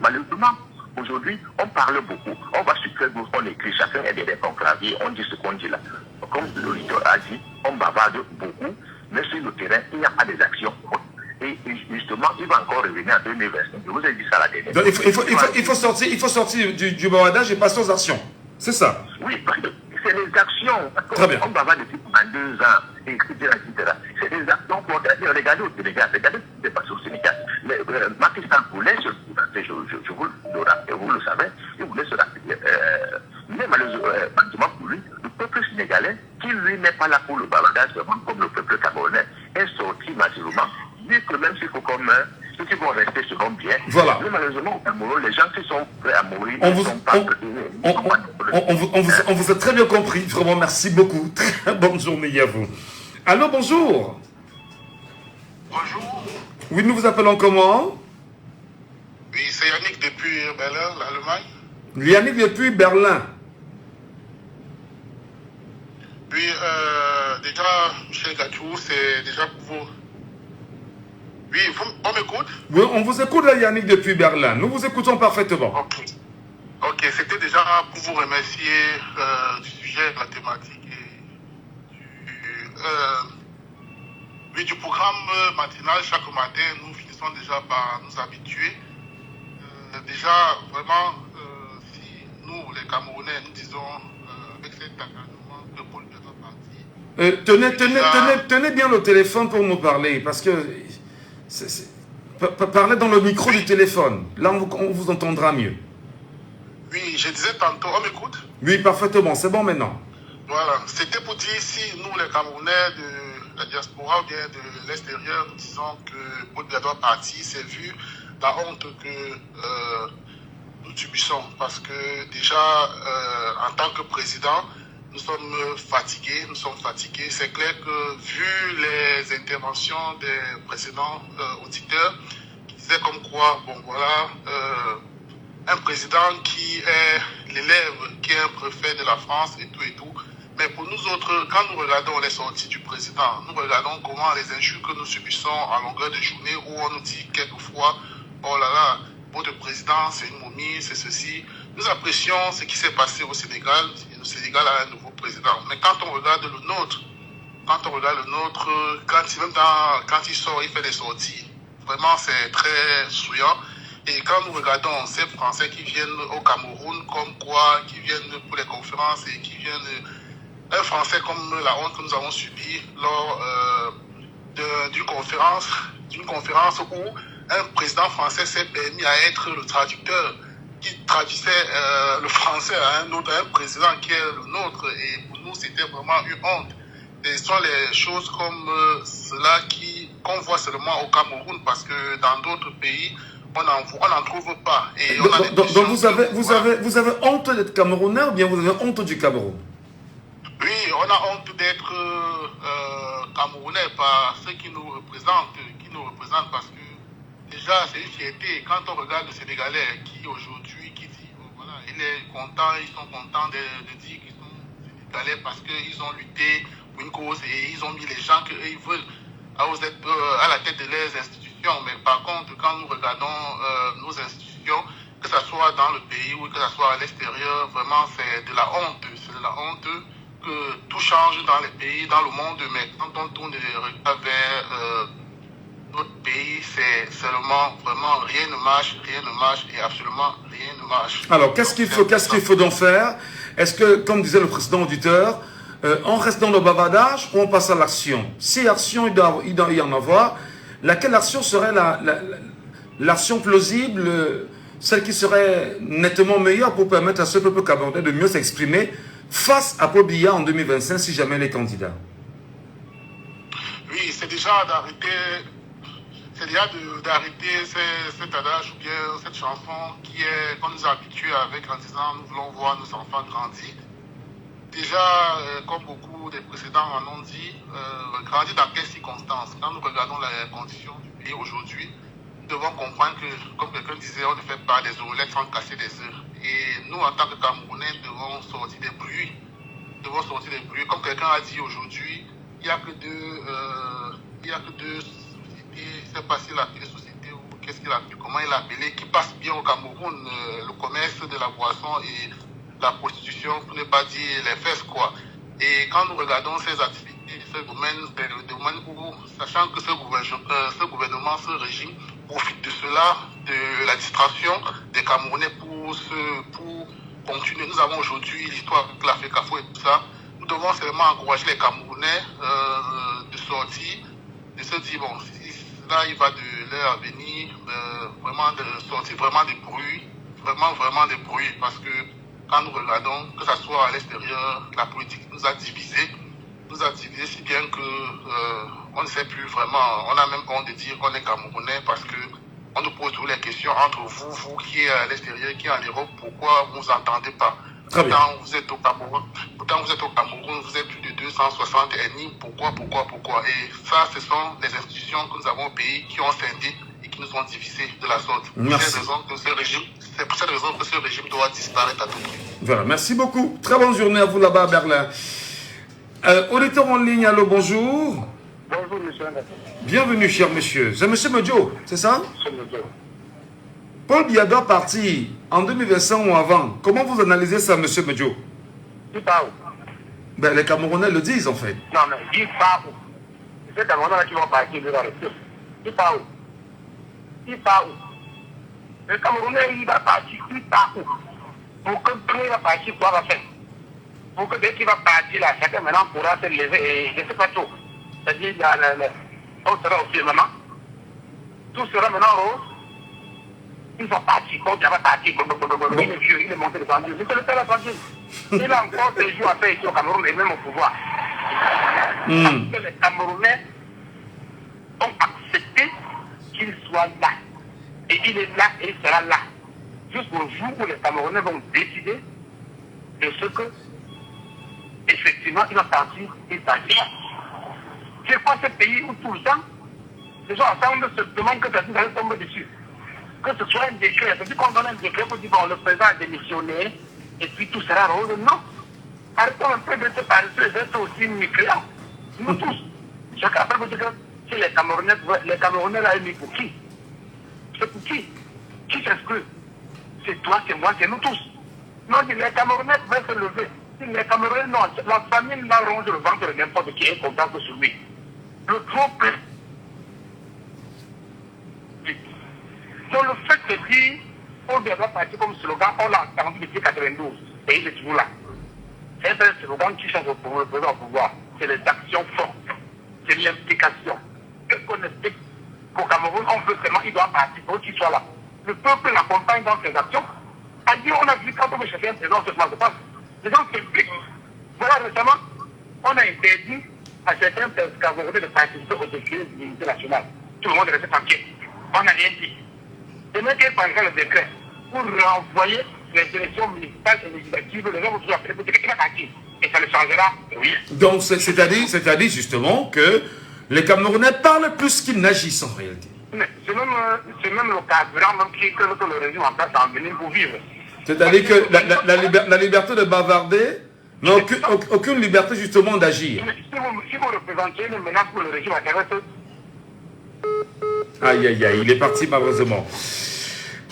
malheureusement, aujourd'hui, on parle beaucoup. On va sur Facebook, on écrit, chacun est derrière son clavier, on dit ce qu'on dit là. Comme l'auditeur a dit, on bavarde beaucoup, mais sur le terrain, il n'y a pas des actions. Et justement, il va encore revenir en 2025. Je vous ai dit ça la dernière fois. Donc il faut sortir du bavardage et passer aux actions. C'est ça? Oui, c'est les actions. Très bien. On bavarde depuis pendant 2 ans, etc. C'est des actions pour regardez au Sénégal, regardez ce qui s'est passé au Sénégal. Macky Sall voulait se rappeler, vous le savez, il voulait se rappeler. Mais malheureusement pour lui, le peuple sénégalais, qui lui n'est pas là pour le bavardage, vraiment comme le peuple camerounais, est sorti massivement. Dit que même s'il faut comme ceux qui vont rester seront bien. Voilà. Mais malheureusement, au Cameroun, les gens qui sont prêts à mourir on ne sont pas on vous a très bien compris. Vraiment, merci beaucoup. Très bonne journée à vous. Allô, bonjour. Bonjour. Oui, nous vous appelons comment? Oui, c'est Yannick depuis Berlin, l'Allemagne. Yannick depuis Berlin. Oui, déjà, Michel Gachou, c'est déjà pour vous. Oui, on m'écoute? Oui, on vous écoute là, Yannick, depuis Berlin. Nous vous écoutons parfaitement. Ok, c'était déjà pour vous remercier du sujet de la thématique et du programme matinal. Chaque matin, nous finissons déjà par nous habituer. Déjà, vraiment, si nous, les Camerounais, nous disons avec cet engagement que Paul Biya parti. Tenez bien le téléphone pour nous parler, parce que parlez dans le micro du téléphone. Là, on vous entendra mieux. Oui, je disais tantôt, on m'écoute? Oui, parfaitement, c'est bon maintenant. Voilà, c'était pour dire si nous, les Camerounais de la diaspora ou bien de l'extérieur, nous disons que Paul Biya doit partir, c'est vu la honte que nous subissons. Parce que déjà, en tant que président, nous sommes fatigués. C'est clair que vu les interventions des précédents auditeurs, qui disaient comme quoi, bon voilà, un président qui est l'élève, qui est un préfet de la France et tout. Mais pour nous autres, quand nous regardons les sorties du président, nous regardons comment les injures que nous subissons à longueur de journée, où on nous dit quelquefois, oh là là, votre président c'est une momie, c'est ceci. Nous apprécions ce qui s'est passé au Sénégal, et le Sénégal a un nouveau président. Mais quand on regarde le nôtre, quand il sort, il fait des sorties. Vraiment, c'est très souillant. Et quand nous regardons ces Français qui viennent au Cameroun, comme quoi, qui viennent pour les conférences et qui viennent... Un Français comme la honte que nous avons subie lors d'une conférence où un président français s'est permis à être le traducteur qui traduisait le français à un président qui est le nôtre. Et pour nous, c'était vraiment une honte. Et ce sont les choses comme cela qu'on voit seulement au Cameroun, parce que dans d'autres pays, on n'en trouve pas. Et donc vous avez honte d'être Camerounais ou bien vous avez honte du Cameroun? Oui, on a honte d'être Camerounais par ceux qui nous représentent, parce que déjà c'est une fierté. Quand on regarde le Sénégalais qui aujourd'hui, qui dit, oh, voilà, ils sont contents de dire qu'ils sont Sénégalais parce qu'ils ont lutté pour une cause et ils ont mis les gens qu'ils veulent à la tête de leurs institutions. Mais par contre, quand nous regardons nos institutions, que ce soit dans le pays ou que ce soit à l'extérieur, vraiment c'est de la honte. C'est de la honte que tout change dans les pays, dans le monde, mais quand on tourne vers notre pays, c'est seulement vraiment rien ne marche et absolument rien ne marche. Alors qu'est-ce qu'il faut donc faire? Est-ce que, comme disait le précédent auditeur, on reste dans le bavardage ou on passe à l'action? Si action il doit y en avoir, laquelle action serait l'action plausible, celle qui serait nettement meilleure pour permettre à ce peuple camerounais de mieux s'exprimer face à Paul Biya en 2025 si jamais les candidats? Oui, c'est déjà d'arrêter cet adage ou bien cette chanson qu'on nous a habitués avec en disant nous voulons voir nos enfants grandir. Déjà, comme beaucoup des précédents en ont dit, grandir dans quelles circonstances? Quand nous regardons les conditions du pays aujourd'hui, nous devons comprendre que, comme quelqu'un disait, on ne fait pas des omelettes sans casser des œufs. Et nous, en tant que Camerounais, devons sortir des bruits. Comme quelqu'un a dit aujourd'hui, il n'y a que deux sociétés, c'est pas si la société ou qu'est-ce qu'il a appelé, comment il a appelé, qui passe bien au Cameroun, le commerce de la boisson et la prostitution, pour ne pas dire les fesses, quoi. Et quand nous regardons ces activités, ce domaine où, sachant que ce gouvernement, ce régime, profite de cela, de la distraction des Camerounais pour continuer. Nous avons aujourd'hui l'histoire de la FECAFO et tout ça. Nous devons seulement encourager les Camerounais de sortir, de se dire, bon, si là il va de leur avenir, vraiment de sortir vraiment des bruits, vraiment des bruits, parce que quand nous regardons, que ce soit à l'extérieur, la politique nous a divisés si bien que on ne sait plus vraiment, on a même honte de dire qu'on est Camerounais parce que on nous pose toutes les questions entre vous qui êtes à l'extérieur, qui est en Europe, pourquoi vous n'entendez pas? Pourtant vous êtes au Cameroun, vous êtes plus de 260 ennemis, pourquoi? Et ça, ce sont les institutions que nous avons au pays qui ont scindé et qui nous ont divisés de la sorte. C'est pour cette raison que ce régime doit disparaître à tout prix. Voilà, merci beaucoup. Très bonne journée à vous là-bas à Berlin. Auditeur en ligne, allô, bonjour. Bonjour, monsieur. Bienvenue, cher monsieur. C'est monsieur Medjo, c'est ça? Monsieur Medjo. Paul Biya doit partir en 2025 ou avant. Comment vous analysez ça, monsieur Medjo? Il part où? Ben, les Camerounais le disent, en fait. Non, mais il part où? C'est Camerounais qui vont partir, il va rester. Il part où? Le Camerounais, il va partir, il part où? Pour que il va partir, quoi va faire? Pour que dès qu'il va partir, là, chacun maintenant pourra se lever et je ne sais pas tout. C'est-à-dire, on sera au firmament. Tout sera maintenant rose. Ils sont partis, quand il y avait parti, il est vieux, il est monté de Sandine. C'est le père de Sandine. Il a encore des jours à faire ici au Cameroun et même au pouvoir. Parce que les Camerounais ont accepté qu'il soit là. Et il est là et il sera là. Jusqu'au jour où les Camerounais vont décider de ce que, effectivement, il va partir et partir. C'est quoi ce pays où tout le temps, les gens ensemble se demandent que ça tombe dessus. Que ce soit un décret, c'est-à-dire qu'on donne un décret pour dire bon, le président a démissionné et puis tout sera rose. Non. Arrêtons un peu de se parler et d'être aussi nucléaires. Nous tous. Chacun après vous dire que si les Camerounais là, ils pour qui? C'est pour qui? Qui s'exclut? C'est toi, c'est moi, c'est nous tous. Non, les Camerounais vont se lever. Si les Camerounais, non, la famille n'a ronge le ventre de n'importe qui est content que sur lui. Le trop plein. Donc le fait de dire, on devrait partir comme slogan, on l'a entendu depuis 92, et il est toujours là. C'est un slogan qui change pour le président au pouvoir. C'est les actions fortes, c'est l'implication. Qu'est-ce qu'on explique qu'au Cameroun, on veut vraiment, il doit partir pour qu'il soit là. Le peuple l'accompagne dans ses actions. À dire, on a vu quand on veut chercher un président, ce qui se passe. Les gens s'impliquent. Voilà, récemment, on a interdit à certains Camerounais de participer au défilé de l'unité nationale. Tout le monde est resté tranquille. On n'a rien dit. Et même qu'il prendra le décret pour renvoyer les élections municipales et législatives, les gens vont toujours appeler pour dire qu'il va partir. Et ça ne changera rien. Donc, c'est-à-dire justement que les Camerounais parlent plus qu'ils n'agissent en réalité. Mais c'est même le carburant même que le régime en place a emmené pour vivre. C'est-à-dire que la liberté de bavarder n'a aucune liberté justement d'agir. Si vous représentez une menace pour le régime intéressant. Aïe, aïe, aïe, il est parti malheureusement.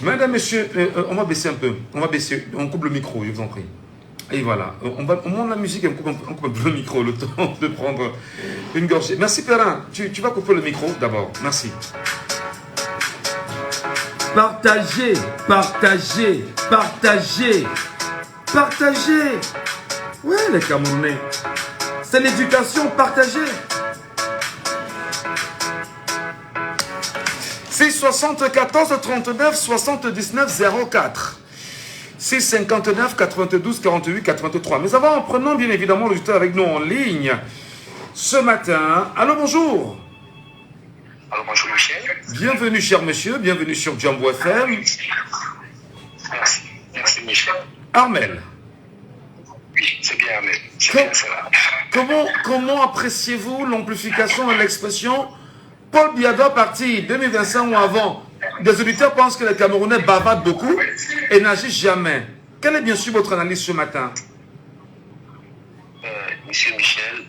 Madame, monsieur, on va baisser un peu. On coupe le micro, je vous en prie. Et voilà, on monte la musique et on coupe un peu le micro, le temps de prendre une gorgée. Merci Perrin, tu vas couper le micro d'abord. Merci. Partagez, partagez, partagez, partagez. Ouais, les Camerounais. C'est l'éducation partagée. C'est 74 39 79 04. 659 92 48 83. Mais avant, en prenant bien évidemment le résultat avec nous en ligne ce matin. Allô, bonjour. Allô, bonjour Michel. Bienvenue, cher monsieur. Bienvenue sur Jambo FM. Merci. Merci Michel. Armel. Oui, c'est bien Armel. C'est bien cela. Comment appréciez-vous l'amplification de l'expression Paul Biya doit partir 2025 ou avant? Des auditeurs pensent que les Camerounais bavardent beaucoup et n'agissent jamais. Quelle est bien sûr votre analyse ce matin? Monsieur Michel,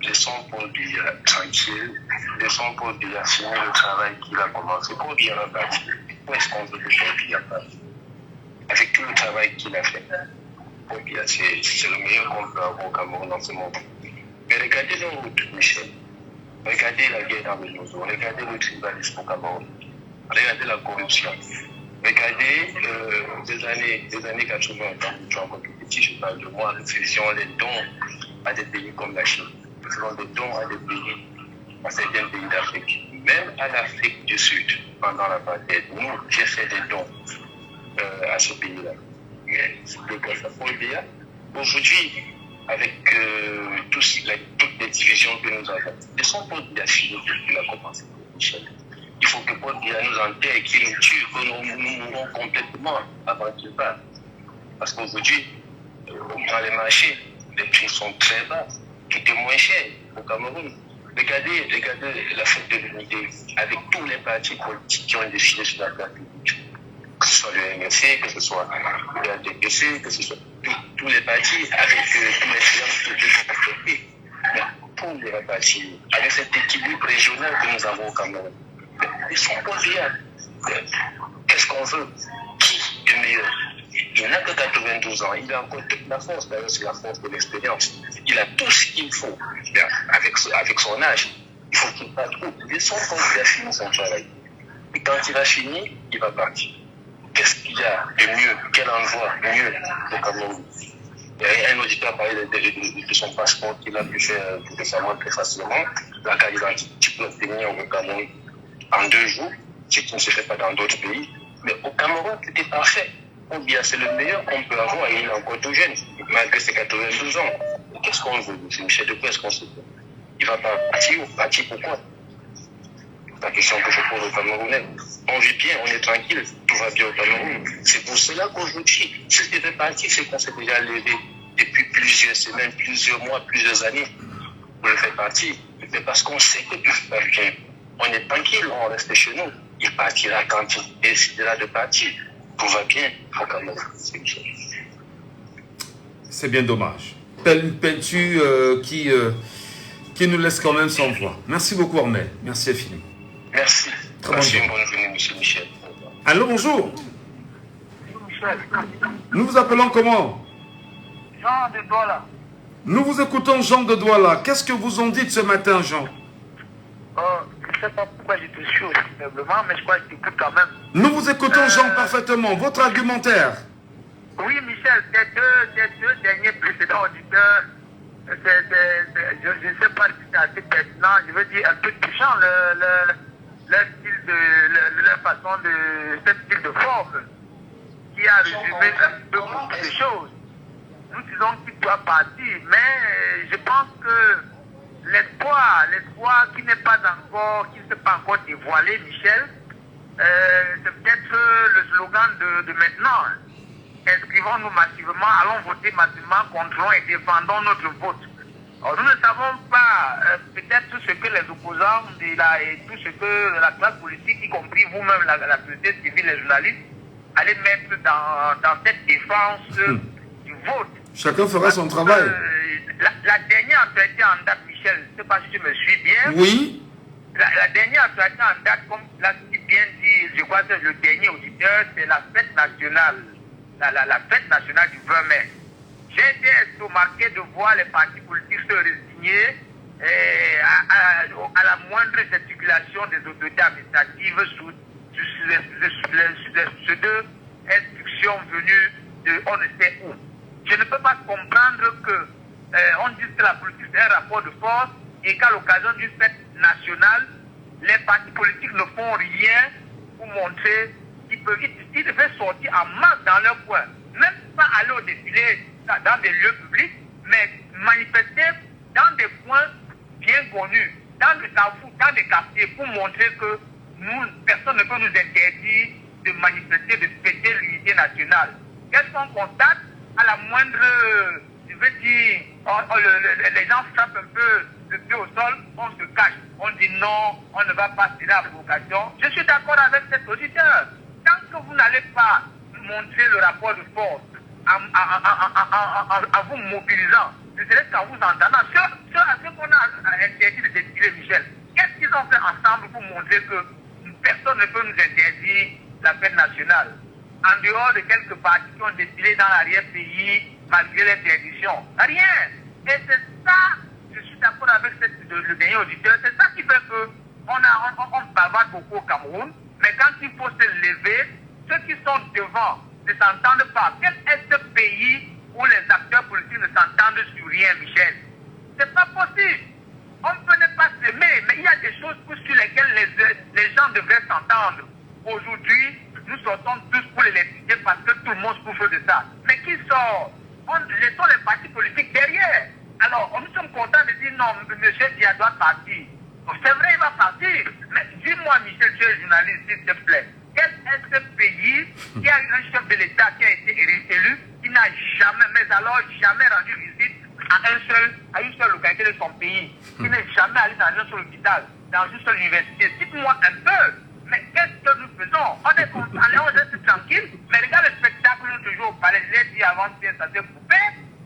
laissons Paul Biya tranquille. Laissons Paul Biya finir le travail qu'il a commencé. Paul Biya va partir. Où est-ce qu'on veut que Paul Biya parte? Avec tout le travail qu'il a fait, Paul Biya, c'est le meilleur qu'on peut avoir au Cameroun en ce moment. Mais regardez le route, Michel. Regardez la guerre dans le Nozo. Regardez le tribalisme au Cameroun. Regardez la corruption. Regardez des années 80, quand nous étions encore petits, je parle de moi, nous faisions les dons à des pays comme la Chine. Nous faisons des dons à des pays, à certains pays d'Afrique. Même à l'Afrique du Sud, pendant l'apartheid, j'ai fait des dons à ce pays-là. Mais c'est le cas de Paul Biya. Aujourd'hui, avec toutes les divisions que nous avons, laissons Paul Biya finir depuis qu'il a commencé, Michel. Il faut que Paul Biya nous enterre, qu'il nous tue, que nous mourons complètement avant qu'il parte. Parce qu'aujourd'hui, dans les marchés, les prix sont très bas. Tout est moins cher au Cameroun. Regardez la fête de l'unité avec tous les partis politiques qui ont défilé sur la place publique. Que ce soit le MRC, que ce soit le RDPC, que ce soit tous les partis avec tous les séances que nous avons acceptées. Mais pour les partis, avec cet équilibre régional que nous avons au Cameroun, ils sont pas bien. Qu'est-ce qu'on veut? Qui est meilleur? Il n'a que 92 ans, il a encore toute la force, d'ailleurs c'est la force de l'expérience. Il a tout ce qu'il faut. Avec son âge, il faut qu'il parte où? Laissons quand il a fini son travail. Et quand il a fini, il va partir. Qu'est-ce qu'il y a de mieux? Quel endroit mieux au Cameroun? Il y a un auditeur parlait de son passeport qu'il a pu faire récemment très facilement. La carte d'identité peut obtenir au Cameroun en 2 jours, ce qui ne se fait pas dans d'autres pays. Mais au Cameroun, c'était parfait. Ou bien c'est le meilleur qu'on peut avoir et il est encore tout jeune, malgré ses 92 ans. Qu'est-ce qu'on veut, M. Michel? De quoi est-ce qu'on se fait? Il va pas partir ou partir pourquoi? La question que je pose aux Camerounais. On vit bien, on est tranquille, tout va bien au Cameroun. C'est pour cela qu'aujourd'hui, si c'était parti, c'est qu'on s'est déjà levé depuis plusieurs semaines, plusieurs mois, plusieurs années pour le faire partir. Mais parce qu'on sait que tout va bien. On est tranquille, on reste chez nous. Il partira quand il décidera de partir. Tout va bien au Cameroun. C'est bien dommage. Une peinture qui nous laisse quand même sans voix. Merci beaucoup, Armel. Merci infiniment. Merci. Très bonne Merci, journée. bonne journée, M. Michel. Allô, bonjour. Nous vous appelons comment? Jean de Douala. Nous vous écoutons, Jean de Douala. Qu'est-ce que vous en dites ce matin, Jean? Je ne sais pas pourquoi je te suis aussi faiblement, mais je crois que je t'écoute quand même. Nous vous écoutons, Jean, parfaitement. Votre argumentaire? Oui, Michel, ces deux derniers précédents auditeurs, je ne sais pas si c'est assez pertinent, je veux dire un peu touchant leur style leur façon ce style de forme qui a résumé un peu beaucoup de choses. Nous disons qu'il doit partir, mais je pense que l'espoir qui n'est pas encore, qui ne s'est pas encore dévoilé, Michel, c'est peut-être le slogan de maintenant. Inscrivons-nous massivement, allons voter massivement, contrôlons et défendons notre vote. Alors, nous ne savons pas peut-être tout ce que les opposants et tout ce que la classe politique, y compris vous-même, la société civile, les journalistes, allez mettre dans cette défense du vote. Chacun fera son travail. La dernière actualité en date, Michel, je ne sais pas si tu me suis bien. Oui. La dernière actualité en date, comme l'a si bien dit, je crois que le dernier auditeur, c'est la fête nationale. La fête nationale du 20 mai. J'ai été estomaqué de voir les partis politiques se résigner à la moindre gesticulation des autorités administratives sous deux instructions venues de on ne sait où. Je ne peux pas comprendre que on dise que la politique c'est un rapport de force et qu'à l'occasion d'une fête nationale, les partis politiques ne font rien pour montrer qu'ils devaient sortir en masse dans leur coin. Même pas aller au défilé dans des lieux publics, mais manifester dans des coins bien connus, dans des carrefours, dans des quartiers, pour montrer que personne ne peut nous interdire de manifester, de fêter l'unité nationale. Qu'est-ce qu'on constate? À la moindre, je veux dire, les gens frappent un peu le pied au sol, on se cache. On dit non, on ne va pas tirer la provocation. Je suis d'accord avec cet auditeur. Tant que vous n'allez pas montrer le rapport de force en vous mobilisant, je serais qu'en vous entendant, ce qu'on a interdit de défiler, Michel, qu'est-ce qu'ils ont fait ensemble pour montrer que personne ne peut nous interdire la fête nationale? En dehors de quelques partis qui ont défilé dans l'arrière-pays malgré l'interdiction. Rien. Et c'est ça, je suis d'accord avec le dernier auditeur, c'est ça qui fait qu'on bavarde beaucoup au Cameroun, mais quand il faut se lever, ceux qui sont devant ne s'entendent pas. Quel est ce pays où les acteurs politiques ne s'entendent sur rien, Michel? C'est pas possible. On peut ne pas s'aimer, mais il y a des choses sur lesquelles les gens devraient s'entendre. Aujourd'hui, nous sortons tous pour l'électricité parce que tout le monde souffre de ça. Mais qui sort? Laissons les partis politiques derrière. Alors, nous sommes contents de dire non, M. Dia doit partir. C'est vrai, il va partir. Mais dis-moi, Michel, tu es journaliste, s'il te plaît. Quel est ce pays qui a un chef de l'État qui a été élu, qui n'a jamais, mais alors jamais rendu visite à une seule localité de son pays, qui n'est jamais allé dans un seul hôpital, dans une seule université? Dites-moi un peu. Mais qu'est-ce que nous faisons? On est content, on reste tranquille, mais regarde le spectacle toujours au palais. Je l'ai dit avant que ça s'est coupé,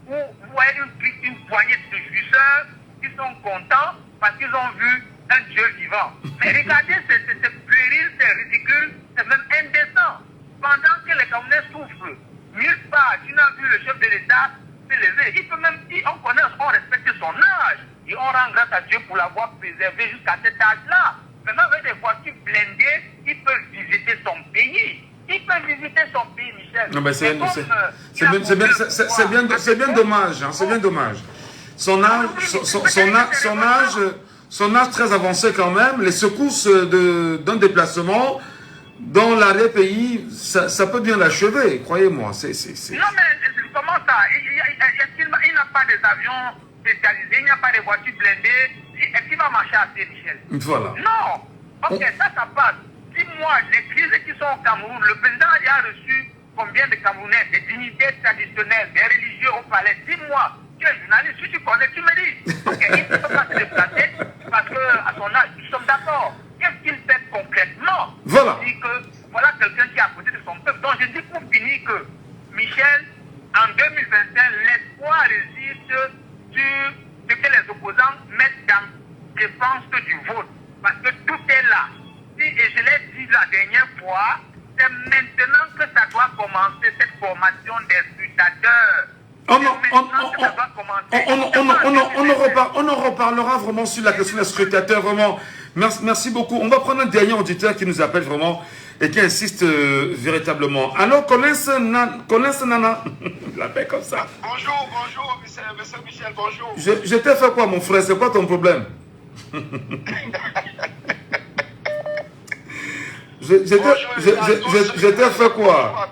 où vous voyez une poignée de jouisseurs qui sont contents parce qu'ils ont vu un Dieu vivant. Mais regardez, c'est puéril, c'est ridicule, c'est même indécent. Pendant que les Camerounais souffrent, nulle part, tu n'as vu le chef de l'État se lever. Il peut même dire, on connaît, on respecte son âge. Et on rend grâce à Dieu pour l'avoir préservé jusqu'à cet âge-là. Maintenant, avec des voitures blindées, il peut visiter son pays. Il peut visiter son pays, Michel. Non, mais c'est bien dommage. Hein, c'est bien dommage. Son âge très avancé quand même, les secousses d'un déplacement, dans l'arrière-pays, ça peut bien l'achever, croyez-moi. Non, mais comment ça? Il n'a pas des avions spécialisés, il n'y a pas de voitures blindées. Est-ce qu'il va marcher à pied, Michel? Voilà. Non. Ok, ça passe. Dis-moi, les crises qui sont au Cameroun, le président a reçu combien de Camerounais, des dignités traditionnelles, des religieux au palais? Dis-moi, tu es journaliste, si tu connais, tu me dis. Ok, il ne peut pas se déplacer parce qu'à son âge, nous sommes d'accord. Qu'est-ce qu'il fait concrètement? Voilà. Il dit que voilà quelqu'un qui est à côté de son peuple. Donc je dis pour finir que Michel, en 2025, l'espoir réside sur ce que les opposants mettent dans défense du vote. Parce que tout est là. Et je l'ai dit la dernière fois, c'est maintenant que ça doit commencer cette formation des scrutateurs. On en reparlera vraiment sur la question des scrutateurs, vraiment. Merci beaucoup. On va prendre un dernier auditeur qui nous appelle vraiment et qui insiste véritablement. Alors, Collins Nana, il l'appelle comme ça. Bonjour, monsieur Michel, bonjour. Je t'ai fait quoi, mon frère? C'est quoi ton problème? Je t'ai fait quoi?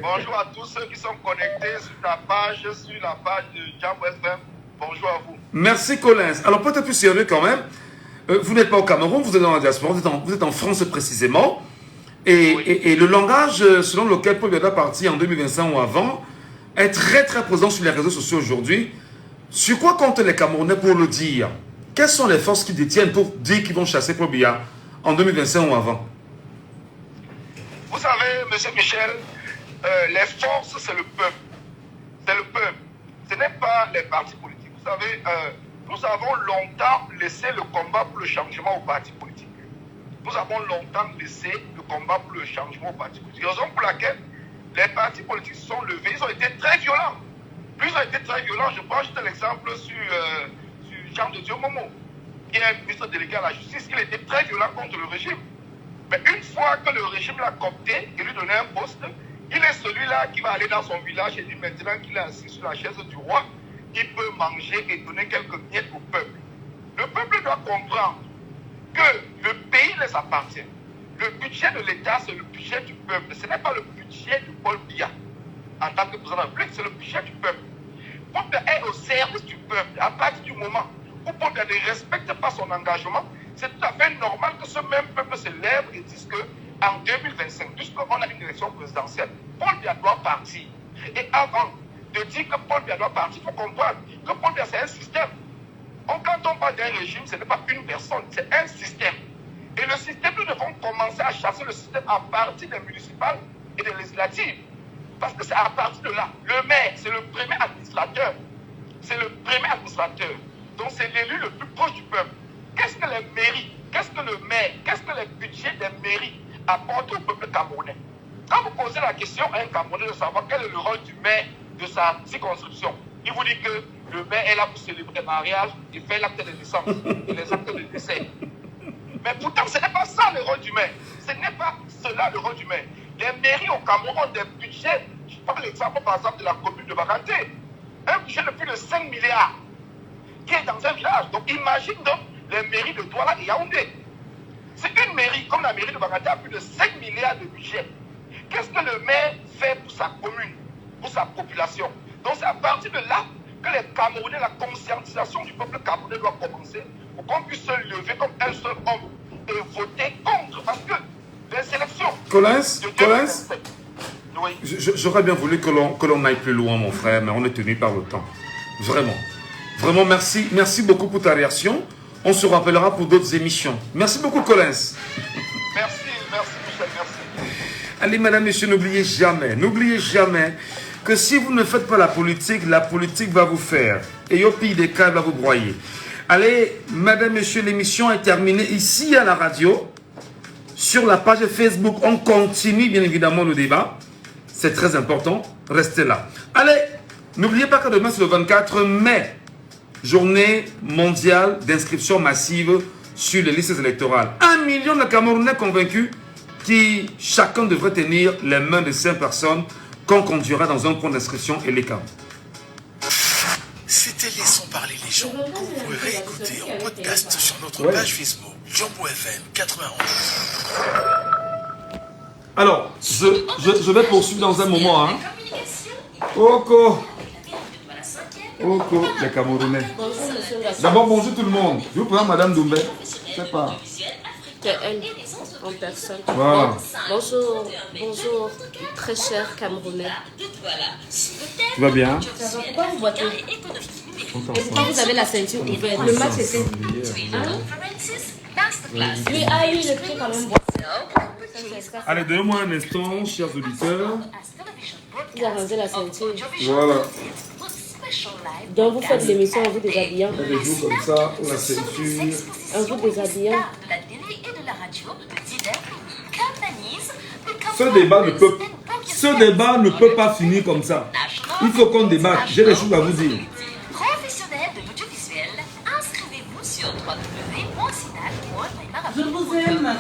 Bonjour à tous ceux qui sont connectés sur ta page, sur la page de Jambo FM. Bonjour à vous. Merci Collins. Alors pour être plus sérieux quand même, vous n'êtes pas au Cameroun, vous êtes dans la diaspora, vous êtes en France précisément. Et le langage selon lequel Paul Biya parti en 2025 ou avant est très très présent sur les réseaux sociaux aujourd'hui. Sur quoi comptent les Camerounais pour le dire? Quelles sont les forces qui détiennent pour dire qu'ils vont chasser Paul Biya en 2025 ou avant? Vous savez, monsieur Michel, les forces, c'est le peuple. C'est le peuple. Ce n'est pas les partis politiques. Vous savez, nous avons longtemps laissé le combat pour le changement aux partis politiques. Nous avons longtemps laissé le combat pour le changement aux partis politiques. Raison pour laquelle les partis politiques se sont levés. Ils ont été très violents. Plus ils ont été très violents. Je prends juste l'exemple sur Jean de Dieu Momo, qui est ministre délégué à la justice. Il était très violent contre le régime. Mais une fois que le régime l'a coopté et lui donnait un poste, il est celui-là qui va aller dans son village et dit maintenant qu'il est assis sur la chaise du roi, il peut manger et donner quelques miettes au peuple. Le peuple doit comprendre que le pays les appartient. Le budget de l'État, c'est le budget du peuple. Ce n'est pas le budget du Paul Biya en tant que président de la République, c'est le budget du peuple. Paul Biya est au service du peuple. À partir du moment où Paul Biya ne respecte pas son engagement, c'est tout à fait normal que ce même peuple se lève et dise qu'en 2025, puisqu'on a une élection présidentielle, Paul Biya doit partir. Et avant de dire que Paul Biya doit partir, il faut comprendre que Paul Biya, c'est un système. Quand on parle d'un régime, ce n'est pas une personne, c'est un système. Et le système, nous devons commencer à chasser le système à partir des municipales et des législatives. Parce que c'est à partir de là. Le maire, c'est le premier administrateur. C'est le premier administrateur. Donc c'est l'élu le plus proche du peuple. Qu'est-ce que les mairies, qu'est-ce que le maire, qu'est-ce que les budgets des mairies apportent au peuple camerounais? Quand vous posez la question à un Camerounais de savoir quel est le rôle du maire de sa circonscription, il vous dit que le maire est là pour célébrer le mariage, il fait l'acte de naissance et les actes de décès. Mais pourtant, ce n'est pas ça le rôle du maire. Ce n'est pas cela le rôle du maire. Les mairies au Cameroun ont des budgets. Je prends l'exemple par exemple de la commune de Baganté. Un budget de plus de 5 milliards qui est dans un village. Donc imagine donc les mairies de Douala et Yaoundé. C'est une mairie comme la mairie de Baganté a plus de 5 milliards de budget. Qu'est-ce que le maire fait pour sa commune, pour sa population? Donc c'est à partir de là que les Camerounais, la conscientisation du peuple camerounais doit commencer pour qu'on puisse se lever comme un seul homme et voter contre. Parce que les élections... Collins, oui. J'aurais bien voulu que l'on aille plus loin, mon frère, mais on est tenu par le temps. Vraiment. Vraiment, merci. Merci beaucoup pour ta réaction. On se rappellera pour d'autres émissions. Merci beaucoup, Collins. Merci Michel, merci. Allez, mesdames, messieurs, n'oubliez jamais que si vous ne faites pas la politique va vous faire. Et au pire des cas, elle va vous broyer. Allez, mesdames, messieurs, l'émission est terminée ici à la radio. Sur la page Facebook, on continue bien évidemment le débat. C'est très important. Restez là. Allez, n'oubliez pas que demain, c'est le 24 mai. Journée mondiale d'inscription massive sur les listes électorales. 1 million de Camerounais convaincus qui chacun devrait tenir les mains de 5 personnes qu'on conduira dans un point d'inscription et les camps. C'était Laissons parler les gens que vous pouvez réécouter en podcast sur notre page Facebook Jambo FM 91. Alors, je vais poursuivre dans un moment. Hein. Oko. Oko, les Camerounais. D'abord, bonjour tout le monde. Je vous présente Madame Doumbé. Je sais pas. C'est elle, en personne. Voilà. Bonjour, bonjour, très cher Camerounais. Tu vas bien? Pourquoi vous boitez? Et pourquoi vous avez la ceinture ouverte? Le match était... Hein? Oui, ah oui, le pied quand même. Allez, donnez-moi un instant, chers auditeurs. Vous arrangez la ceinture. Voilà. Donc vous faites l'émission en vous déshabillant. Il y a des jours comme ça, où la ceinture... En vous déshabillant. Ce débat ne peut pas finir comme ça. Il faut qu'on débatte. J'ai des choses à vous dire. Professionnels de l'audiovisuel, inscrivez-vous sur www.sidac.fr. Je vous aime.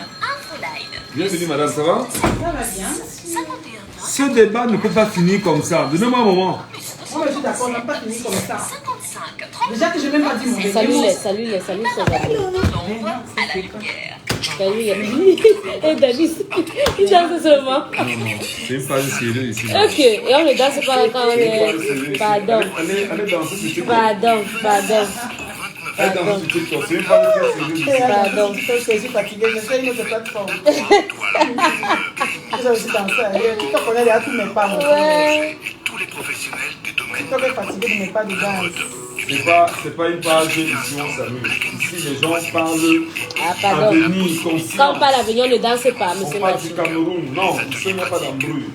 Bienvenue madame, ça va? Ça va bien. Ce débat ne peut pas finir comme ça. Donnez-moi un moment. Moi, je suis d'accord, on n'a pas fini comme ça. Déjà que je n'ai même pas dit mon Salut les très amis. Salut. Et David, il danse seulement. Non, c'est une phase sérieuse ici. Ok, et on ne danse pas quand on est... Pardon. Allez danser sur TikTok. Pardon. Allez danser sur TikTok, c'est une phase sérieuse. Pardon, je suis fatiguée, je fais une autre plateforme. Je suis dansé ailleurs. Tu connais déjà tous mes pas. Ouais. Tous les professionnels des domaines. Tu es fatigué de mes pas de danse. C'est pas une page ici on s'amuse. Ici les gens parlent Ah, pardon. avenir, conscient. Quand on parle avenir, on ne danse pas, monsieur On parle du Mathieu. Cameroun. Non, ici il n'y a pas d'embrouille.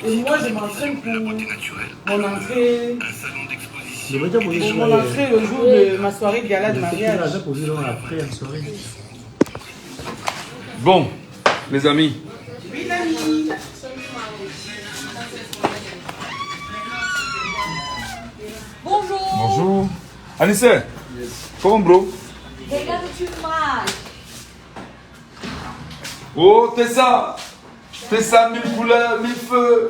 Et moi, je m'entraîne pour mon entrée. Mon entrée le jour de ma soirée de gala de mariage. Bon, les amis. Oui, Nani. Bonjour. Bonjour. Anissé. Comment bro? Regarde-tu mal. Oh, Tessa, mille couleurs, mille feux.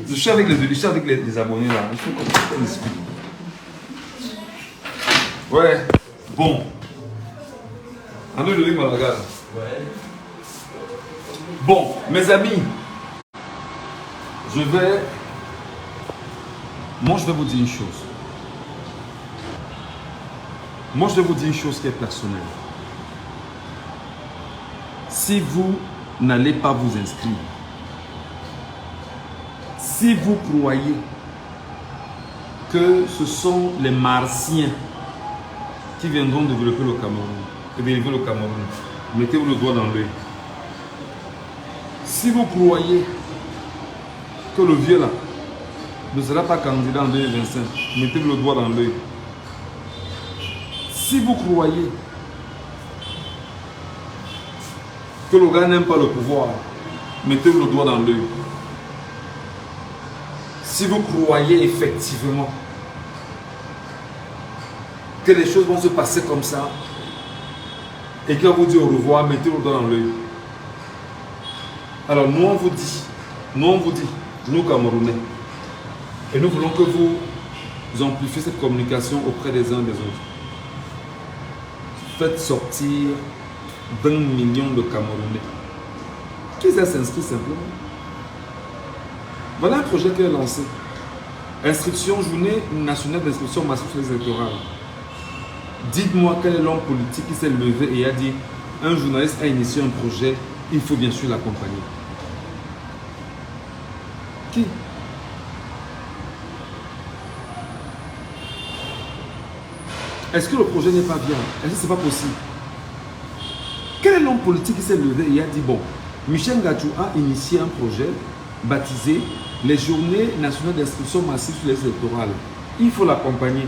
Je suis avec les abonnés là. Il faut qu'on discute. Ouais. Bon. André de Malaga. Ouais. Bon, mes amis. Moi, je vais vous dire une chose. Moi, je vais vous dire une chose qui est personnelle. Si vous n'allez pas vous inscrire, si vous croyez que ce sont les Martiens qui viendront développer le Cameroun, mettez-vous le doigt dans l'œil. Si vous croyez que le vieux là ne sera pas candidat en 2025, mettez-vous le doigt dans l'œil. Si vous croyez que le gars n'aime pas le pouvoir, mettez-vous le doigt dans l'œil. Si vous croyez effectivement que les choses vont se passer comme ça et qu'il va vous dire au revoir, mettez-vous le doigt dans l'œil. Alors nous on vous dit, nous Camerounais, et nous voulons que vous amplifiez cette communication auprès des uns et des autres. Faites sortir d'1 million de Camerounais qui s'inscrit simplement. Voilà un projet qui est lancé. Inscription, journée nationale d'inscription massive électorale. Dites-moi quel est l'homme politique qui s'est levé et a dit un journaliste a initié un projet, il faut bien sûr l'accompagner. Qui? Est-ce que le projet n'est pas bien? Est-ce que ce n'est pas possible? Quel est l'homme politique qui s'est levé et a dit bon, Michel Gadjou a initié un projet baptisé les journées nationales d'inscription massive sur les électorales. Il faut l'accompagner.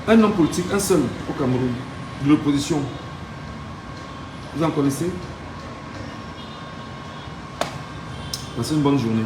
Un homme politique, un seul au Cameroun, de l'opposition. Vous en connaissez? Passez une bonne journée.